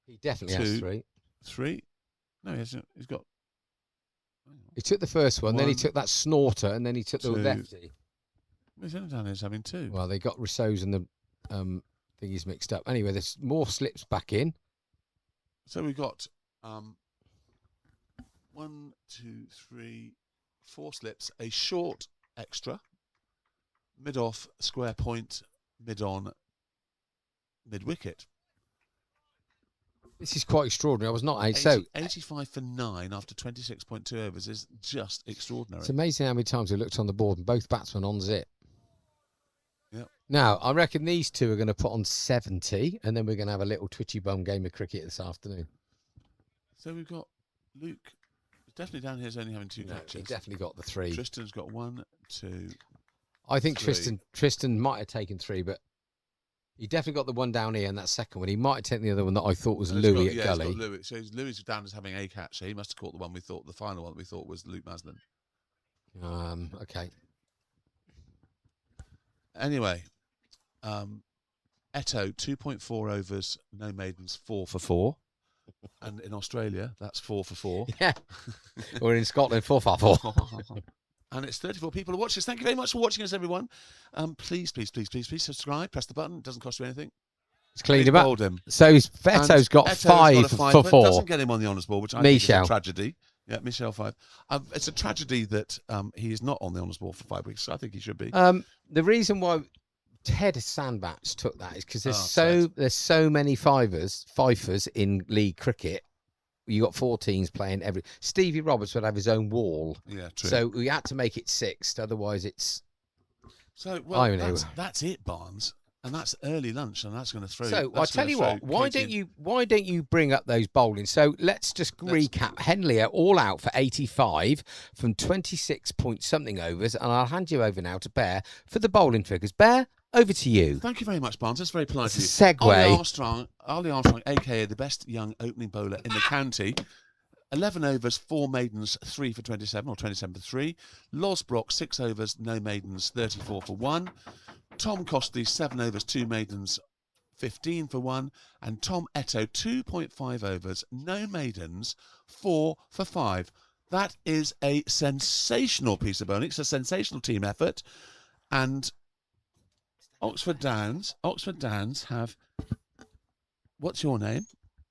He definitely has 3. 3. No, he hasn't. He's got. He took the first one, then he took that snorter, and then he took the lefty. He's only down here as having 2. Well, they got Rousseau's and the thingies mixed up. Anyway, there's more slips back in. So we've got 1, 2, 3, 4 slips, a short extra, mid-off, square point, mid-on, mid-wicket. This is quite extraordinary. I was not 85 for 9 after 26.2 overs is just extraordinary. It's amazing how many times we looked on the board and both batsmen on zip. Yep. Now, I reckon these two are going to put on 70, and then we're going to have a little twitchy bum game of cricket this afternoon. So we've got Luke. Definitely down here is only having 2 catches. He definitely got the 3. Tristan's got 1, 2. I think 3. Tristan might have taken 3, but he definitely got the one down here and that second one. He might have taken the other one that I thought was Louis at Gully. He's got Louis. So Louis is down as having a catch. So he must have caught the one we thought, the final one we thought was Luke Maslin. Okay. Anyway, Eto 2.4 overs, no maidens, 4 for 4. And in Australia, that's 4 for 4. Yeah. Or in Scotland, 4 for 4. And it's 34 people who watch us. Thank you very much for watching us, everyone. Please subscribe. Press the button. It doesn't cost you anything. It's cleaned him up. Him. So Eto's got 5 for 4. Doesn't get him on the honours ball, which I think is a tragedy. Yeah, Michelle 5. It's a tragedy that he is not on the honours ball for 5 weeks. So I think he should be. The reason why Ted Sandbach took that is because there's so many fifers in league cricket. You got 4 teams playing every. Stevie Roberts would have his own wall. Yeah, true. So we had to make it 6th, otherwise it's. So well, that's it, Barnes, and that's early lunch, and that's going to throw. So I tell you what, why don't you bring up those bowling? So let's just recap. Henley are all out for 85 from 26 point something overs, and I'll hand you over now to Bear for the bowling figures. Bear, over to you. Thank you very much, Barnes. That's very polite of you. Segue. Ollie Armstrong, a.k.a. the best young opening bowler in the county. 11 overs, 4 maidens, 3 for 27, or 27 for 3. Loz Brock, 6 overs, no maidens, 34 for 1. Tom Costley, 7 overs, 2 maidens, 15 for 1. And Tom Eto, 2.5 overs, no maidens, 4 for 5. That is a sensational piece of bowling. It's a sensational team effort. And Oxford Downs have. What's your name?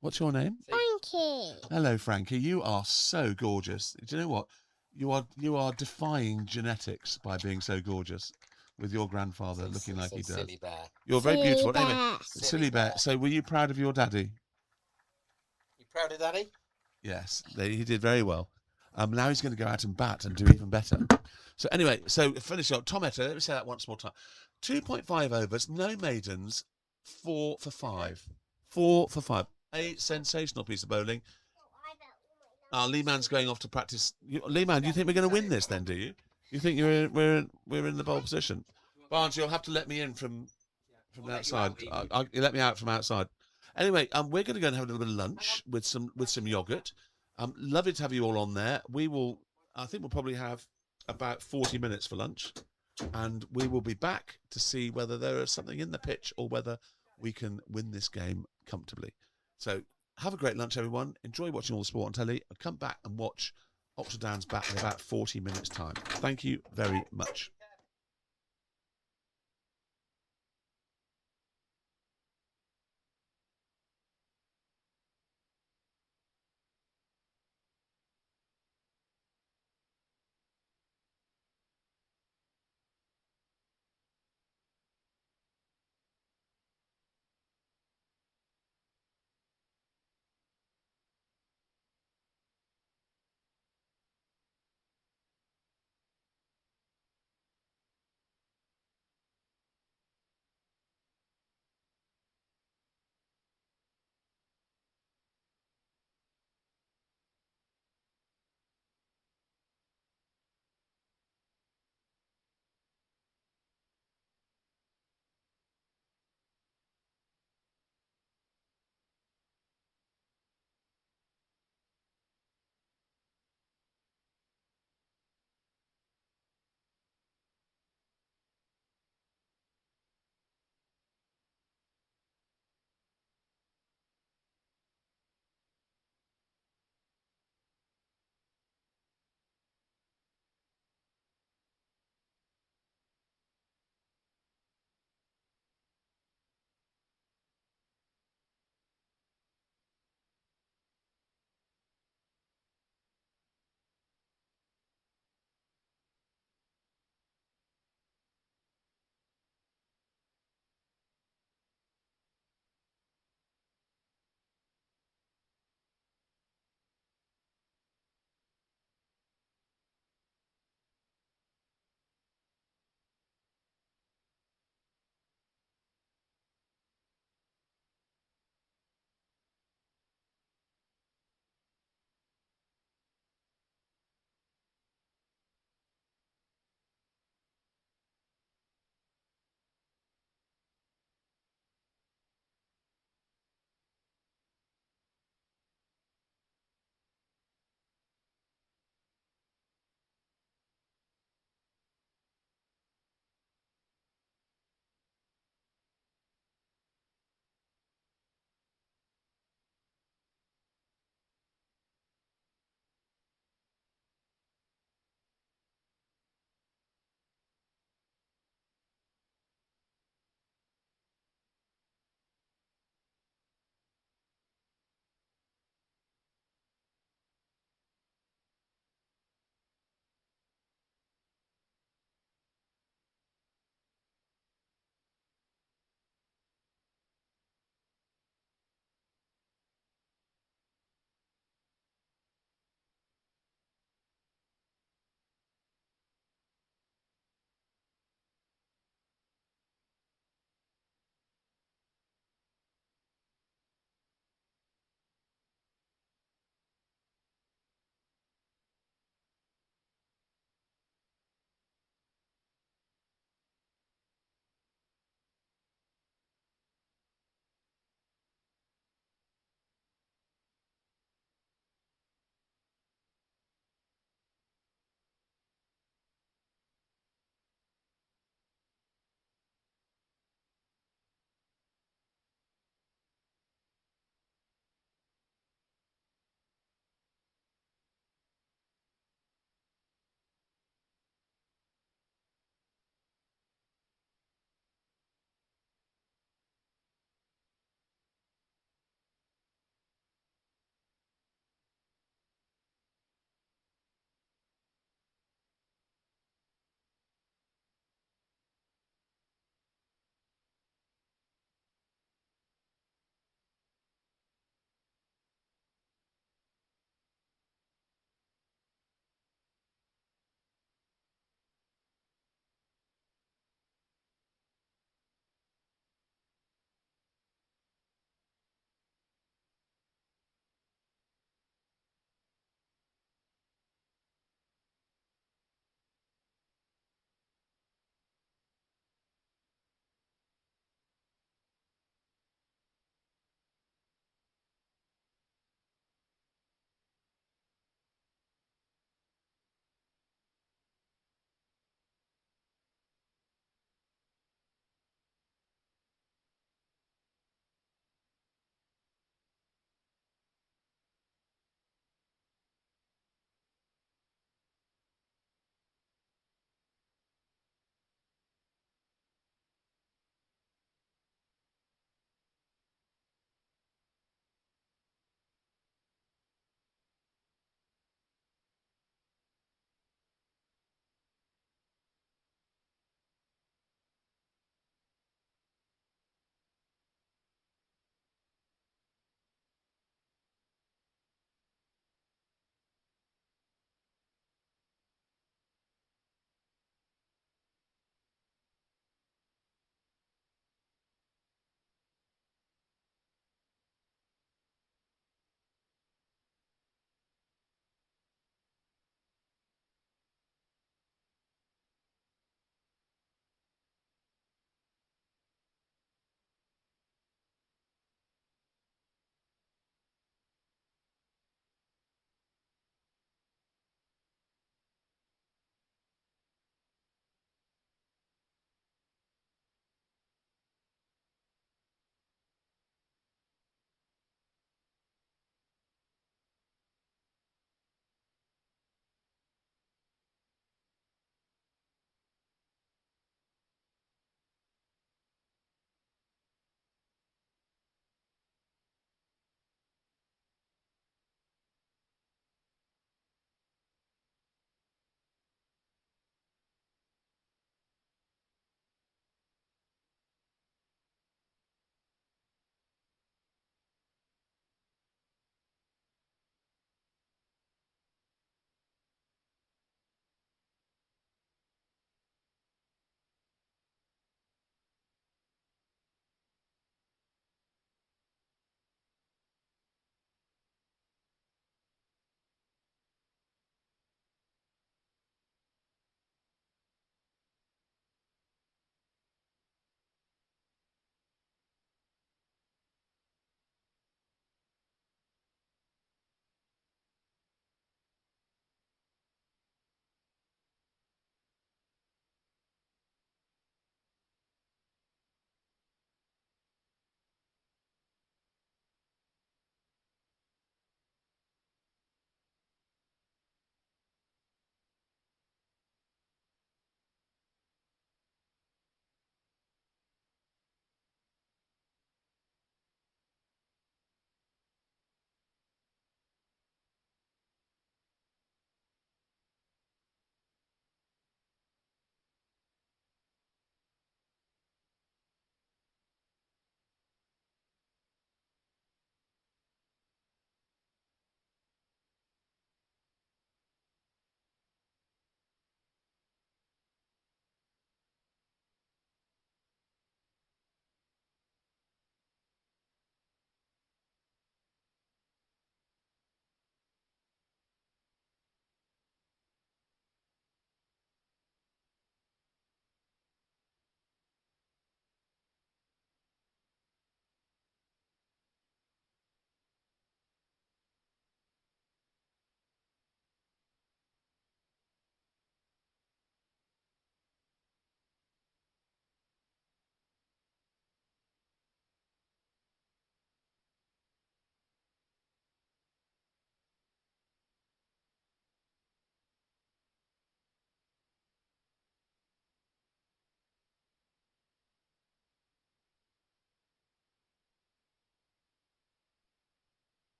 Frankie. Hello, Frankie. You are so gorgeous. Do you know what? You are defying genetics by being so gorgeous, with your grandfather looking like he does. Silly bear. You're very beautiful. Silly Anyway, bear. silly bear. So, were you proud of your daddy? You proud of Daddy? Yes, he did very well. Now he's going to go out and bat and do even better. So anyway, so finish up. Tom Etter, let me say that once more time. 2.5 overs, no maidens, 4 for 5. 4 for 5. A sensational piece of bowling. Lee Man's going off to practice. Lee Man, do you think we're going to win this then, do you? You think we're in the bowl position? Barnes, you'll have to let me in from the outside. You let me out from outside. Anyway, we're going to go and have a little bit of lunch with some yogurt. Lovely to have you all on there. I think we'll probably have about 40 minutes for lunch, and we will be back to see whether there is something in the pitch or whether we can win this game comfortably. So have a great lunch, everyone. Enjoy watching all the sport on telly, and come back and watch Oxford Downs back in about 40 minutes' time. Thank you very much.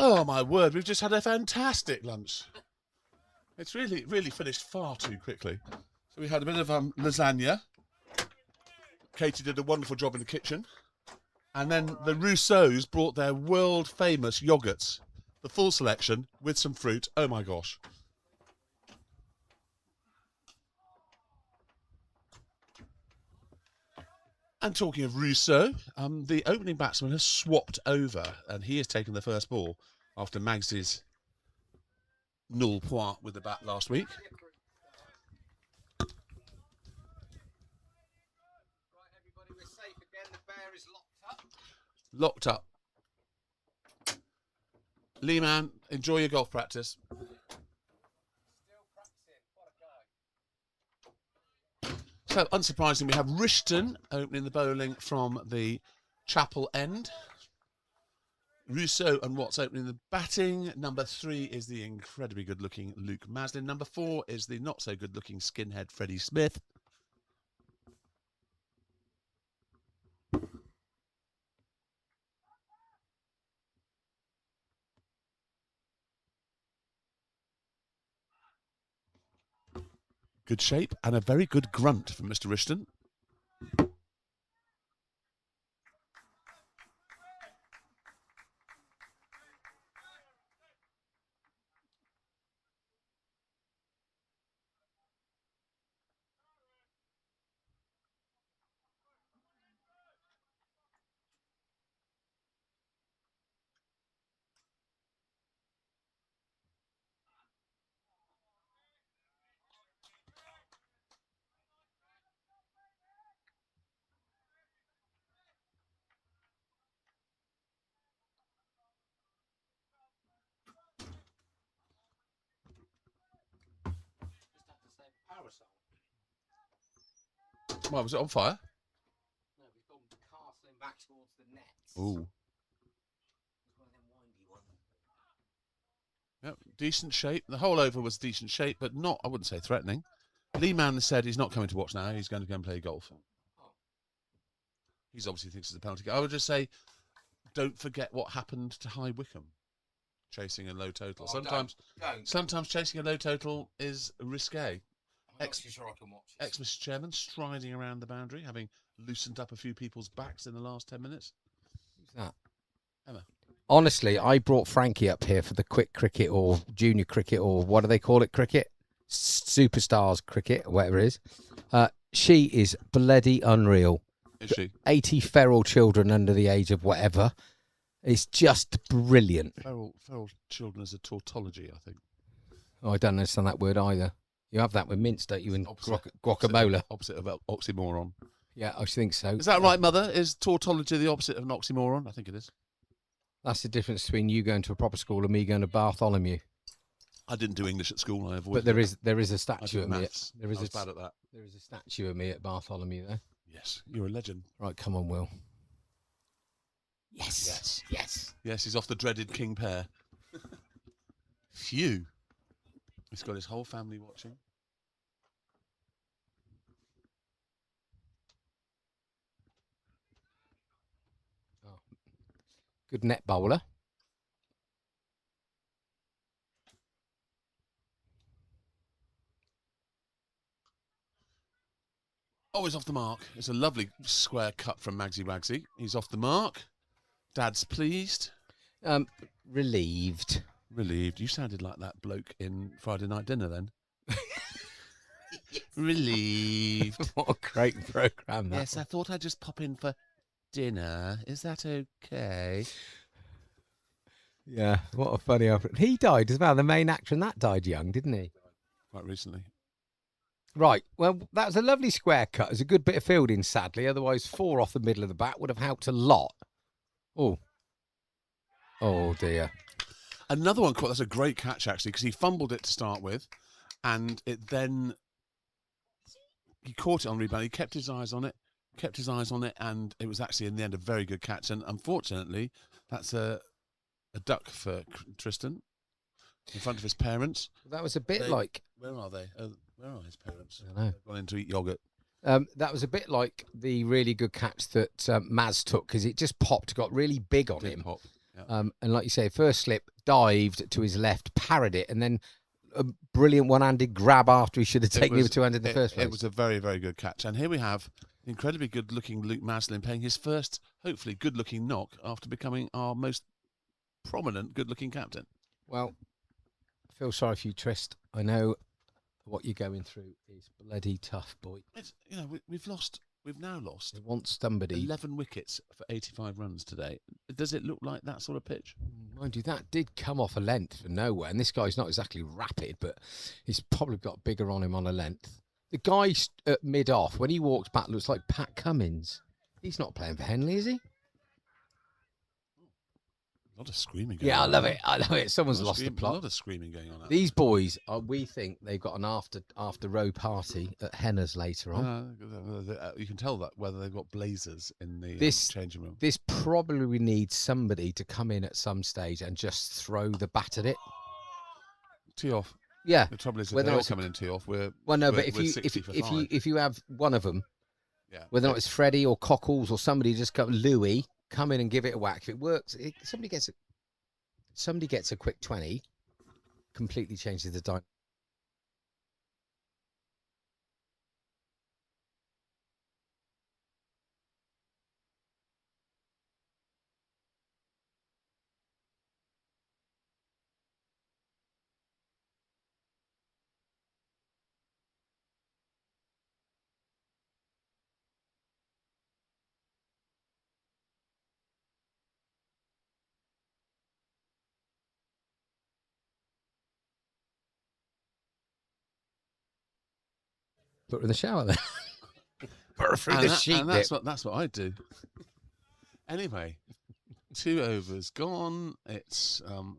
Oh my word, we've just had a fantastic lunch. It's really finished far too quickly. So we had a bit of lasagna. Katie did a wonderful job in the kitchen. And then the Rousseaus brought their world famous yogurts, the full selection with some fruit. Oh my gosh. And talking of Rousseau, the opening batsman has swapped over and he has taken the first ball after Magsy's null point with the bat last week. Right, everybody, we're safe again. The bear is locked up. Locked up. Lee man, enjoy your golf practice. Still practicing. What a guy. So, unsurprisingly, we have Rishton opening the bowling from the chapel end. Rousseau and Watts opening the batting. Number 3 is the incredibly good-looking Luke Maslin. Number 4 is the not-so-good-looking skinhead Freddie Smith. Good shape and a very good grunt from Mr. Rishton. Well, was it on fire? No, we've gone castling back towards the nets. Ooh. It's one of them windy ones. Yep, decent shape. The whole over was decent shape, but not, I wouldn't say threatening. Lee Mann said he's not coming to watch now. He's going to go and play golf. He's obviously thinks it's a penalty. I would just say, don't forget what happened to High Wycombe, chasing a low total. Oh, sometimes don't. sometimes chasing a low total is risque. I'm not too sure I can watch it. Ex-Mr. Chairman striding around the boundary, having loosened up a few people's backs in the last 10 minutes. Who's that? Emma. Honestly, I brought Frankie up here for the quick cricket or junior cricket or what do they call it, cricket? Superstars cricket, or whatever it is. She is bloody unreal. Is she? 80 feral children under the age of whatever. It's just brilliant. Feral children is a tautology, I think. Oh, I don't understand that word either. You have that with mince, don't you, and Opposite- guacamole? Opposite of oxymoron. Yeah, I think so. Is that right, Mother? Is tautology the opposite of an oxymoron? I think it is. That's the difference between you going to a proper school and me going to Bartholomew. I didn't do English at school. I avoided But there it. is a I statue did of me. maths. There is I was a bad at that. There is a statue of me at Bartholomew there. Yes, you're a legend. Right, come on, Will. Yes. Yes, he's off the dreaded King Pear. Phew. He's got his whole family watching. Oh. Good net bowler. Oh, he's off the mark. It's a lovely square cut from Magsy Wagsy. He's off the mark. Dad's pleased. Relieved. Relieved. You sounded like that bloke in Friday Night Dinner then. Relieved. What a great programme that Yes, I thought I'd just pop in for dinner. Is that okay? Yeah, what a funny opera. He died as well. The main actor in that died young, didn't he? Quite recently. Right. Well, that was a lovely square cut. It was a good bit of fielding, sadly. Otherwise, 4 off the middle of the bat would have helped a lot. Oh. Oh, dear. Another one caught. That's a great catch, actually, because he fumbled it to start with, and it then he caught it on rebound. He kept his eyes on it, and it was actually in the end a very good catch. And unfortunately, that's a duck for Tristan in front of his parents. That was a bit like... Where are they? Where are his parents? I don't know. They've gone in to eat yogurt. That was a bit like the really good catch that Maz took because it just popped, got really big on Did him. pop. Yeah. And like you say, first slip, dived to his left, parried it, and then a brilliant one-handed grab after he should have taken it with two-handed in the first place. It was a very, very good catch. And here we have incredibly good-looking Luke Maslin paying his first, hopefully, good-looking knock after becoming our most prominent good-looking captain. Well, I feel sorry for you, Trist. I know what you're going through is bloody tough, boy. It's, we've now lost They want somebody. 11 wickets for 85 runs today. Does it look like that sort of pitch? Mind you, that did come off a length for nowhere. And this guy's not exactly rapid, but he's probably got bigger on him on a length. The guy at mid-off, when he walks back, looks like Pat Cummins. He's not playing for Henley, is he? A lot of screaming going on. Yeah, I love it. I love it. Someone's lost the plot. A lot of screaming going on. These boys, we think they've got an after row party at Henna's later on. You can tell that whether they've got blazers in the changing room. This probably needs somebody to come in at some stage and just throw the bat at it. Tee off. Yeah. The trouble is, if they're all coming in tee off, but if you have one of them, yeah, whether or not it's Freddie or Cockles or somebody just Louis, come in and give it a whack. If it works, somebody gets a quick 20, completely changes the dynamic. Put her in the shower then. Put her through the sheet. And that's what I do. Anyway, 2 overs gone. It's not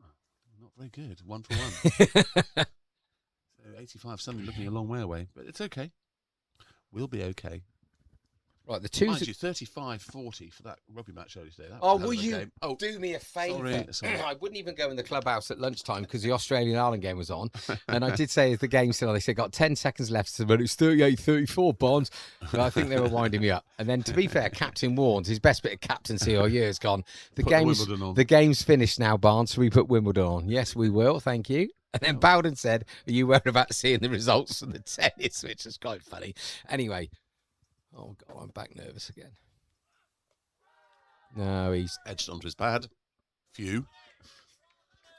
very good. 1 for 1. So 85 suddenly looking a long way away, but it's okay. We'll be okay. Right, the two. Mind you, 35-40 for that rugby match earlier today. Oh, will you do me a favour? Sorry. I wouldn't even go in the clubhouse at lunchtime because the Australian-Ireland game was on. And I did say as the game still on, they said got 10 seconds left, but it's 38-34, Barnes. So I think they were winding me up. And then, to be fair, Captain Warnes, his best bit of captaincy all year is gone. The game's finished now, Barnes, so we put Wimbledon on. Yes, we will. Thank you. And then Bowden said, are you worried about seeing the results from the tennis, which is quite funny. Anyway. Oh, God, I'm back nervous again. No, he's edged onto his pad. Few.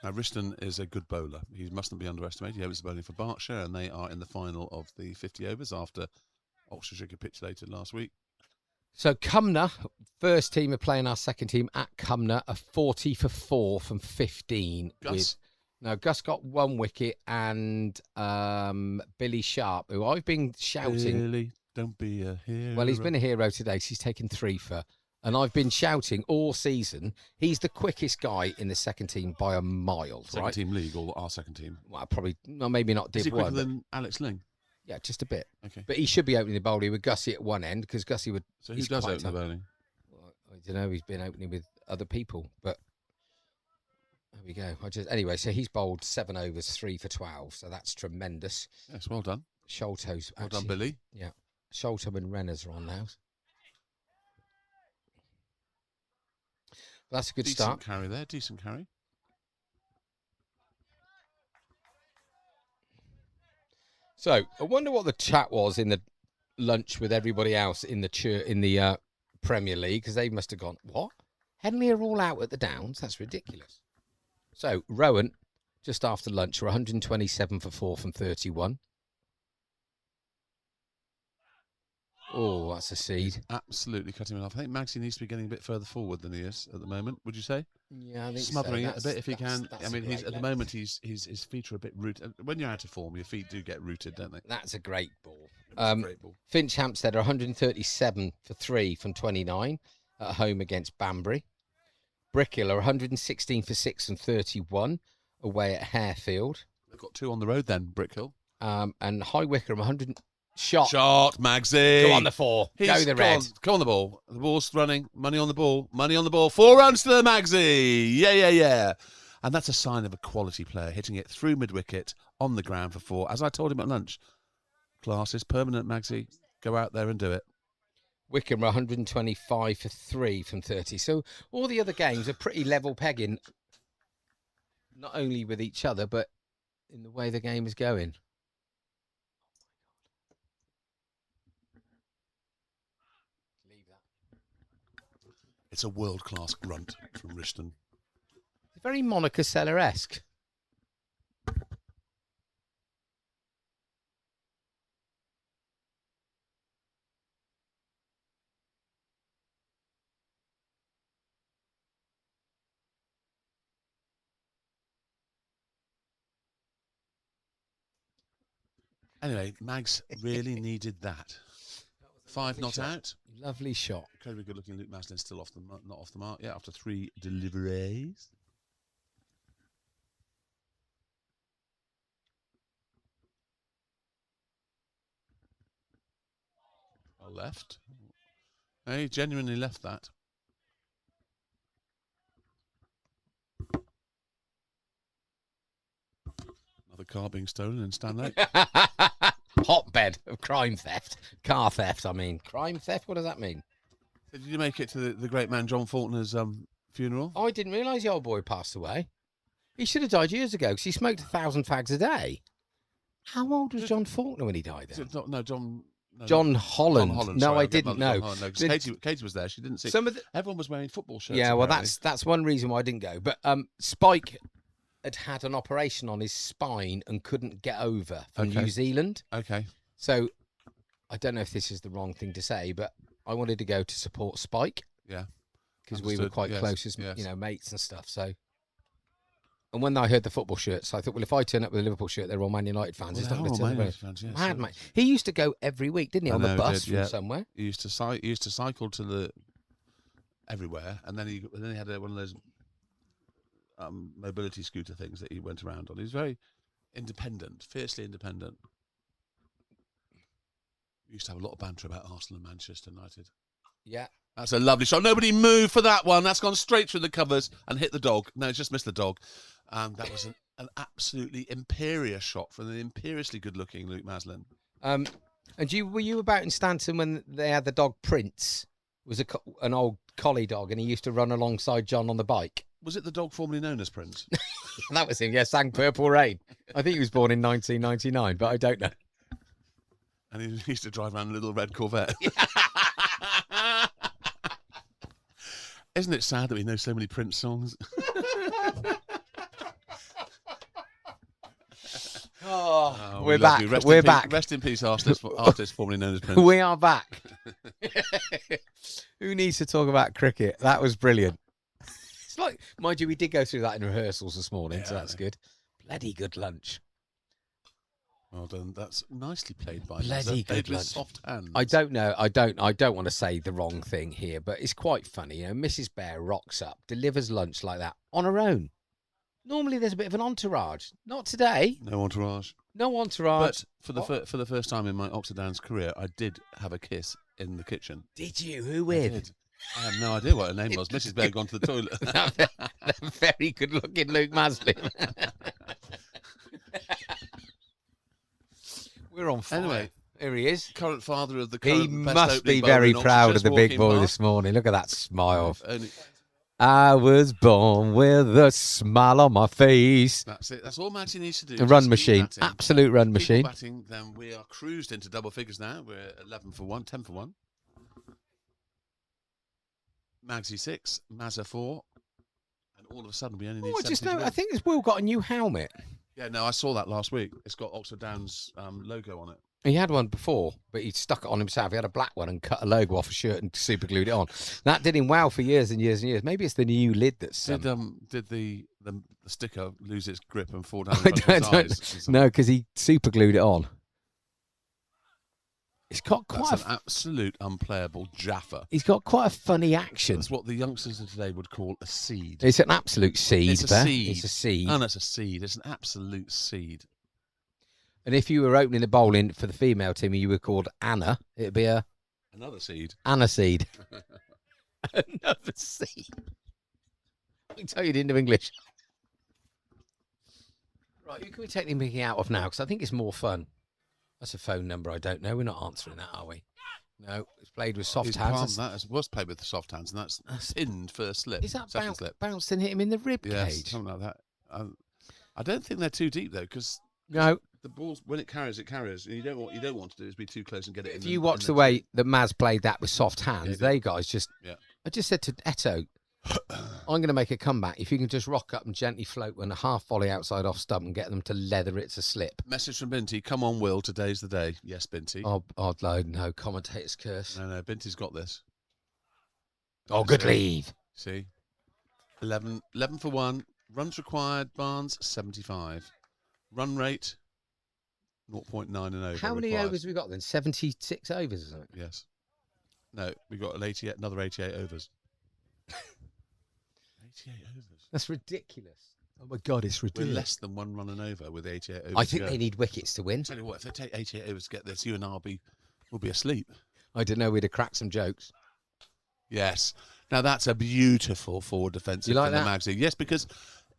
Now, Riston is a good bowler. He mustn't be underestimated. He was bowling for Berkshire, and they are in the final of the 50 overs after Oxfordshire capitulated last week. So, Cumnor, first team are playing our second team at Cumnor, a 40 for 4 from 15. Gus? Gus got 1 wicket, and Billy Sharp, who I've been shouting. Billy. Don't be a hero. Well, he's been a hero today. So he's taken 3 for. And I've been shouting all season. He's the quickest guy in the second team by a mile, second team league or our second team? Well, probably, maybe not Div 1. Is he quicker than Alex Ling? Yeah, just a bit. Okay. But he should be opening the bowling with Gussie at one end because Gussie would. So who does open the bowling? Well, I don't know. He's been opening with other people, but there we go. Anyway, so he's bowled 7 overs, 3 for 12. So that's tremendous. Yes, well done. Sholto's. Well done, Billy. Yeah. Sholto and Renners are on now. That's a good start. Decent carry there. Decent carry. So I wonder what the chat was in the lunch with everybody else in the Premier League, because they must have gone, what? Henley are all out at the Downs? That's ridiculous. So Rowan, just after lunch, were 127 for 4 from 31. Oh, that's a seed. Absolutely cutting him off. I think Magsy needs to be getting a bit further forward than he is at the moment. Would you say? Yeah, I think smothering so. it a bit if he can. I mean, he's at the moment his feet are a bit rooted. When you're out of form, your feet do get rooted, don't they? That's a great ball. Great ball. Finch Hampstead are 137 for 3 from 29 at home against Banbury. Brickhill are 116 for 6 from 31 away at Harefield. They've got 2 on the road then, Brickhill. And High Wycombe 100. Shot, Magsy. Go on the 4. Go the red. Come on the ball. The ball's running. Money on the ball. 4 runs to the Magsy. Yeah. And that's a sign of a quality player, hitting it through mid-wicket on the ground for 4. As I told him at lunch, class is permanent, Magsy. Go out there and do it. Wickham are 125 for 3 from 30. So all the other games are pretty level pegging, not only with each other, but in the way the game is going. Leave that. It's a world-class grunt from Rishton. It's very Monica Seller-esque. Anyway, Mags really needed that. 5 not shot. out. Lovely shot. Incredibly good-looking Luke Maslin still not off the mark. Yeah, after 3 deliveries. Well left. He genuinely left that. Another car being stolen in Stanley. Hotbed of crime theft. Car theft, I mean. Crime theft? What does that mean? So did you make it to the great man John Faulkner's funeral? Oh, I didn't realise the old boy passed away. He should have died years ago because he smoked 1,000 fags a day. How old was John Faulkner when he died then? John Holland. Holland. No, Sorry, I I'll get didn't John know. Holland. No, 'cause Katie was there. She didn't see. Everyone was wearing football shirts. Yeah, well, apparently. that's one reason why I didn't go. But Spike had an operation on his spine and couldn't get over from Okay. New Zealand. Okay. So I don't know if this is the wrong thing to say, but I wanted to go to support Spike. Yeah. Because we were Understood. quite Yes, close as yes. mates and stuff. So, and when I heard the football shirts, I thought, well, if I turn up with a Liverpool shirt, they're all Man United fans. Well, It's not they going are to all turn Man up. United fans, yes, Mad, yes. mate. He used to go every week, didn't he, I on know, the he bus did, from yeah. somewhere? He used to cycle to the everywhere, and then he had one of those mobility scooter things that he went around on. He was very independent, fiercely independent. We used to have a lot of banter about Arsenal and Manchester United. Yeah. That's a lovely shot. Nobody moved for that one. That's gone straight through the covers and hit the dog. No, it's just missed the dog. That was an absolutely imperious shot from the imperiously good-looking Luke Maslin. And were you about in Stanton when they had the dog Prince? It was an old collie dog, and he used to run alongside John on the bike. Was it the dog formerly known as Prince? That was him, yeah, sang Purple Rain. I think he was born in 1999, but I don't know. And he used to drive around a little red Corvette. Isn't it sad that we know so many Prince songs? We're back. We're back. Rest in peace, artist formerly known as Prince. We are back. Who needs to talk about cricket? That was brilliant. It's like, mind you, we did go through that in rehearsals this morning, so that's good. Bloody good lunch. Well done. That's nicely played by Bloody good with lunch. soft hands. I don't know. I don't want to say the wrong thing here, but it's quite funny. You know, Mrs. Bear rocks up, delivers lunch like that on her own. Normally, there's a bit of an entourage. Not today. No entourage. No entourage. But for the first time in my Oxford career, I did have a kiss in the kitchen. Did you? Who I with? did. I have no idea what her name was. Mrs. Bear had gone to the toilet. Very good-looking Luke Maslin. We're on fire. Anyway, here he is. current father of the He current best must opening be bowler very in Oxford, proud of just the big walking boy past. this morning. Look at that smile. Only- I was born with a smile on my face. That's it. That's all Matty needs to do. A run Just keep machine. batting. Absolute run Keep machine. batting, then we are cruised into double figures now. We're 11 for 1, 10 for 1. Magsy 6, Mazza 4. And all of a sudden we only need Oh, I just 17 know. to I win. think this Will got a new helmet. Yeah, no, I saw that last week. It's got Oxford Downs logo on it. He had one before, but he stuck it on himself. He had a black one and cut a logo off a shirt and super glued it on. That did him well for years and years and years. Maybe it's the new lid that's. Did the sticker lose its grip and fall down I in front of don't his eyes? No, because he super glued it on. It's got quite. That's an absolute unplayable Jaffa. He's got quite a funny action. That's what the youngsters of today would call a seed. It's an absolute seed. It's a Bear. seed. It's a seed. Oh, no, it's a seed. It's an absolute seed. And if you were opening the bowling for the female team and you were called Anna, it'd be a Another seed. Anna seed. Another seed. I can tell you didn't know English. Right, who can we take the mickey out of now? Because I think it's more fun. That's a phone number I don't know. We're not answering that, are we? No, it's played with soft He's hands. palmed that was played with the soft hands, and that's pinned first slip. Is that second slip? bounced and hit him in the rib Yes, cage? something like that. I don't think they're too deep though, because No. the ball's when it carries, it carries. And you don't want to do is be too close and get it. If you watch the way that Maz played that with soft hands, Yeah, they guys just. Yeah. I just said to Eto, I'm going to make a comeback. If you can just rock up and gently float when a half volley outside off stump and get them to leather it to slip. Message from Binty. Come on, Will. Today's the day. Yes, Binty. Oh, no, commentator's curse. No, Binty's got this. Oh, good leave. See, 11 for 1. Runs required. Barnes 75. Run rate 0.9 and over. How many required. overs have we got then? 76 overs or something? Yes. No, we got another 88 overs. 88 overs. That's ridiculous. Oh my God, it's We're ridiculous. less than one run and over with 88 overs. I think to go. they need wickets to win. Tell you what, if they take 88 overs to get this, you and I'll be asleep. I didn't know we'd have cracked some jokes. Yes. Now that's a beautiful forward defensive You like from the that? magazine. Yes, because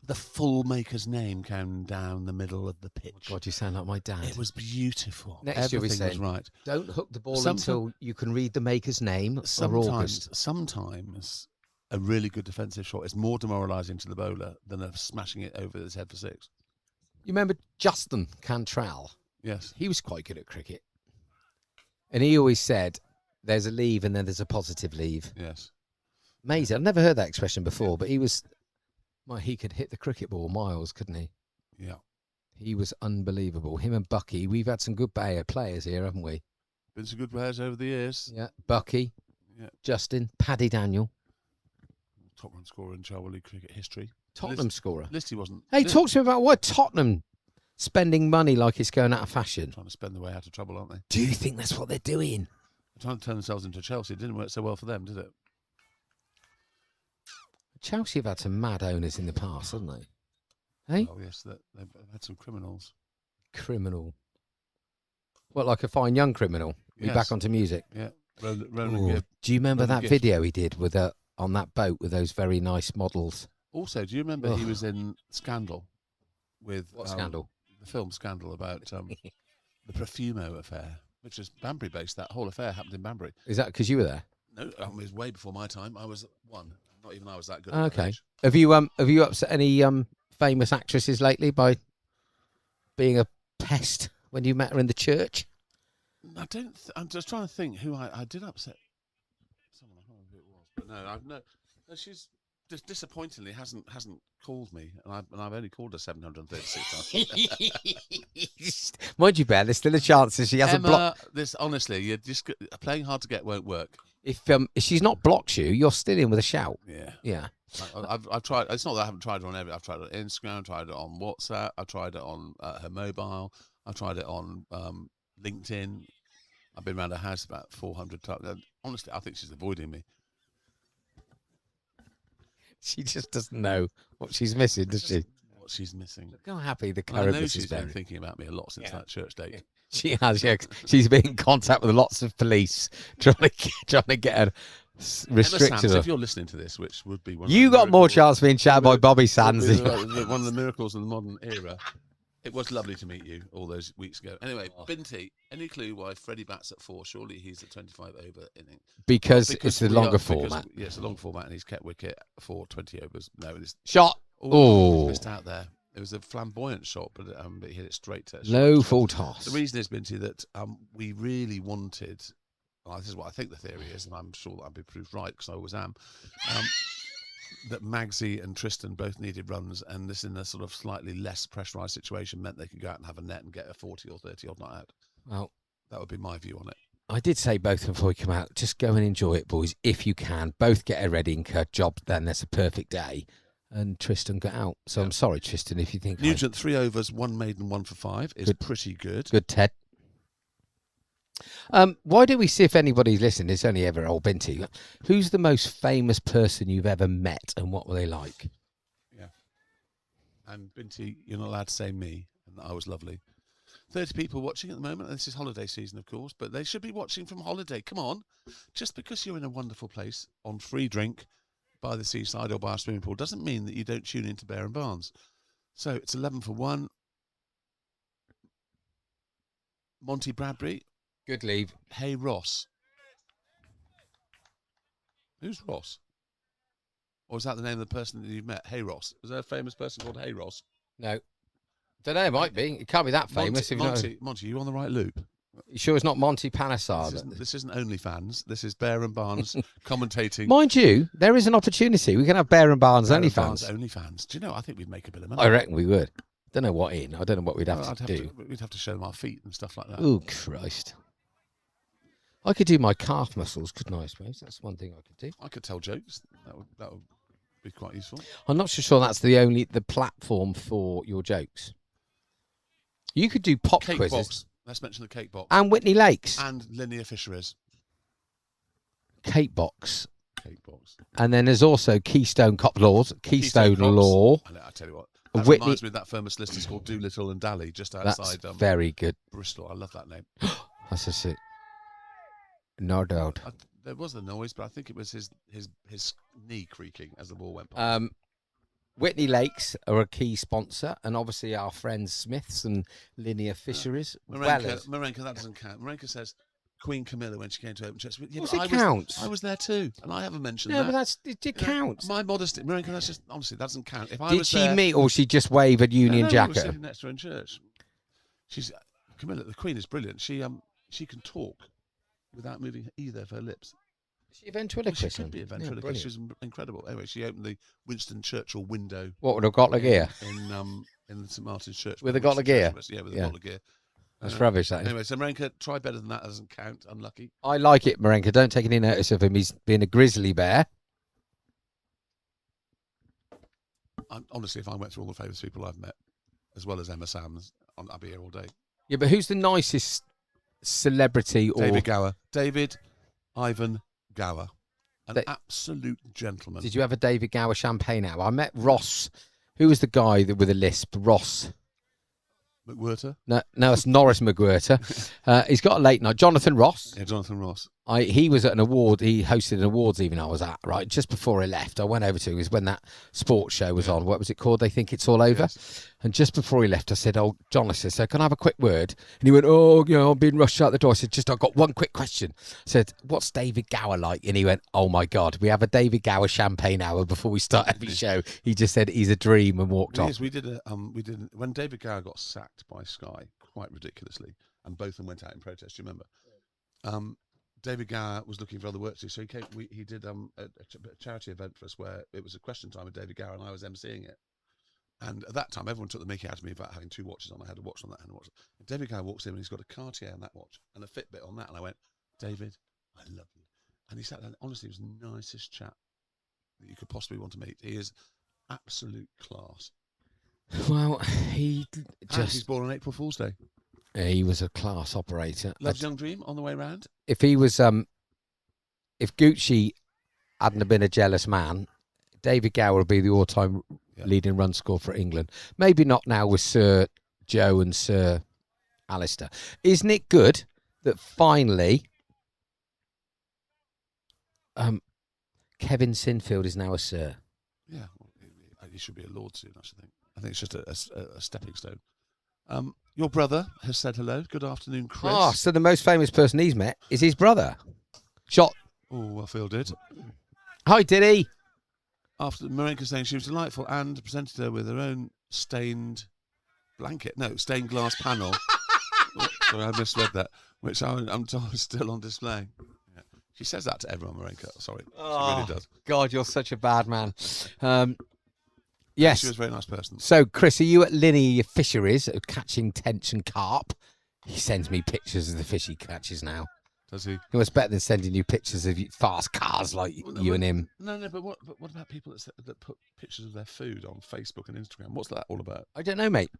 the full maker's name came down the middle of the pitch. God, you sound like my dad. It was beautiful. Next year we Everything say, was right. Don't hook the ball Sometime- until you can read the maker's name or August. Sometimes a really good defensive shot is more demoralising to the bowler than a smashing it over his head for 6. You remember Justin Cantrell? Yes. He was quite good at cricket. And he always said, there's a leave and then there's a positive leave. Yes. Amazing. I've never heard that expression before, but he could hit the cricket ball miles, couldn't he? Yeah. He was unbelievable. Him and Bucky, we've had some good players here, haven't we? Been some good players over the years. Yeah. Bucky, Yeah. Justin, Paddy Daniel, Top run scorer in Charwood League cricket history. Tottenham scorer. Listy wasn't. Hey, talk to me about what Tottenham spending money like it's going out of fashion. Trying to spend their way out of trouble, aren't they? Do you think that's what they're doing? They're trying to turn themselves into Chelsea. It didn't work so well for them, did it? Chelsea have had some mad owners in the past, haven't they? Hey? Oh, yes. They've had some criminals. Criminal. What, like a fine young criminal? We Yes. back onto music. Yeah. Ronan Ooh, Gibb. do you remember Ronan that Gibb. video he did with on that boat with those very nice models? Also, do you remember he Ugh. was in Scandal with What scandal? The film Scandal about the Profumo affair, which is Banbury based. That whole affair happened in Banbury. Is that because you were there? No, it was way before my time. I was 1. Not even I was that good. at that Okay. age. Have you upset any famous actresses lately by being a pest when you met her in the church? I don't. I'm just trying to think who I did upset. Someone I can't remember who it was, but no, no, she's just disappointingly hasn't called me, and I've only called her 736 times. Mind you, Ben, there's still a chance that she hasn't blocked. Emma, this honestly, you're just playing hard to get won't work. If she's not blocked you, you're still in with a shout. Yeah. Yeah. I've tried. It's not that I haven't tried it on every. I've tried it on Instagram. I've tried it on WhatsApp. I've tried it on her mobile. I've tried it on LinkedIn. I've been around her house about 400 times. Honestly, I think she's avoiding me. She just doesn't know what she's missing, does she? What she's missing. Look how happy the I know carapace she's is been buried. thinking about me a lot since that church date. Yeah. She has, yeah. She's been in contact with lots of police trying to get her Emma Sands, restricted. if you're listening to this, which would be one of You the got more miracles- chance of being chatted by Bobby would Sands. be than- one of the miracles of the modern era. It was lovely to meet you all those weeks ago. Anyway, Binty, any clue why Freddie bats at 4? Surely he's a 25 over inning. because it's the we longer are- format. Yeah, it's a long format, and he's kept wicket for 20 overs. No, it's Shot. Oh. missed out there. It was a flamboyant shot, but he hit it straight to Low full toss. The reason is, Binty, that we really wanted. Well, this is what I think the theory is, and I'm sure that I'll be proved right because I always am. That Magsy and Tristan both needed runs, and this in a sort of slightly less pressurised situation meant they could go out and have a net and get a 40 or 30 odd not out. Well, That would be my view on it. I did say both before we come out, just go and enjoy it, boys, if you can. Both get a ready and cut job, then that's a perfect day. And Tristan got out. So I'm sorry, Tristan, if you think Nugent, 3 overs, 1 maiden, 1 for 5 is Good. pretty good. Good, Ted. Why don't we see if anybody's listening? It's only ever old Binty. Who's the most famous person you've ever met, and what were they like? Yeah. And Binty, you're not allowed to say me, and I was lovely. 30 people watching at the moment. This is holiday season, of course, but they should be watching from holiday. Come on. Just because you're in a wonderful place on free drink by the seaside or by a swimming pool doesn't mean that you don't tune into Bear and Barnes. So it's 11 for 1. Monty Bradbury. Good leave. Hey, Ross. Who's Ross? Or is that the name of the person that you've met? Hey Ross. Was there a famous person called Hey Ross? No. Don't know, it might be. It can't be that famous. Monty, you on the right loop? You sure it's not Monty Panesar? This isn't OnlyFans. This is Bear and Barnes commentating. Mind you, there is an opportunity. We can have Bear and Barnes OnlyFans. OnlyFans. Do you know? I think we'd make a bit of money. I reckon we would. Don't know what in. I don't know what we'd have to do. We'd have to show them our feet and stuff like that. Oh, Christ. I could do my calf muscles, couldn't I, suppose? That's one thing I could do. I could tell jokes. That would be quite useful. I'm not so sure that's the platform for your jokes. You could do pop Cake quizzes. box. Let's mention the cake box. And Whitney Lakes. And linear fisheries. Cake box. Cake box. And then there's also Keystone Cop Laws. Keystone Law. I tell you what. That Whitney... reminds me of that famous list called Doolittle and Dally just outside very good. Bristol. I love that name. That's just it. No doubt. There was the noise, but I think it was his knee creaking as the ball went past. Whitney Lakes are a key sponsor, and obviously our friends Smiths and Linear Fisheries. Marenka, that doesn't count. Marenka says Queen Camilla when she came to open church. Yeah, it counts. I was there too, and I haven't mentioned that. No, but it counts. My modesty, Marenka, that's just honestly that doesn't count. Did she meet, or she just wave a Union Jack at her? her? Sitting next to her in church. She's Camilla. The Queen is brilliant. She can talk without moving either of her lips. Is she a ventriloquist? She could be a ventriloquist. She was incredible. Anyway, she opened the Winston Churchill window. What, with a gotla gear? In St Martin's Church. With a gotla gear? Yeah, with a gotla gear. That's rubbish, that is. Anyway, so Marenka, try better than that. Doesn't count. Unlucky. I like it, Marenka. Don't take any notice of him. He's being a grizzly bear. Honestly, if I went through all the famous people I've met, as well as Emma Sands, I'd be here all day. Yeah, but who's the nicest celebrity? David Gower. David Ivan Gower. An absolute gentleman. Did you have a David Gower champagne hour? I met Ross. Who was the guy with a lisp? Ross. McWhirter? No, it's Norris McWhirter. He's got a late night. Jonathan Ross. Yeah, Jonathan Ross. He was at an award. He hosted an awards even I was at, right? Just before I left, I went over to him. It was when that sports show was on. What was it called? They Think It's All Over. Yes. And just before he left, I said, "Oh, John," I said, "can I have a quick word?" And he went, "Oh, I'm being rushed out the door." I said, "I've got one quick question." I said, "What's David Gower like?" And he went, "Oh my God, we have a David Gower champagne hour before we start every show." He just said he's a dream and walked off. Yes, we did when David Gower got sacked by Sky, quite ridiculously, and both of them went out in protest. Do you remember? David Gower was looking for other work to do, so he did a charity event for us where it was a question time with David Gower, and I was emceeing it. And at that time, everyone took the mickey out of me about having two watches on. I had a watch on that and a watch. And David Gower walks in and he's got a Cartier on that watch and a Fitbit on that. And I went, "David, I love you." And he sat there, and honestly, he was the nicest chap that you could possibly want to meet. He is absolute class. Well, he's born on April Fool's Day. He was a class operator. Loves Young Dream on the way round. If he was, if Gucci hadn't have been a jealous man, David Gower would be the all-time leading run score for England. Maybe not now with Sir Joe and Sir Alistair. Isn't it good that finally Kevin Sinfield is now a Sir? Yeah, he should be a Lord soon, I should think. I think it's just a stepping stone. Your brother has said hello. Good afternoon, Chris. Oh, so the most famous person he's met is his brother. Shot. Oh, I feel did. Hi, Diddy. After Marenka saying she was delightful and presented her with her own stained glass panel. Sorry, I misread that, which I'm told is still on display. Yeah. She says that to everyone, Marenka. Sorry, she really does. God, you're such a bad man. Yes. She was a very nice person. So, Chris, are you at Linear Fisheries catching tench and carp? He sends me pictures of the fish he catches now. Does he? It was better than sending you pictures of fast cars like you and him. No, but what about people that put pictures of their food on Facebook and Instagram? What's that all about? I don't know, mate.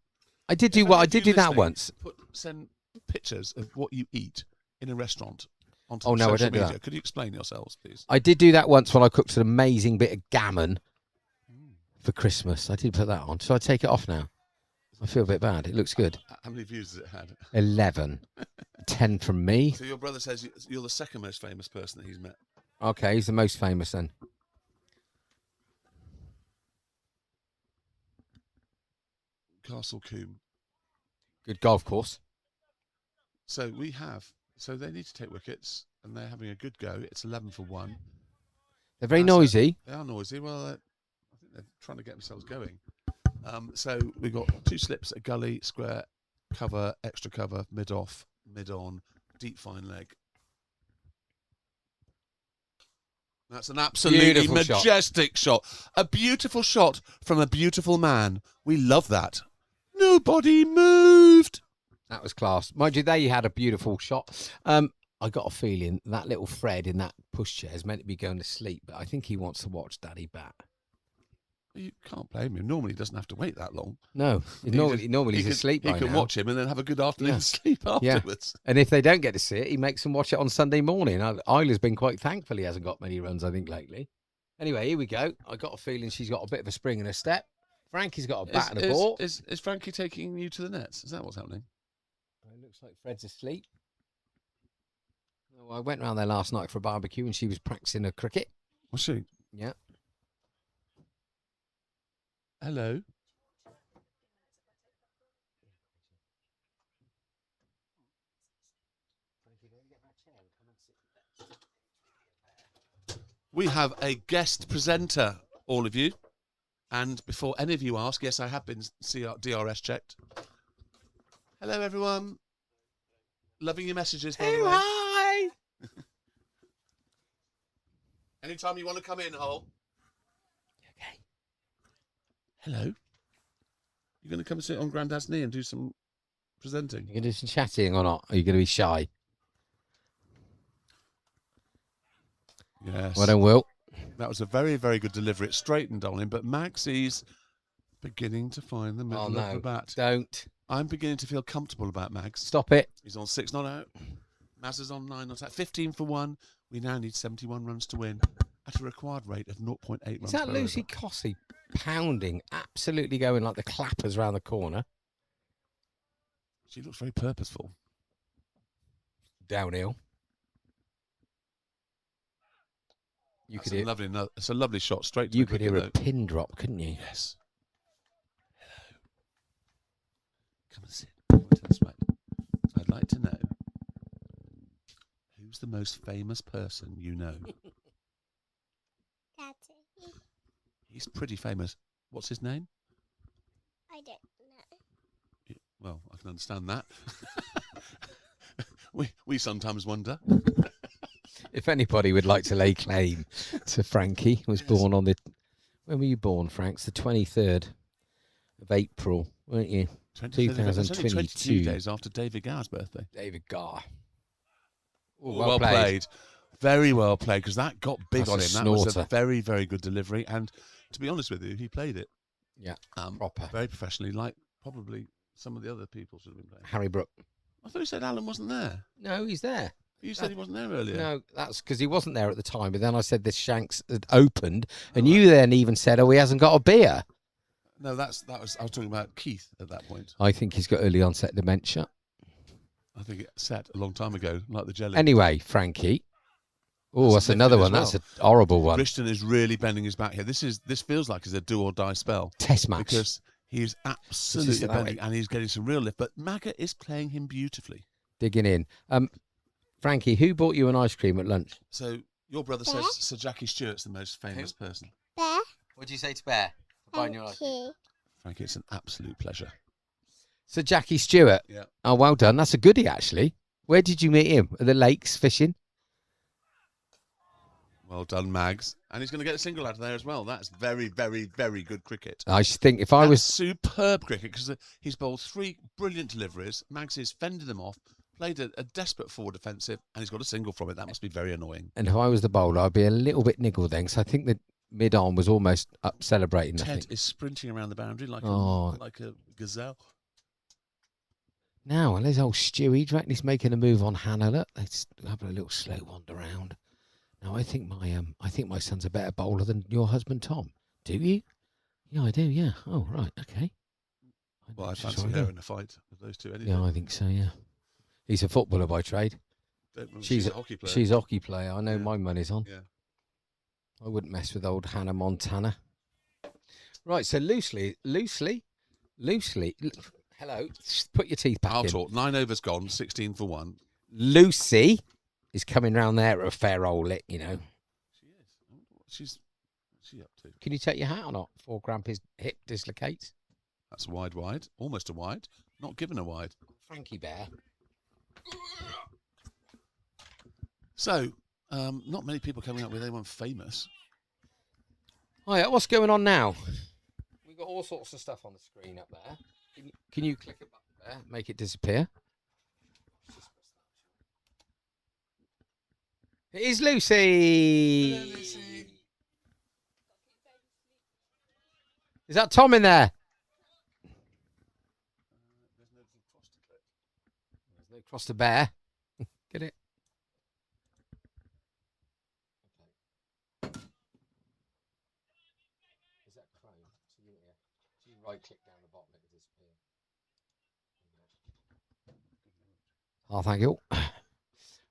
I did do that once. Send pictures of what you eat in a restaurant onto I don't media. do that. Could you explain yourselves, please? I did do that once when I cooked an amazing bit of gammon for Christmas. I did put that on. So I take it off now. I feel a bit bad. It looks good. How many views has it had? 11. 10 from me. So your brother says you're the second most famous person that he's met. Okay, he's the most famous then. Castle Combe. Good golf course. So they need to take wickets and they're having a good go. It's 11 for 1. They're very That's it. noisy. They are noisy. Well, I think they're trying to get themselves going. So we've got 2 slips, a gully, square, cover, extra cover, mid-off, mid-on, deep fine leg. That's an absolutely Beautiful majestic shot. A beautiful shot from a beautiful man. We love that. Nobody moved. That was class. Mind you, they had a beautiful shot. I got a feeling that little Fred in that pushchair is meant to be going to sleep, but I think he wants to watch Daddy bat. You can't blame him. Normally he doesn't have to wait that long. No, normally he's asleep by He can now. watch him and then have a good afternoon sleep afterwards. And if they don't get to see it, he makes them watch it on Sunday morning. Isla's been quite thankful he hasn't got many runs, I think, lately. Anyway, here we go. I got a feeling she's got a bit of a spring in her step. Frankie's got a bat and a ball. Is Frankie taking you to the nets? Is that what's happening? It looks like Fred's asleep. Oh, I went round there last night for a barbecue and she was practicing her cricket. Was she? Yeah. Hello. We have a guest presenter, all of you. And before any of you ask, yes, I have been DRS checked. Hello, everyone. Loving your messages, by the way. Hi. Anytime you want to come in, Hole. Okay. Hello. You're going to come and sit on Grandad's knee and do some presenting? You going to do some chatting or not? Are you going to be shy? Yes. Well done, Will. That was a very, very good delivery. It straightened on him, but Magsy's beginning to find the middle of the bat. Don't. I'm beginning to feel comfortable about Mags. Stop it. He's on 6 not out. Maz is on 9 not out. 15 for 1. We now need 71 runs to win at a required rate of 0.8 runs. Is that per Lucy over. Cossey pounding, absolutely going like the clappers round the corner? She looks very purposeful. Downhill. It's a lovely shot straight to You the could cricket hear a note. pin drop, couldn't you? Yes. Hello. Come and sit. That's right. I'd like to know who's the most famous person you know. Daddy. He's pretty famous. What's his name? I don't know. Well, I can understand that. we sometimes wonder. If anybody would like to lay claim to Frankie, was born on the... When were you born, Franks? The 23rd of April, weren't you? 2022 2022. days after David Gower's birthday. David Garr. Oh, well played. Very well played, because that got big That's on a him. That was a snorter. very, very good delivery. And to be honest with you, he played it Yeah, proper. very professionally, like probably some of the other people should have been playing. Harry Brook. I thought you said Alan wasn't there. No, he's there. You said he wasn't there earlier. No, that's because he wasn't there at the time. But then I said this Shanks had opened, and you then even said, "Oh, he hasn't got a beer." No, I was talking about Keith at that point. I think he's got early onset dementia. I think it set a long time ago, like the jelly. Anyway, Frankie. Oh, That's that's another lifted one. as That's a horrible one. Briston is really bending his back here. This feels like it's a do or die spell Test match. because he's absolutely about bending and he's getting some real lift. But Maggot is playing him beautifully. Digging in. Frankie, who bought you an ice cream at lunch? So your brother says Sir Jackie Stewart's the most famous person. Bear. What did you say to Bear? Thank you. Frankie, it's an absolute pleasure. Sir Jackie Stewart. Yeah. Oh, well done. That's a goodie, actually. Where did you meet him? At the lakes fishing? Well done, Mags. And he's going to get a single out of there as well. That's very, very, very good cricket. I should think if I That's was... superb cricket because he's bowled 3 brilliant deliveries. Mags has fended them off, played a desperate forward defensive, and he's got a single from it. That must be very annoying. And if I was the bowler, I'd be a little bit niggled then, because I think the mid-on was almost up celebrating. I Ted think. is sprinting around the boundary like a gazelle. Now, and there's old Stewie. Do you reckon he's making a move on Hannah? Look, let's have a little slow wander round. Now, I think my son's a better bowler than your husband, Tom. Do you? Yeah, I do. Yeah. Oh, right. Okay. Well, I Just fancy wanna her go. in a fight with those two anyway. Yeah, I think so. Yeah. He's a footballer by trade. She's a hockey player. She's a hockey player. I know Yeah. my money's on. Yeah. I wouldn't mess with old Hannah Montana. Right, so loosely. Hello, put your teeth back I'll in. talk. 9 overs gone, 16 for 1. Lucy is coming round there at a fair old lick, you know. She is. What's she up to? Can you take your hat or not before Grampy's hip dislocates? That's a wide. Almost a wide. Not given a wide. Frankie Bear. So, not many people coming up with anyone famous. Oh yeah, what's going on now? We've got all sorts of stuff on the screen up there. Can you click a button there, make it disappear? It is Lucy. Hello, Lucy. Is that Tom in there? There's no cross to click. There's no cross to bear. Get it? Okay. Is that Chrome? So you right click down the bottom, it will disappear. Oh, thank you.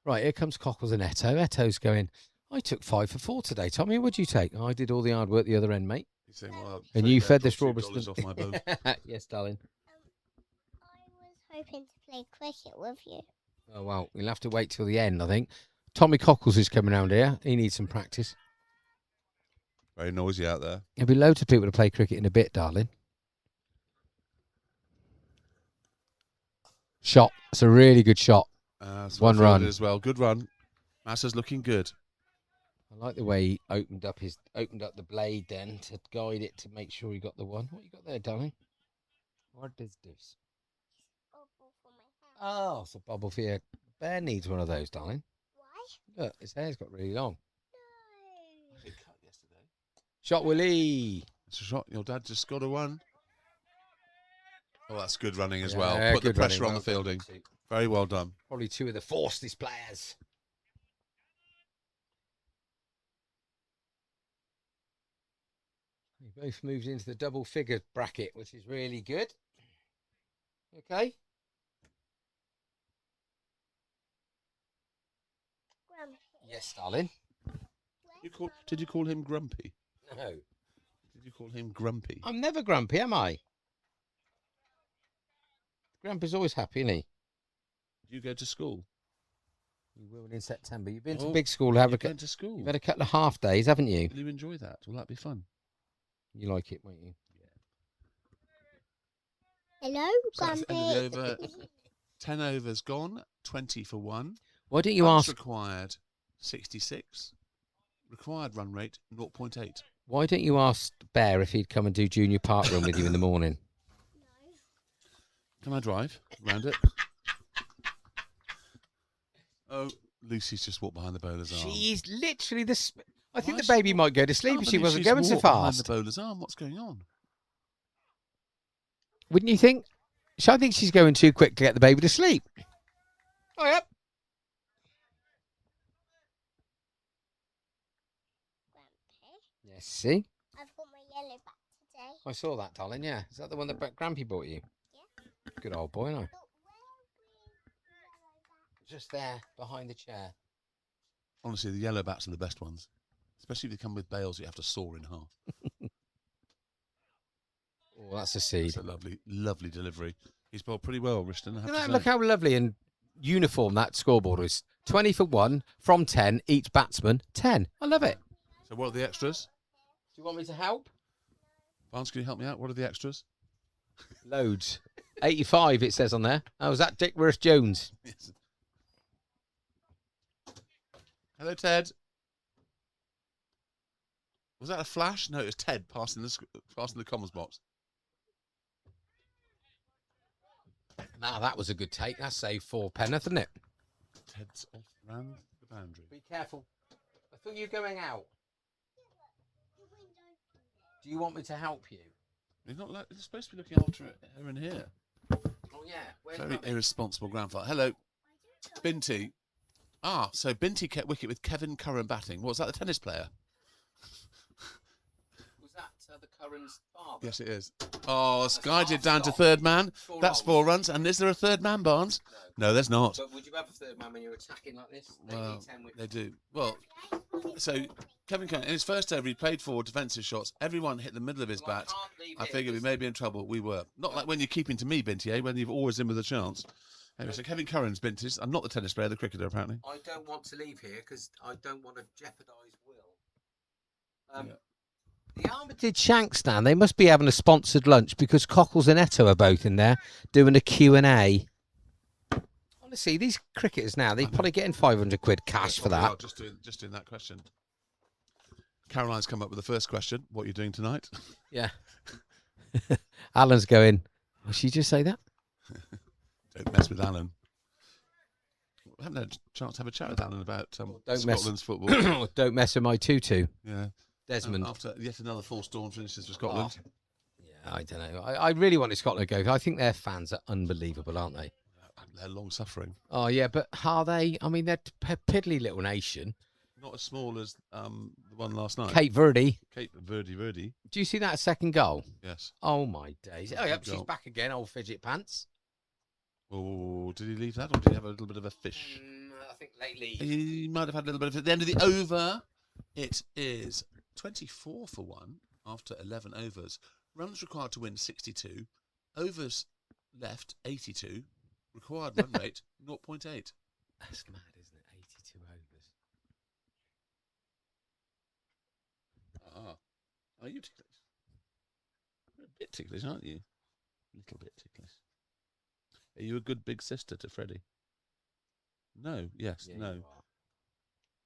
Right, here comes Cockles and Eto. Eto's going, I took 5 for 4 today. Tommy, what'd you take? I did all the hard work the other end, mate. He's saying, well, And you fed this $2 Robertson. off my bowl. Yes, darling. I was hoping to play cricket with you. Oh, well, we'll have to wait till the end, I think. Tommy Cockles is coming round here. He needs some practice. Very noisy out there. There'll be loads of people to play cricket in a bit, darling. Shot. It's a really good shot. One run as well. Good run. Massa's looking good. I like the way he opened up the blade then to guide it to make sure he got the one. What you got there, darling? What is this? Bubble for my hair. Oh, it's a bubble for your bear needs one of those, darling. Why? Look, his hair's got really long. No. Big cut yesterday. Shot Willie. It's a shot. Your dad just got a one. Oh, that's good running as Yeah, well. Put the good pressure running. on the Well done, fielding. Sue. Very well done. Probably two of the fastest players. He both moved into the double figure bracket, which is really good. Okay. Grumpy. Yes, darling. Did you call him grumpy? No. Did you call him grumpy? I'm never grumpy, am I? Grumpy's always happy, isn't he? Did you go to school? You will in September. You've been to Oh, big school. Have You a went to school. You've had a couple of half days, haven't you? Will you enjoy that? Will that be fun? You like it, won't you? Hello, So that's the end of the Grumpy. over. 10 overs gone. 20 for 1. Why don't you Runs ask? required 66. Required run rate 0.8. Why don't you ask Bear if he'd come and do junior park run with you in the morning? Can I drive around it? Oh, Lucy's just walked behind the bowler's arm. She's literally the. I think Why the baby she- might go to sleep Can't if she believe wasn't she's going so walked behind fast. the bowler's arm. What's going on? Wouldn't you think? I think she's going too quick to get the baby to sleep. Oh, yep. Grumpy. Yes, see? I've got my yellow back today. I saw that, darling, yeah. Is that the one that Grampy bought you? Yeah. Good old boy, no? But where is the yellow back? Just there, behind the chair. Honestly, the yellow bats are the best ones. Especially if they come with bales you have to saw in half. Oh, that's a seed. It's a lovely, lovely delivery. He's bowled pretty well, Rishton. I have Look, to at that, say. look how lovely and uniform that scoreboard is. 20 for 1, from 10, each batsman, 10. I love it. So what are the extras? Do you want me to help? Barnes, can you help me out? What are the extras? Loads. 85, it says on there. Oh, is that Dick Worth Jones? Yes. Hello, Ted. Was that a flash? No, it was Ted passing the comms box. Now, that was a good take. That saved 4 penneth, isn't it? Ted's off round the boundary. Be careful. I thought you were going out. Do you want me to help you? He's not. He's supposed to be looking after her in here. Oh, yeah. Where's Very Mummy? irresponsible grandfather. Hello, Binty. Ah, so Binty kept wicket with Kevin Curran batting. What was that? The tennis player? Was that the Curran's father? Yes, it is. Oh, it's That's guided half down to stop. third man. 4 That's runs. 4 runs. And is there a third man, Barnes? No, there's not. But would you have a third man when you're attacking like this? They Well, need 10 wickets. they do. Well, so Kevin Curran, in his first over, he played 4 defensive shots. Everyone hit the middle of his Well, I bat. can't leave I it figured we because- may be in trouble. We were. Not like when you're keeping to me, Binty, when you've always in with a chance. Anyway, so Kevin Curran's Binty's. I'm not the tennis player, the cricketer, apparently. I don't want to leave here because I don't want to jeopardise Will. The Armitage Shank stand, they must be having a sponsored lunch because Cockles and Eto are both in there doing a Q&A. Honestly, these cricketers now, they're probably getting 500 quid cash for that. Just doing that question. Caroline's come up with the first question. What are you doing tonight? Yeah. Alan's going, did she just say that? Don't mess with Alan. I haven't had a chance to have a chat with Alan about Scotland's football. Don't mess with my tutu. Yeah. Desmond. After yet another full storm finishes for Scotland. Yeah, I don't know. I really wanted Scotland to go. I think their fans are unbelievable, aren't they? They're long suffering. Oh, yeah, but are they? I mean, they're a piddly little nation. Not as small as the one last night. Cape Verde. Cape Verde. Do you see that second goal? Yes. Oh, my days. Oh, yep, Good she's goal. back again, old fidget pants. Oh, did he leave that or did he have a little bit of a fish? I think lately. He might have had a little bit of it. At the end of the over, it is 24 for 1 after 11 overs. Runs required to win 62. Overs left 82. Required run rate 0.8. That's mad, isn't it? 82 overs. Are you ticklish? You're a bit ticklish, aren't you? A little bit ticklish. Are you a good big sister to Freddie? No. Yes. Yeah, no. you are.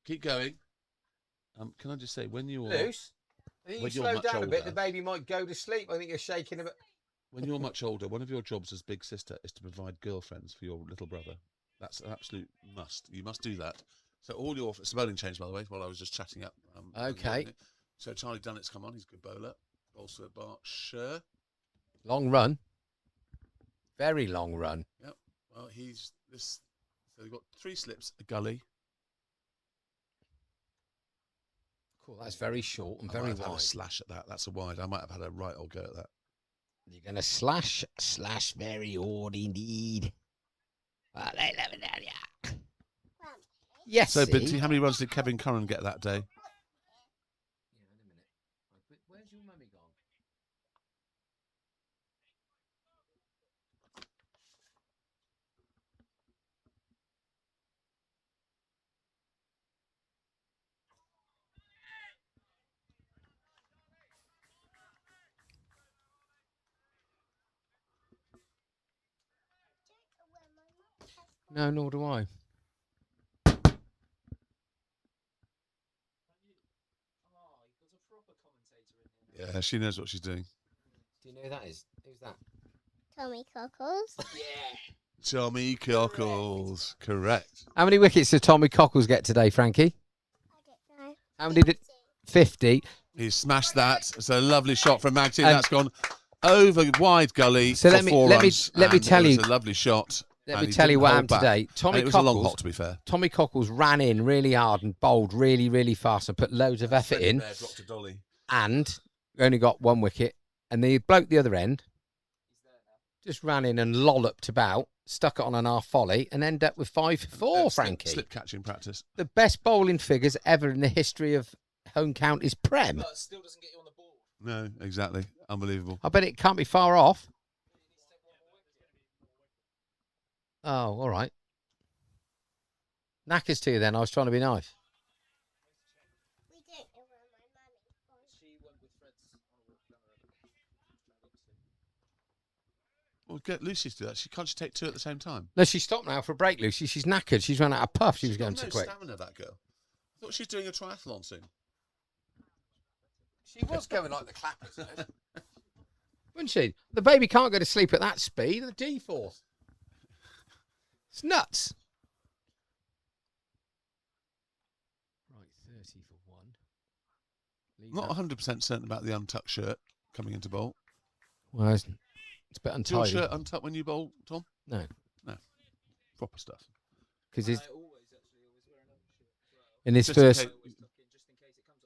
Keep going. Can I just say, when you're Luce, I think when you you're slow much down a bit, older- the baby might go to sleep. I think you're shaking a bit. when you're much older, one of your jobs as big sister is to provide girlfriends for your little brother. That's an absolute must. You must do that. So all your spelling changed, by the way, while I was just chatting up. Okay. So Charlie Dunnett's come on. He's a good bowler. Also at Berkshire. Long run. Very long run. Yep. Well, he's this. So they've got 3 slips, a gully. Cool. That's very short and I very might have had a wide. slash at that. That's a wide. I might have had a right old go at that. You're going to slash very hard indeed. Yes. So, see? Binty, how many runs did Kevin Curran get that day? Yeah, in a minute. Where's your mummy gone? No, nor do I. Yeah, she knows what she's doing. Do you know who that is? Who's that? Tommy Cockles. Tommy Cockles. Correct. How many wickets did Tommy Cockles get today, Frankie? I don't know. How many did 50? He smashed that. It's a lovely shot from Magty. That's gone over wide gully. So for let me- 4 let me- runs, let me and tell it was you- a lovely shot. Let and me he tell you didn't what hold happened back. today. And it was a long hot, to be fair. Tommy Cockles ran in really hard and bowled really, really fast and put loads of effort Freddie in Bear dropped a dolly. and only got 1 wicket. And the bloke the other end just ran in and lolloped about, stuck it on an half volley and ended up with 5 for 4, Frankie. Slip catching practice. The best bowling figures ever in the history of home counties Prem. But still doesn't get you on the board. No, exactly. Unbelievable. I bet it can't be far off. Oh, all right. Knackers to you then. I was trying to be nice. We don't know where my mummy's gone. She went with Fred's on a walk down the Well, get Lucy to do that. She can't just take 2 at the same time. No, she stopped now for a break, Lucy. She's knackered. She's run out of puff. She was She's got going no too quick. stamina, that girl. I thought she was doing a triathlon soon. She was going like the clappers, wasn't she? The baby can't go to sleep at that speed. The G-force. It's nuts. Right, 30 for 1. Leave Not that. 100% certain about the untucked shirt coming into bowl. Well, it's a bit Is your untidy. shirt untucked when you bowl, Tom? No, Proper stuff. because I always wear another shirt as well. in his Just in first, case- I always tuck in just in case it comes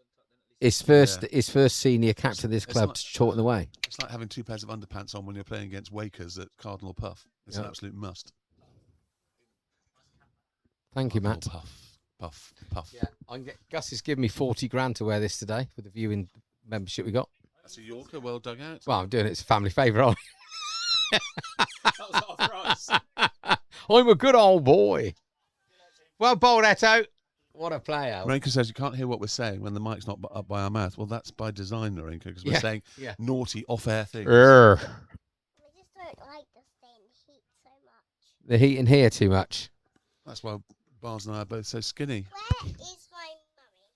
untucked. Then at least his first senior cap to this It's club, not- taught in the way. It's like having 2 pairs of underpants on when you're playing against Wakers at Cardinal Puff. It's an Yeah. absolute must. Thank you, Matt. Cardinal Puff. Puff. Yeah, I can get, Gus has given me 40 grand to wear this today with the viewing membership we got. That's a Yorker, well dug out. Well, I'm doing it. It's a family favour, aren't that was half price. I? I'm a good old boy. Well bowled, Eto. What a player. Rinka says you can't hear what we're saying when the mic's not up by our mouth. Well, that's by design, Rinka, because we're saying yeah. naughty off-air things. I just don't like to stay in the heat so much. The heat in here too much. That's why Bars and I are both so skinny. Where is my mummy?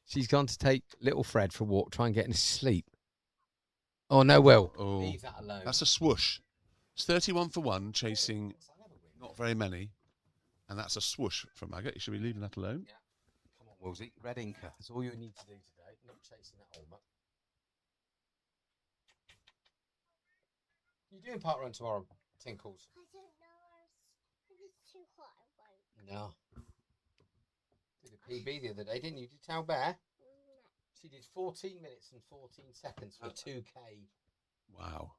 She's gone to take little Fred for a walk, try and get him to sleep. Oh, no, Will. Oh, Leave that alone. that's a swoosh. It's 31 for 1, chasing not very many. And that's a swoosh from Maggot. You should be leaving that alone. Yeah. Come on, Willsy. Red Inca. That's all you need to do today. Not chasing that old muck. You doing part run tomorrow, Tinkles? I don't know. If it's too hot, I won't. No. Did a PB the other day, didn't you? Did you tell Bear? She did 14 minutes and 14 seconds for 2K. Wow.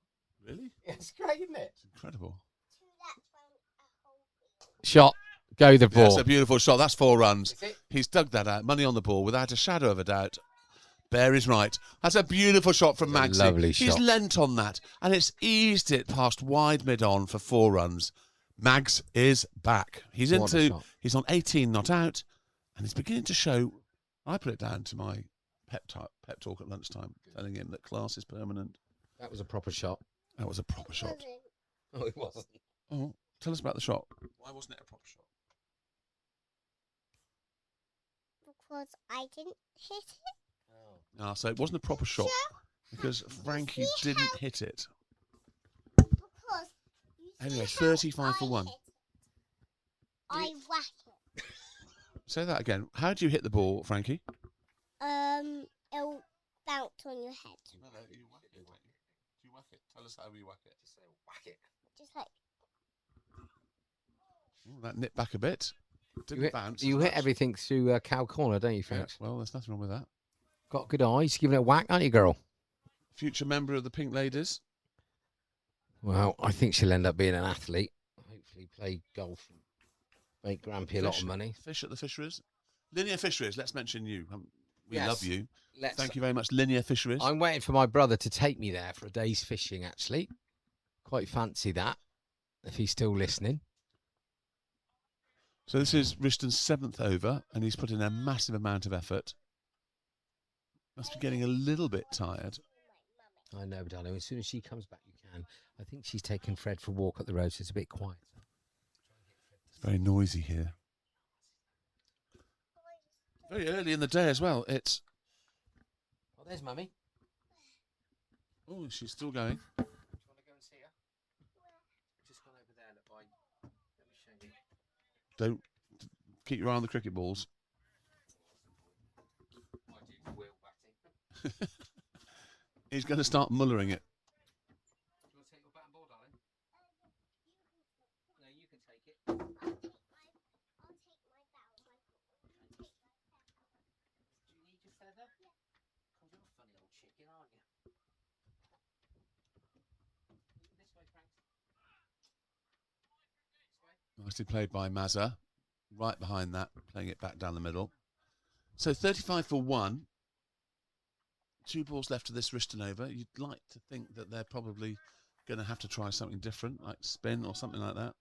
Really? Yeah, it's great, isn't it? It's incredible. 2 laps round a whole wheel. Shot. Go the ball. That's a beautiful shot. That's 4 runs. Is it? He's dug that out. Money on the ball without a shadow of a doubt. Bear is right. That's a beautiful shot from That's a Maxi. lovely He's shot. leant on that, and it's eased it past wide mid-on for 4 runs. Mags is back. He's What a shot. he's on 18 not out, and he's beginning to show. I put it down to my pep talk at lunchtime, telling him that class is permanent. That was a proper shot. That was a proper shot. Wasn't. Oh, it wasn't. Oh, tell us about the shot. Why wasn't it a proper shot? Because I didn't hit it. Oh. No, so it wasn't a proper shot because Frankie didn't hit it. Because you see Anyway, how 35 for I 1. hit it? I whack it. Say that again. How do you hit the ball, Frankie? It'll bounce on your head. No, you whack it. Do you whack it? Tell us how you whack it. Just say whack it. Just like Ooh, that nipped back a bit. Didn't You hit, bounce. you as hit much. everything through cow corner, don't you, Yeah, Frank? well, there's nothing wrong with that. Got good eyes. Giving it a whack, aren't you, girl? Future member of the Pink Ladies. Well, I think she'll end up being an athlete. Hopefully play golf and make Grampy a lot of money. Fish at the fisheries. Linear Fisheries, let's mention you. We Yes. love you. Let's. Thank you very much, Linear Fisheries. I'm waiting for my brother to take me there for a day's fishing, actually. Quite fancy that, if he's still listening. So this is Rishton's 7th over, and he's put in a massive amount of effort. Must be getting a little bit tired. I know, darling. As soon as she comes back, you can. I think she's taking Fred for a walk at the road, so it's a bit quiet. It's very noisy here. Very early in the day as well. It's... Oh, there's Mummy. Oh, she's still going. Do you want to go and see her? Just gone over there. Look, let me show you. Don't keep your eye on the cricket balls. I do wheel batting. He's going to start mullering it. Do you want to take your bat and ball, darling? No, you can take it. I'll take my bow. Do you need your feather? Yeah. God, you're a funny old chicken, aren't you? This way, Frank. This way. Nicely played by Mazza. Right behind that, playing it back down the middle. So 35 for 1. 2 balls left to this Rishton over. You'd like to think that they're probably going to have to try something different, like spin or something like that.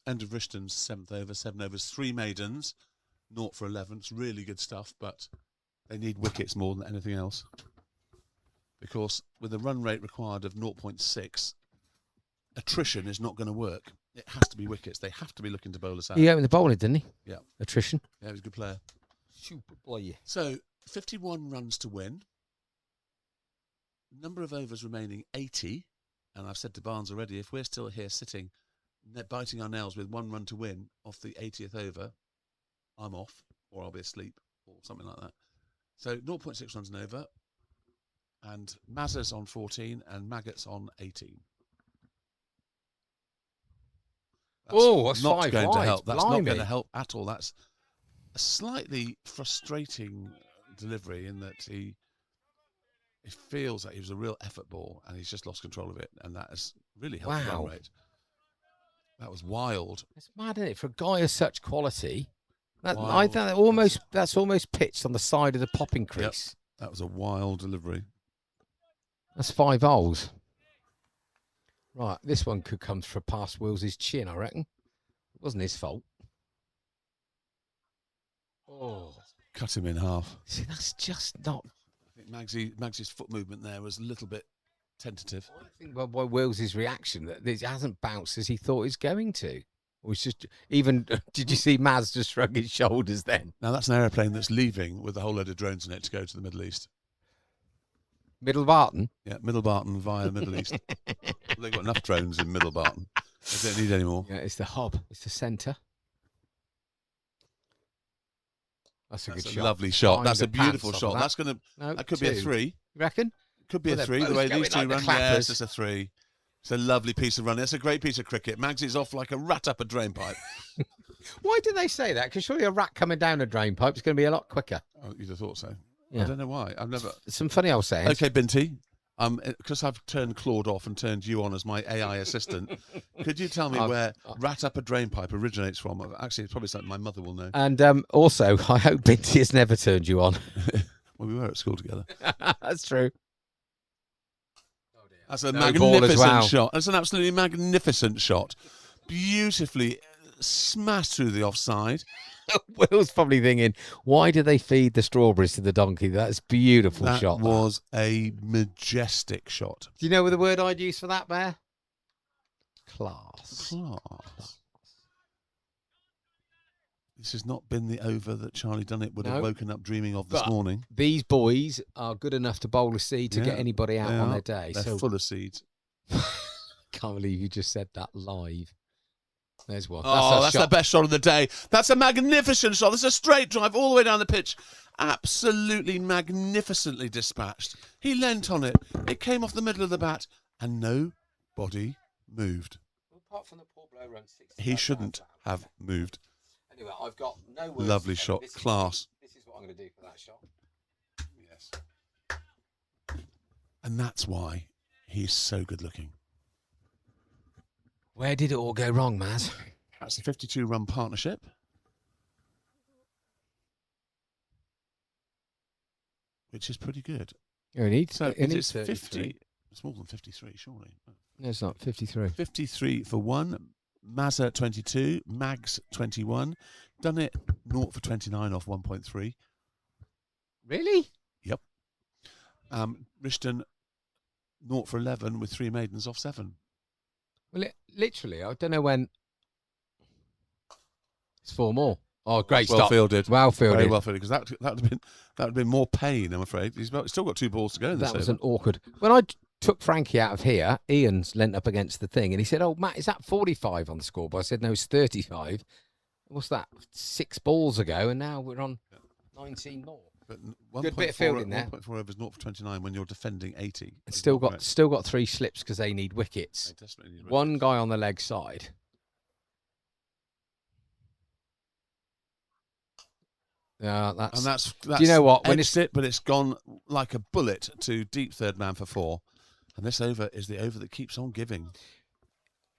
End of Rishton's 7th over, 7 overs, 3 maidens, 0 for 11. It's really good stuff, but they need wickets more than anything else. Because with a run rate required of 0.6, attrition is not going to work. It has to be wickets. They have to be looking to bowl us out. He opened the bowling, didn't he? Yeah. Attrition. Yeah, he's a good player. Super boy. So, 51 runs to win. Number of overs remaining, 80. And I've said to Barnes already, if we're still here sitting biting our nails with 1 run to win off the 80th over, I'm off, or I'll be asleep, or something like that. So 0.6 runs and over, and Mazza's on 14, and Maggot's on 18. That's not 5 going to wide. help. That's not going to Blimey. help at all. That's a slightly frustrating delivery in that he feels that he was a real effort ball and he's just lost control of it, and that has really helped the run Wow. rate. That was wild. It's mad, isn't it? For a guy of such quality, I Wild. think that's almost pitched on the side of the popping crease. That was a wild delivery. That's 5 holes. Right, this one could come for past Wills's chin, I reckon. It wasn't his fault. Oh, Cut him in half. see, that's just not. I think Magsy's foot movement there was a little bit tentative. I think by Wills's reaction that it hasn't bounced as he thought it was going to. Or it's just even. Did you see Maz just shrug his shoulders then? Now that's an aeroplane that's leaving with a whole load of drones in it to go to the Middle East. Middle Barton. Yeah, Middle Barton via the Middle East. They've got enough drones in Middle Barton. They don't need any more. Yeah, it's the hub. It's the centre. That's a That's good a shot. lovely shot. Find That's the a beautiful pants off of shot. That's gonna. No, That could be a 2. 3. You reckon? Could be Well, a they're 3. The both way going these two like the run. clappers. Yes, it's a 3. It's a lovely piece of running. It's a great piece of cricket. Magsy's off like a rat up a drain pipe. Why do they say that? Because surely a rat coming down a drain pipe is going to be a lot quicker. Oh, you'd have thought so. Yeah. I don't know why. I've never. Some funny old sayings. Okay, Binti. Because I've turned Claude off and turned you on as my AI assistant, could you tell me where rat up a drain pipe originates from? Actually, it's probably something my mother will know. And also, I hope Binti has never turned you on. Well, we were at school together. That's true. That's a No ball as magnificent well. shot. That's an absolutely magnificent shot. Beautifully smashed through the offside. Will's probably thinking, why do they feed the strawberries to the donkey? That's a beautiful That shot. was a majestic shot. Do you know the word I'd use for that, Bear? Class. Class. This has not been the over that Charlie Dunnett would have No. woken up dreaming of this But morning. These boys are good enough to bowl a seed to Yeah, get anybody out they on are. their day. They're So full of seeds. can't believe you just said that live. There's one. Oh, that's a the shot. best shot of the day. That's a magnificent shot. That's a straight drive all the way down the pitch. Absolutely magnificently dispatched. He leant on it. It came off the middle of the bat, and nobody moved. Apart from the poor blow run 60. He shouldn't have moved. Anyway, I've got no words. Lovely to say. shot. This is- Class. This is what I'm going to do for that shot. Yes. And that's why he's so good looking. Where did it all go wrong, Maz? That's a 52-run partnership. Which is pretty good. So it is 50. It's more than 53, surely. No, it's not. 53. 53 for 1. Mazza 22. Mags 21. Done it 0 for 29 off 1.3. Really? Yep. Rishton 0 for 11 with 3 maidens off 7. Well, literally, I don't know when. It's 4 more. Oh, great Well stop. fielded. Well fielded. Very well fielded, because that would have been more pain, I'm afraid. He's still got 2 balls to go in this That was over. an awkward. When I took Frankie out of here, Ian's leant up against the thing and he said, "Oh, Matt, is that 45 on the scoreboard?" I said, "No, it's 35. What's that? 6 balls ago, and now we're on 19 more. But Good bit of fielding there. 1.4 overs 0 for 29 when you're defending 80. And is still not got correct. still got 3 slips because they need wickets. They desperately need One wickets. guy on the leg side. Yeah, And that's Do you know what? When edged it, but it's gone like a bullet to deep third man for 4. And this over is the over that keeps on giving.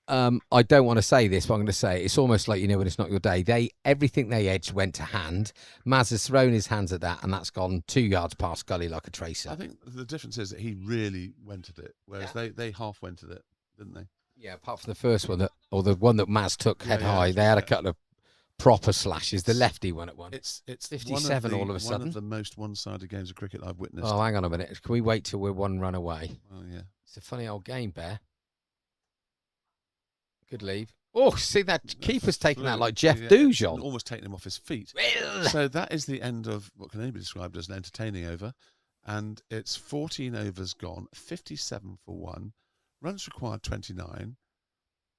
I don't want to say this, but I'm going to say it's almost like, when it's not your day. Everything they edged went to hand. Maz has thrown his hands at that, and that's gone 2 yards past gully like a tracer. I think the difference is that he really went at it, whereas they half went at it, didn't they? Yeah, apart from the first one or the one that Maz took head Yeah, high, they had a yeah. couple of proper slashes. The lefty one at one. It's 57 all of a one sudden. of the most one-sided games of cricket I've witnessed. Oh, hang on a minute. Can we wait till we're 1 run away? Oh, yeah. It's a funny old game, Bear. Good leave. Oh, see that keeper's taking that like Jeff Yeah, Dujon. and almost taking him off his feet. Well. So that is the end of what can only be described as an entertaining over. And it's 14 overs gone, 57 for 1, runs required 29.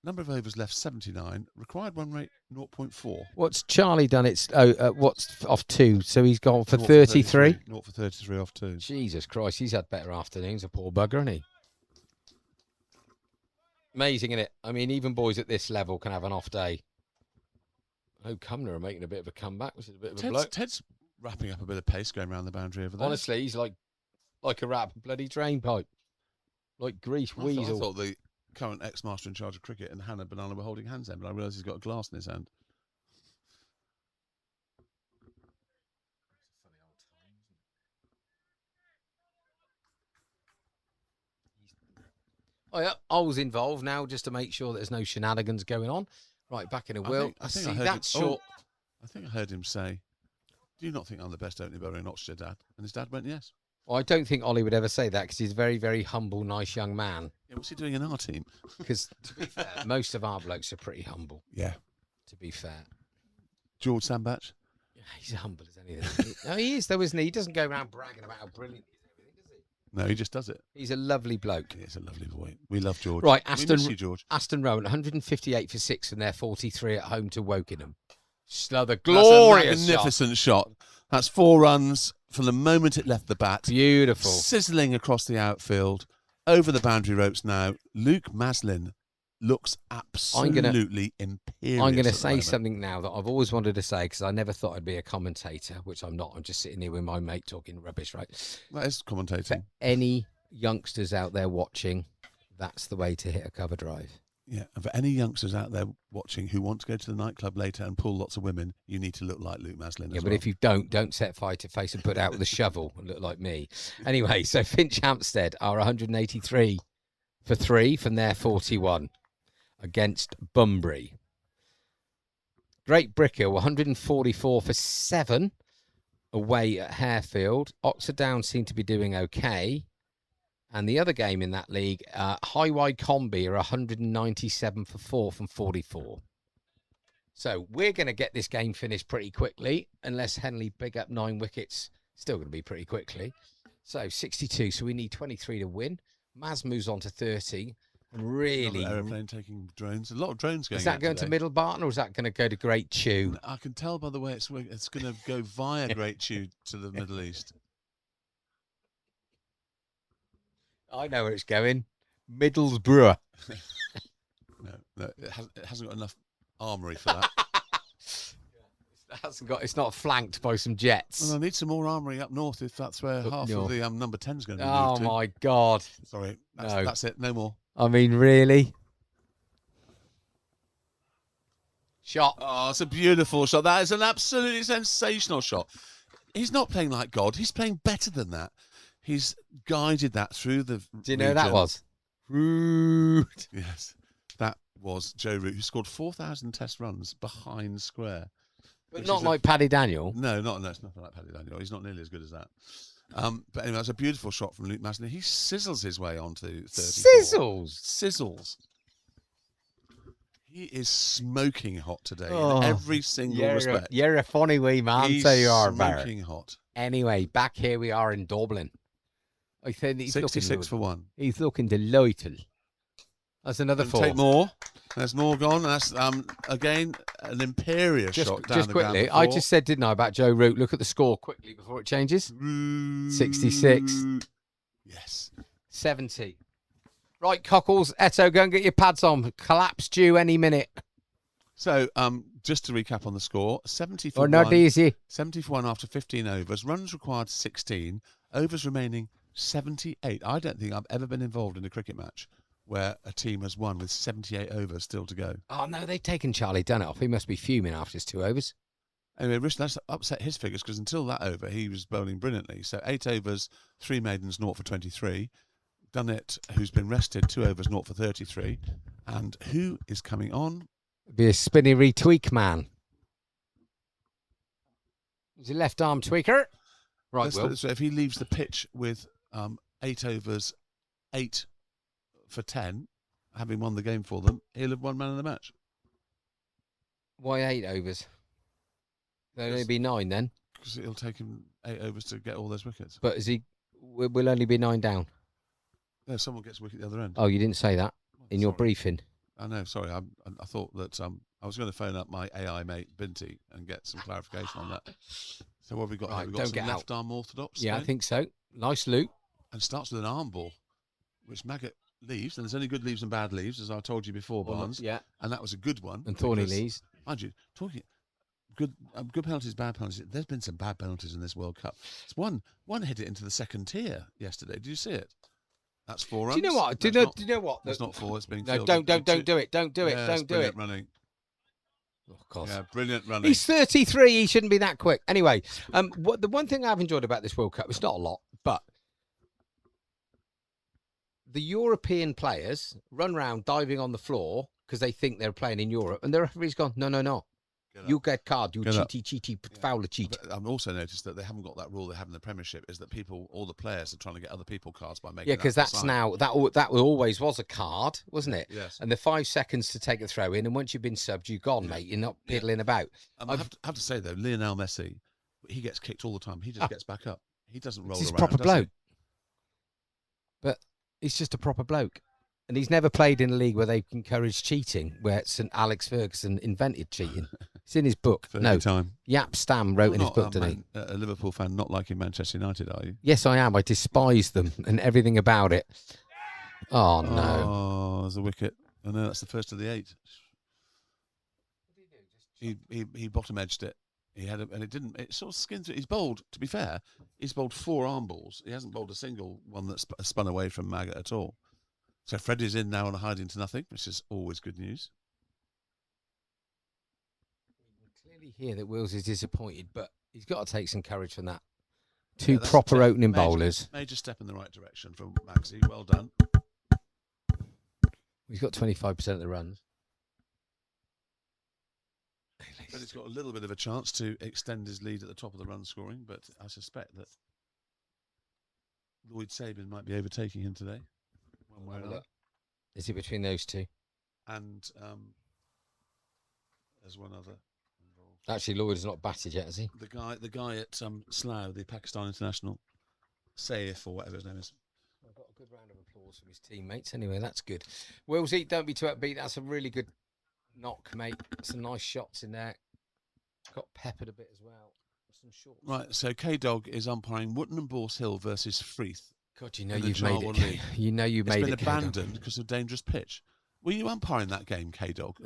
Number of overs left 79. Required run rate 0.4. What's Charlie done? It's what's off 2? So he's gone for 0 33. 0 for 33 off 2. Jesus Christ, he's had better afternoons. A poor bugger, isn't he? Amazing, isn't it? I mean, even boys at this level can have an off day. Oh, Cumner are making a bit of a comeback, which is a bit of a bloke. Ted's wrapping up a bit of pace going around the boundary over there. Honestly, he's like a rap bloody drain pipe, like grease I weasel. thought the current ex-master in charge of cricket and Hannah Banana were holding hands then, but I realised he's got a glass in his hand. Oh yeah, I was involved now just to make sure there's no shenanigans going on. Right, back in a wheel. I think See, I heard that's him, short. I think I heard him say, "Do you not think I'm the best opening bowler in Oxfordshire, Dad?" And his dad went, "Yes." Well, I don't think Ollie would ever say that because he's a very, very humble, nice young man. Yeah, what's he doing in our team? Because to be fair, most of our blokes are pretty humble. Yeah. To be fair, George Sandbach. yeah, he's humble as anything. No, he is though, isn't he? He doesn't go around bragging about how brilliant he is and everything, does he? No, he just does it. He's a lovely bloke. He's a lovely boy. We love George. Right, We miss you, George. Aston Rowan, 158 for 6 and they're 43 at home to Wokingham. Another That's glorious a magnificent shot. That's 4 runs from the moment it left the bat. Beautiful. Sizzling across the outfield. Over the boundary ropes now. Luke Maslin looks absolutely imperious. I'm going to at the say moment. something now that I've always wanted to say because I never thought I'd be a commentator, which I'm not. I'm just sitting here with my mate talking rubbish, right? That is For commentating. any youngsters out there watching, that's the way to hit a cover drive. Yeah, and for any youngsters out there watching who want to go to the nightclub later and pull lots of women, you need to look like Luke Maslin Yeah, as but well. if you don't set fire to face and put it out with a shovel and look like me. Anyway, so Finch Hampstead are 183 for 3 from their 41 against Bunbury. Great Brickhill, 144 for 7 away at Harefield. Oxford Downs seem to be doing okay. And the other game in that league, High Wide Combi are 197 for 4 from 44. So we're going to get this game finished pretty quickly, unless Henley big up 9 wickets. Still going to be pretty quickly. So 62, so we need 23 to win. Maz moves on to 30. And really, Another aeroplane taking drones. A lot of drones going. is that out going to today. Middle Barton or is that going to go to Great Chew? I can tell by the way it's going to go via Great Chew to the Middle East. I know where it's going. Middlesbrough. No, it hasn't got enough armoury for that. It's not flanked by some jets. Well, I need some more armoury up north if that's where Up half north. of the number 10's going to be Oh moved to. my God. Sorry, No. that's it. No more. I mean, really? Shot. Oh, it's a beautiful shot. That is an absolutely sensational shot. He's not playing like God. He's playing better than that. He's guided that through the. Do you know who that region. was? Root. Yes, that was Joe Root, who scored 4,000 test runs behind square. But Which not is a- like Paddy Daniel. No, it's nothing like Paddy Daniel. He's not nearly as good as that. But anyway, that's a beautiful shot from Luke Maslin. He sizzles his way onto 34. Sizzles. Sizzles. He is smoking hot today Oh, in every single respect. You're a funny wee man, He's so you are, Barrett. smoking hot. Anyway, back here we are in Dublin. I said he's 66 for 1. He's looking delightful. That's another Gonna 4. Take more. There's more gone. That's again an imperious shot down Just the quickly, ground I for just said, didn't I, about Joe Root? Look at the score quickly before it changes. four. 66. Yes. 70. Right, Cockles, Eto, go and get your pads on. Collapse due any minute. So, just to recap on the score, 70 for Or not 1. easy. 70 for 1 after 15 overs. Runs required 16. Overs remaining 78. I don't think I've ever been involved in a cricket match where a team has won with 78 overs still to go. Oh, no, they've taken Charlie Dunn off. He must be fuming after his 2 overs. Anyway, that's upset his figures because until that over, he was bowling brilliantly. So 8 overs, 3 maidens, 0 for 23. Dunnett, who's been rested, 2 overs, 0 for 33. And who is coming on? Be a spinny retweak man. He's a left arm tweaker. Right, Let's put it Will. this way, if he leaves the pitch with 8 overs, 8 for 10, having won the game for them, he'll have won man of the match. Why 8 overs? There'll only Yes. be 9 then. Because it'll take him 8 overs to get all those wickets. But is he? Will only be 9 down. No, someone gets a wicket at the other end. Oh, you didn't say that in your Sorry. briefing. I know. Sorry, I thought that I was going to phone up my AI mate Binti and get some clarification on that. So what have we got? Right, Here? We've got don't some get left arm orthodox. Yeah, I going, think so. Nice loop. and starts with an arm ball, which Maggot leaves. And there's only good leaves and bad leaves, as I told you before, Barnes. Yeah. And that was a good one. And Thorny because, leaves. mind you, talking good penalties, bad penalties. There's been some bad penalties in this World Cup. It's one hit it into the second tier yesterday. Did you see it? That's 4 runs. Do you know what? Do you know what? That's not 4. It's being No, fielded. don't do it. Don't do it. Yeah, Don't do it. Brilliant running. Oh, God. Yeah, brilliant running. He's 33. He shouldn't be that quick. Anyway, the one thing I've enjoyed about this World Cup, it's not a lot, but the European players run around diving on the floor because they think they're playing in Europe, and the referee's gone, no. You get card, you cheaty, fouler cheat. I've also noticed that they haven't got that rule they have in the Premiership, is that all the players are trying to get other people cards by making. Yeah, because that's sign. now that always was a card, wasn't it? Yes. And the 5 seconds to take a throw in, and once you've been subbed, you're gone, mate. You're not piddling about. I have to say though, Lionel Messi, he gets kicked all the time. He just gets back up. He doesn't roll He's around. a proper does bloke. he? But he's just a proper bloke. And he's never played in a league where they encourage cheating, where St. Alex Ferguson invented cheating. It's in his book. No, time. Yap Stam wrote in his book, didn't he? A Liverpool fan not liking Manchester United, are you? Yes, I am. I despise them and everything about it. Oh, no. Oh, there's a wicket. Oh no, that's the first of the 8. He bottom edged it. He had and it didn't. It sort of skins it. He's bowled. To be fair, he's bowled 4 arm balls. He hasn't bowled a single one that's spun away from Maggot at all. So Freddie's in now on a hiding to nothing, which is always good news. You can clearly hear that Wills is disappointed, but he's got to take some courage from that. 2 That's proper a opening bowlers. Major step in the right direction from Maxi. Well done. He's got 25% of the runs. Freddie's got a little bit of a chance to extend his lead at the top of the run scoring, but I suspect that Lloyd Sabin might be overtaking him today. One way or another. Is it between those 2? And there's one other involved. Actually, Lloyd's not batted yet, has he? The guy at Slough, the Pakistan international, Saif or whatever his name is. I've got a good round of applause from his teammates. Anyway, that's good. Willsy, don't be too upbeat. That's a really good knock, mate. Some nice shots in there. Got peppered a bit as well. Some short. Right, so K-Dog is umpiring Wootton and Bourse Hill versus Freeth. God, you know in the you've made Charlton it. League. You know you made It's it. been abandoned because of dangerous pitch. Were you umpiring that game, K-Dog?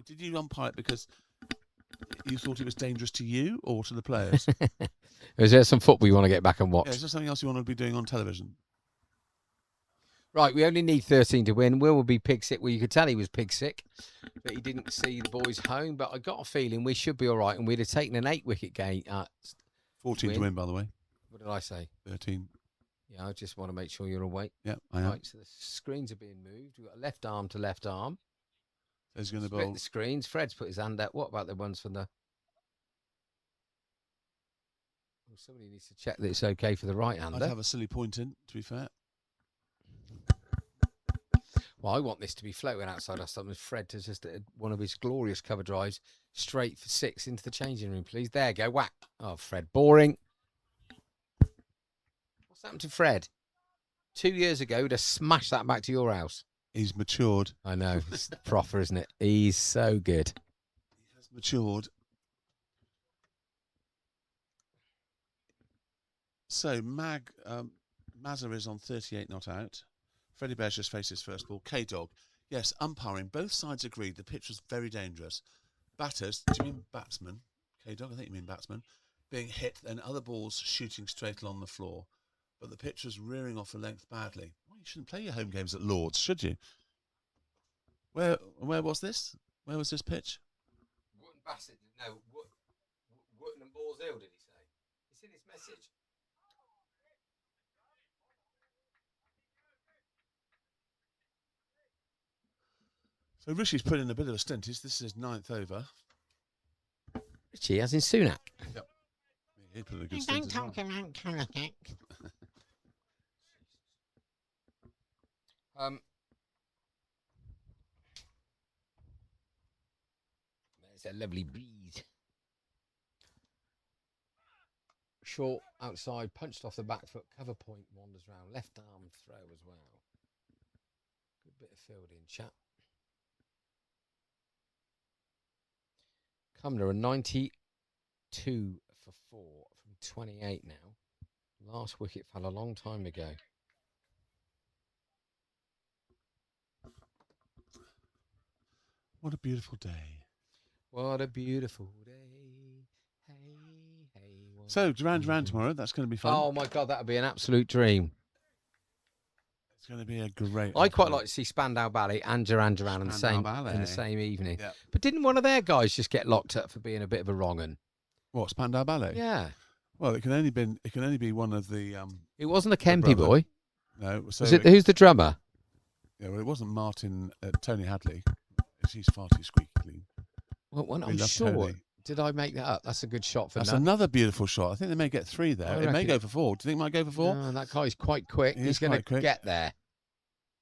Did you umpire it because you thought it was dangerous to you or to the players? Is there some football you want to get back and watch? Yeah, is there something else you want to be doing on television? Right, we only need 13 to win. Will be pig sick. Well, you could tell he was pig sick, but he didn't see the boys home. But I got a feeling we should be all right, and we'd have taken an 8-wicket game. 14 to win, by the way. What did I say? 13. Yeah, I just want to make sure you're awake. Yeah, I am. Right, so the screens are being moved. We've got a left arm to left arm. So he's going to Split bowl. the screens. Fred's put his hand out. What about the ones from the... Well, somebody needs to check that it's okay for the right hander. I'd have a silly point in, to be fair. Well, I want this to be floating outside our stomach. Fred has just one of his glorious cover drives straight for 6 into the changing room, please. There you go. Whack. Oh, Fred. Boring. What's happened to Fred? 2 years ago, he'd have smashed that back to your house. He's matured. I know. It's proper, isn't it? He's so good. He has matured. So, Mazza is on 38 not out. Freddie Bears just faced his first ball. K-Dog. Yes, umpiring. Both sides agreed the pitch was very dangerous. Batters, do you mean batsmen? K-Dog, I think you mean batsmen. Being hit and other balls shooting straight along the floor. But the pitch was rearing off a length badly. Well, you shouldn't play your home games at Lord's, should you? Where was this? Where was this pitch? Wootton Bassett, no, Wootton and Boar's Hill, did he say? It's in his message. So Rishi's put in a bit of a stint. This is his 9th over. Richie, as in Sunak. Yep. He put in a good stint as well. There's a lovely breeze. Short outside, punched off the back foot, cover point wanders round, left arm throw as well. Good bit of fielding, chap. Cumnor are 92 for 4 from 28 now. Last wicket fell a long time ago. What a beautiful day. What a beautiful day. Hey, hey. what So, a Duran beautiful- tomorrow. That's going to be fun. Oh my God, that would be an absolute dream. It's going to be a great. I quite afternoon. like to see Spandau Ballet and Duran Duran in the Spandau same Ballet. in the same evening. Yeah. But didn't one of their guys just get locked up for being a bit of a wrong un? What, Spandau Ballet? Yeah. Well, it can only be one of the It wasn't a Kempy brother. boy. no. So Was it? Who's the drummer? yeah, well, it wasn't Martin Tony Hadley. He's far too squeaky clean. Well, We I'm love sure. Tony. Did I make that up? That's a good shot for That's none. another beautiful shot. I think they may get 3 there. I It may reckon- go for 4. Do you think it might go for 4? No, that guy's quite quick. He He's is going to quite quick. get there.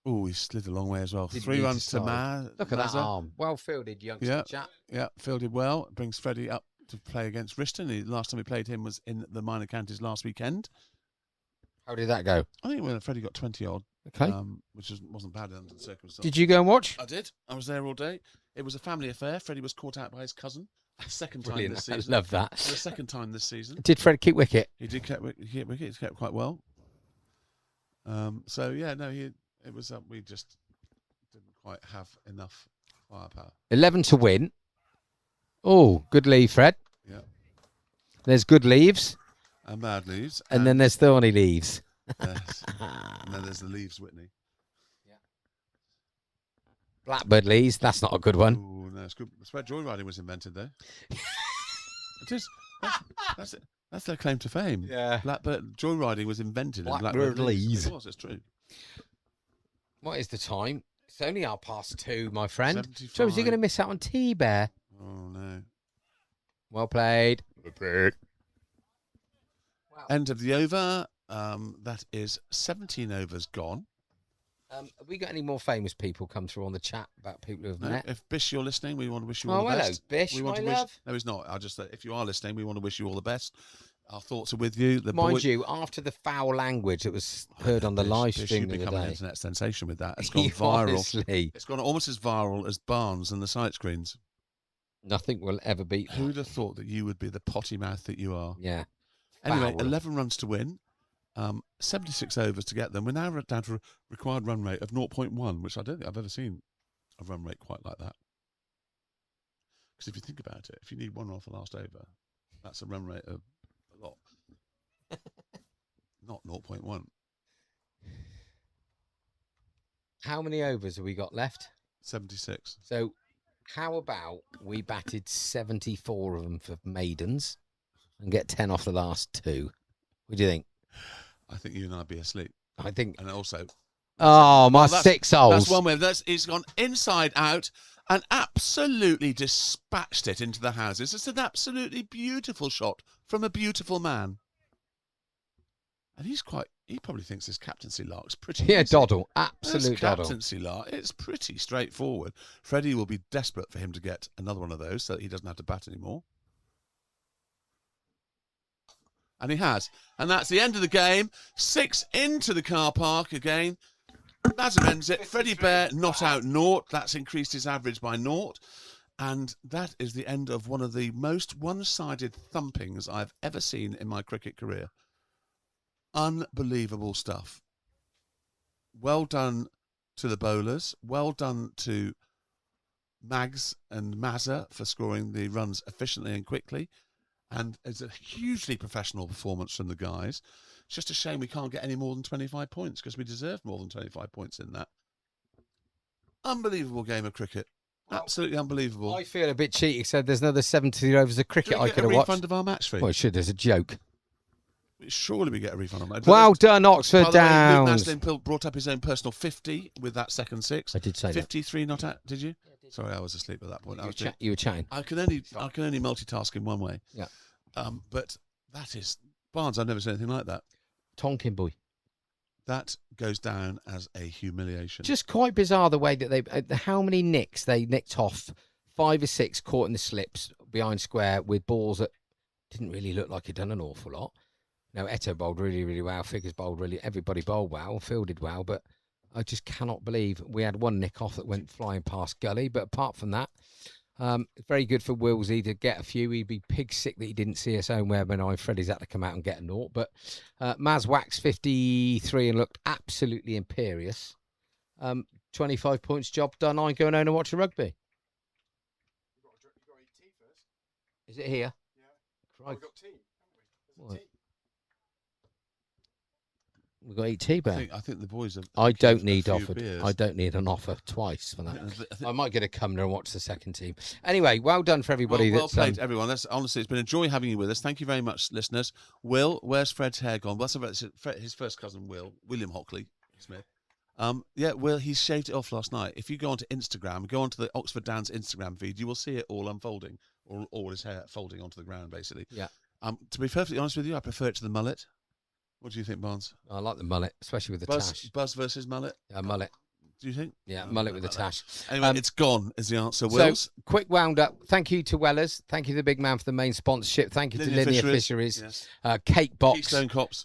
Oh, he slid a long way as well. Didn't 3 need to runs to side. Look at that Mazza. arm. Well fielded, youngster Yeah. chap. Yeah, fielded well. Brings Freddie up to play against Riston. Last time we played him was in the minor counties last weekend. How did that go? I think when Freddie got 20 odd, Okay. which wasn't bad under the circumstances. Did you go and watch? I did. I was there all day. It was a family affair. Freddie was caught out by his cousin. Second time Brilliant. this I season. love that. For the second time this season. Did Fred keep wicket? He did keep wicket. He kept quite well. So yeah, no, it was. We just didn't quite have enough firepower. 11 to win. Oh, good leave, Fred. Yeah. There's good leaves, And bad leaves. and then there's thorny leaves. yes. And then there's the leaves, Whitney. Blackbird leaves. That's not a good one. Oh no, it's good. That's where joyriding was invented, though. It is. That's it. That's their claim to fame. Yeah. Blackbird joyriding was invented in Blackbird Blackbird Leys. Leys. It was. It's true. What is the time? It's only 2:30, my friend. 75. So is he going to miss out on T-Bear? Oh no. Well played. End of the over. That is 17 overs gone. Have we got any more famous people come through on the chat about people who have No, met? if Bish, you're listening, we want to wish you all Oh, the hello, best. Bish, we want my to wish. love. No, he's not. I just if you are listening, we want to wish you all the best. Our thoughts are with you. The Mind boy, you, after the foul language that was heard on the Bish, live Bish, stream you've the become other an day. internet sensation with that. It's gone viral. Honestly, It's gone almost as viral as Barnes and the sight screens. nothing will ever beat that. Who'd have thought that you would be the potty mouth that you are? Yeah. Anyway, Foul. 11 runs to win, 76 overs to get them. We're now down to a required run rate of 0.1, which I don't think I've ever seen a run rate quite like that. Because if you think about it, if you need 1 off the last over, that's a run rate of a lot. Not 0.1. How many overs have we got left? 76. So, how about we batted 74 of them for maidens and get 10 off the last 2? What do you think? I think you and I'd be asleep. I think. And also, Oh, my Well, that's- 6 holes. that's one way. It's gone inside out and absolutely dispatched it into the houses. It's an absolutely beautiful shot from a beautiful man. And he probably thinks his captaincy lark's pretty Yeah, easy. doddle. This Absolute doddle. captaincy lark, it's pretty straightforward. Freddie will be desperate for him to get another one of those so that he doesn't have to bat anymore. And he has. And that's the end of the game. 6 into the car park again. That ends it. Freddie Bear not out 0. That's increased his average by 0. And that is the end of one of the most one-sided thumpings I've ever seen in my cricket career. Unbelievable stuff. Well done to the bowlers. Well done to Mags and Mazza for scoring the runs efficiently and quickly. And it's a hugely professional performance from the guys. It's just a shame we can't get any more than 25 points because we deserve more than 25 points in that. Unbelievable game of cricket. Absolutely unbelievable. I feel a bit cheaty. Said there's another 70 overs of cricket Do we I get could a have watched. refund of our match fee? Well, it should as a joke. Surely we get a refund on that. Well done, Oxford By the way, Luke Downs. Naslin brought up his own personal 50 with that second 6. I did say that. 53 not out, did you? Sorry, I was asleep at that point. You were chatting. I can only multitask in one way. Yeah. But that is Barnes. I've never seen anything like that. Tonkin boy. That goes down as a humiliation. Just quite bizarre the way that they, how many nicks they nicked off, 5 or 6 caught in the slips behind square with balls that didn't really look like he'd done an awful lot. Now, Eto bowled really, really well. Figures bowled really, everybody bowled well, fielded well, but I just cannot believe we had one nick off that went flying past gully. But apart from that, Very good for Willsey to get a few. He'd be pig sick that he didn't see us home where when Freddie's had to come out and get a naught. But Maz waxed 53 and looked absolutely imperious. 25 points, job done. I'm going home and watch the rugby. You got to eat tea first. Is it here? Yeah. Crikey. We've got tea, haven't we? What? There's tea. We've got to eat tea, Ben. I think the boys have. I don't a need few offered. beers. I don't need an offer twice for I that. think- I might get a come there and watch the second team. Anyway, well done for everybody. well that's played, everyone. Honestly, it's been a joy having you with us. Thank you very much, listeners. Will, where's Fred's hair gone? Well, that's his first cousin, William Hockley Smith. Yeah, Will, he shaved it off last night. If you go onto Instagram, go onto the Oxford Downs Instagram feed, you will see it all unfolding, or all his hair folding onto the ground, basically. Yeah. To be perfectly honest with you, I prefer it to the mullet. What do you think, Barnes? I like the mullet, especially with the tash. Buzz versus mullet? Mullet. Do you think? Yeah, Oh, mullet I with the like that. tash. Anyway, it's gone is the answer. Wills? So, quick round up. Thank you to Wellers. Thank you to the big man for the main sponsorship. Thank you to Linear Fisheries. Yes. Cake Box. Keystone Cops.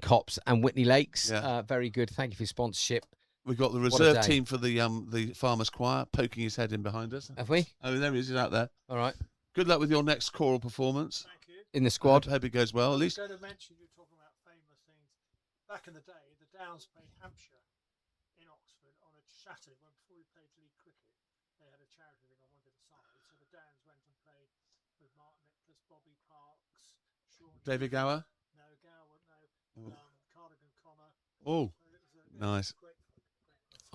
Cops and Whitney Lakes. Yeah. Very good. Thank you for your sponsorship. We've got the What a reserve day. team for the Farmers Choir poking his head in behind us. Have we? Oh, there he is. He's out there. All right. Good luck with your next choral performance. Thank you. In the squad. Hope it goes well. At least I was going to mention, you were talking about famous things. Back in the day, the Downs played Hampshire in Oxford on a Saturday before we played league cricket. They had a charity thing on one of the sides. So the Downs went and played with Martin Nicholas, Bobby Parks, Sean David Gower. No, Gower, Oh. Cardigan Connor. Oh, So it was nice. great fun.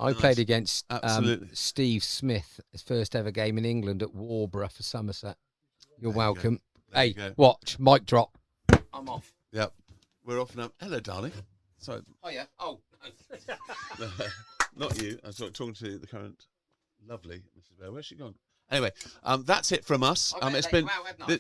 I Nice. played against Absolutely. Steve Smith, his first ever game in England at Warborough for Somerset. You're There you go. welcome. There you Hey, go. watch. Mic drop. I'm off. Yep. We're off now. Hello, darling. Sorry, Oh, yeah. Oh. not you. I was talking to the current lovely Mrs. Bear. Where's she gone? Anyway, that's it from us. It's been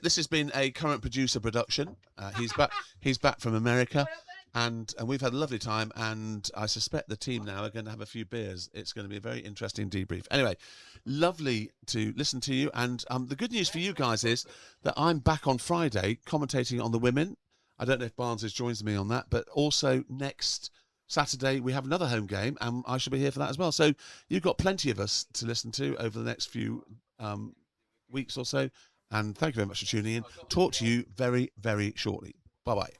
this has been a current producer production. He's back. He's back from America, and we've had a lovely time. And I suspect the team now are going to have a few beers. It's going to be a very interesting debrief. Anyway, lovely to listen to you. And the good news for you guys is that I'm back on Friday commentating on the women. I don't know if Barnes joins me on that, but also next Saturday we have another home game, and I shall be here for that as well. So you've got plenty of us to listen to over the next few weeks or so. And thank you very much for tuning in. Talk to you very, very shortly. Bye-bye.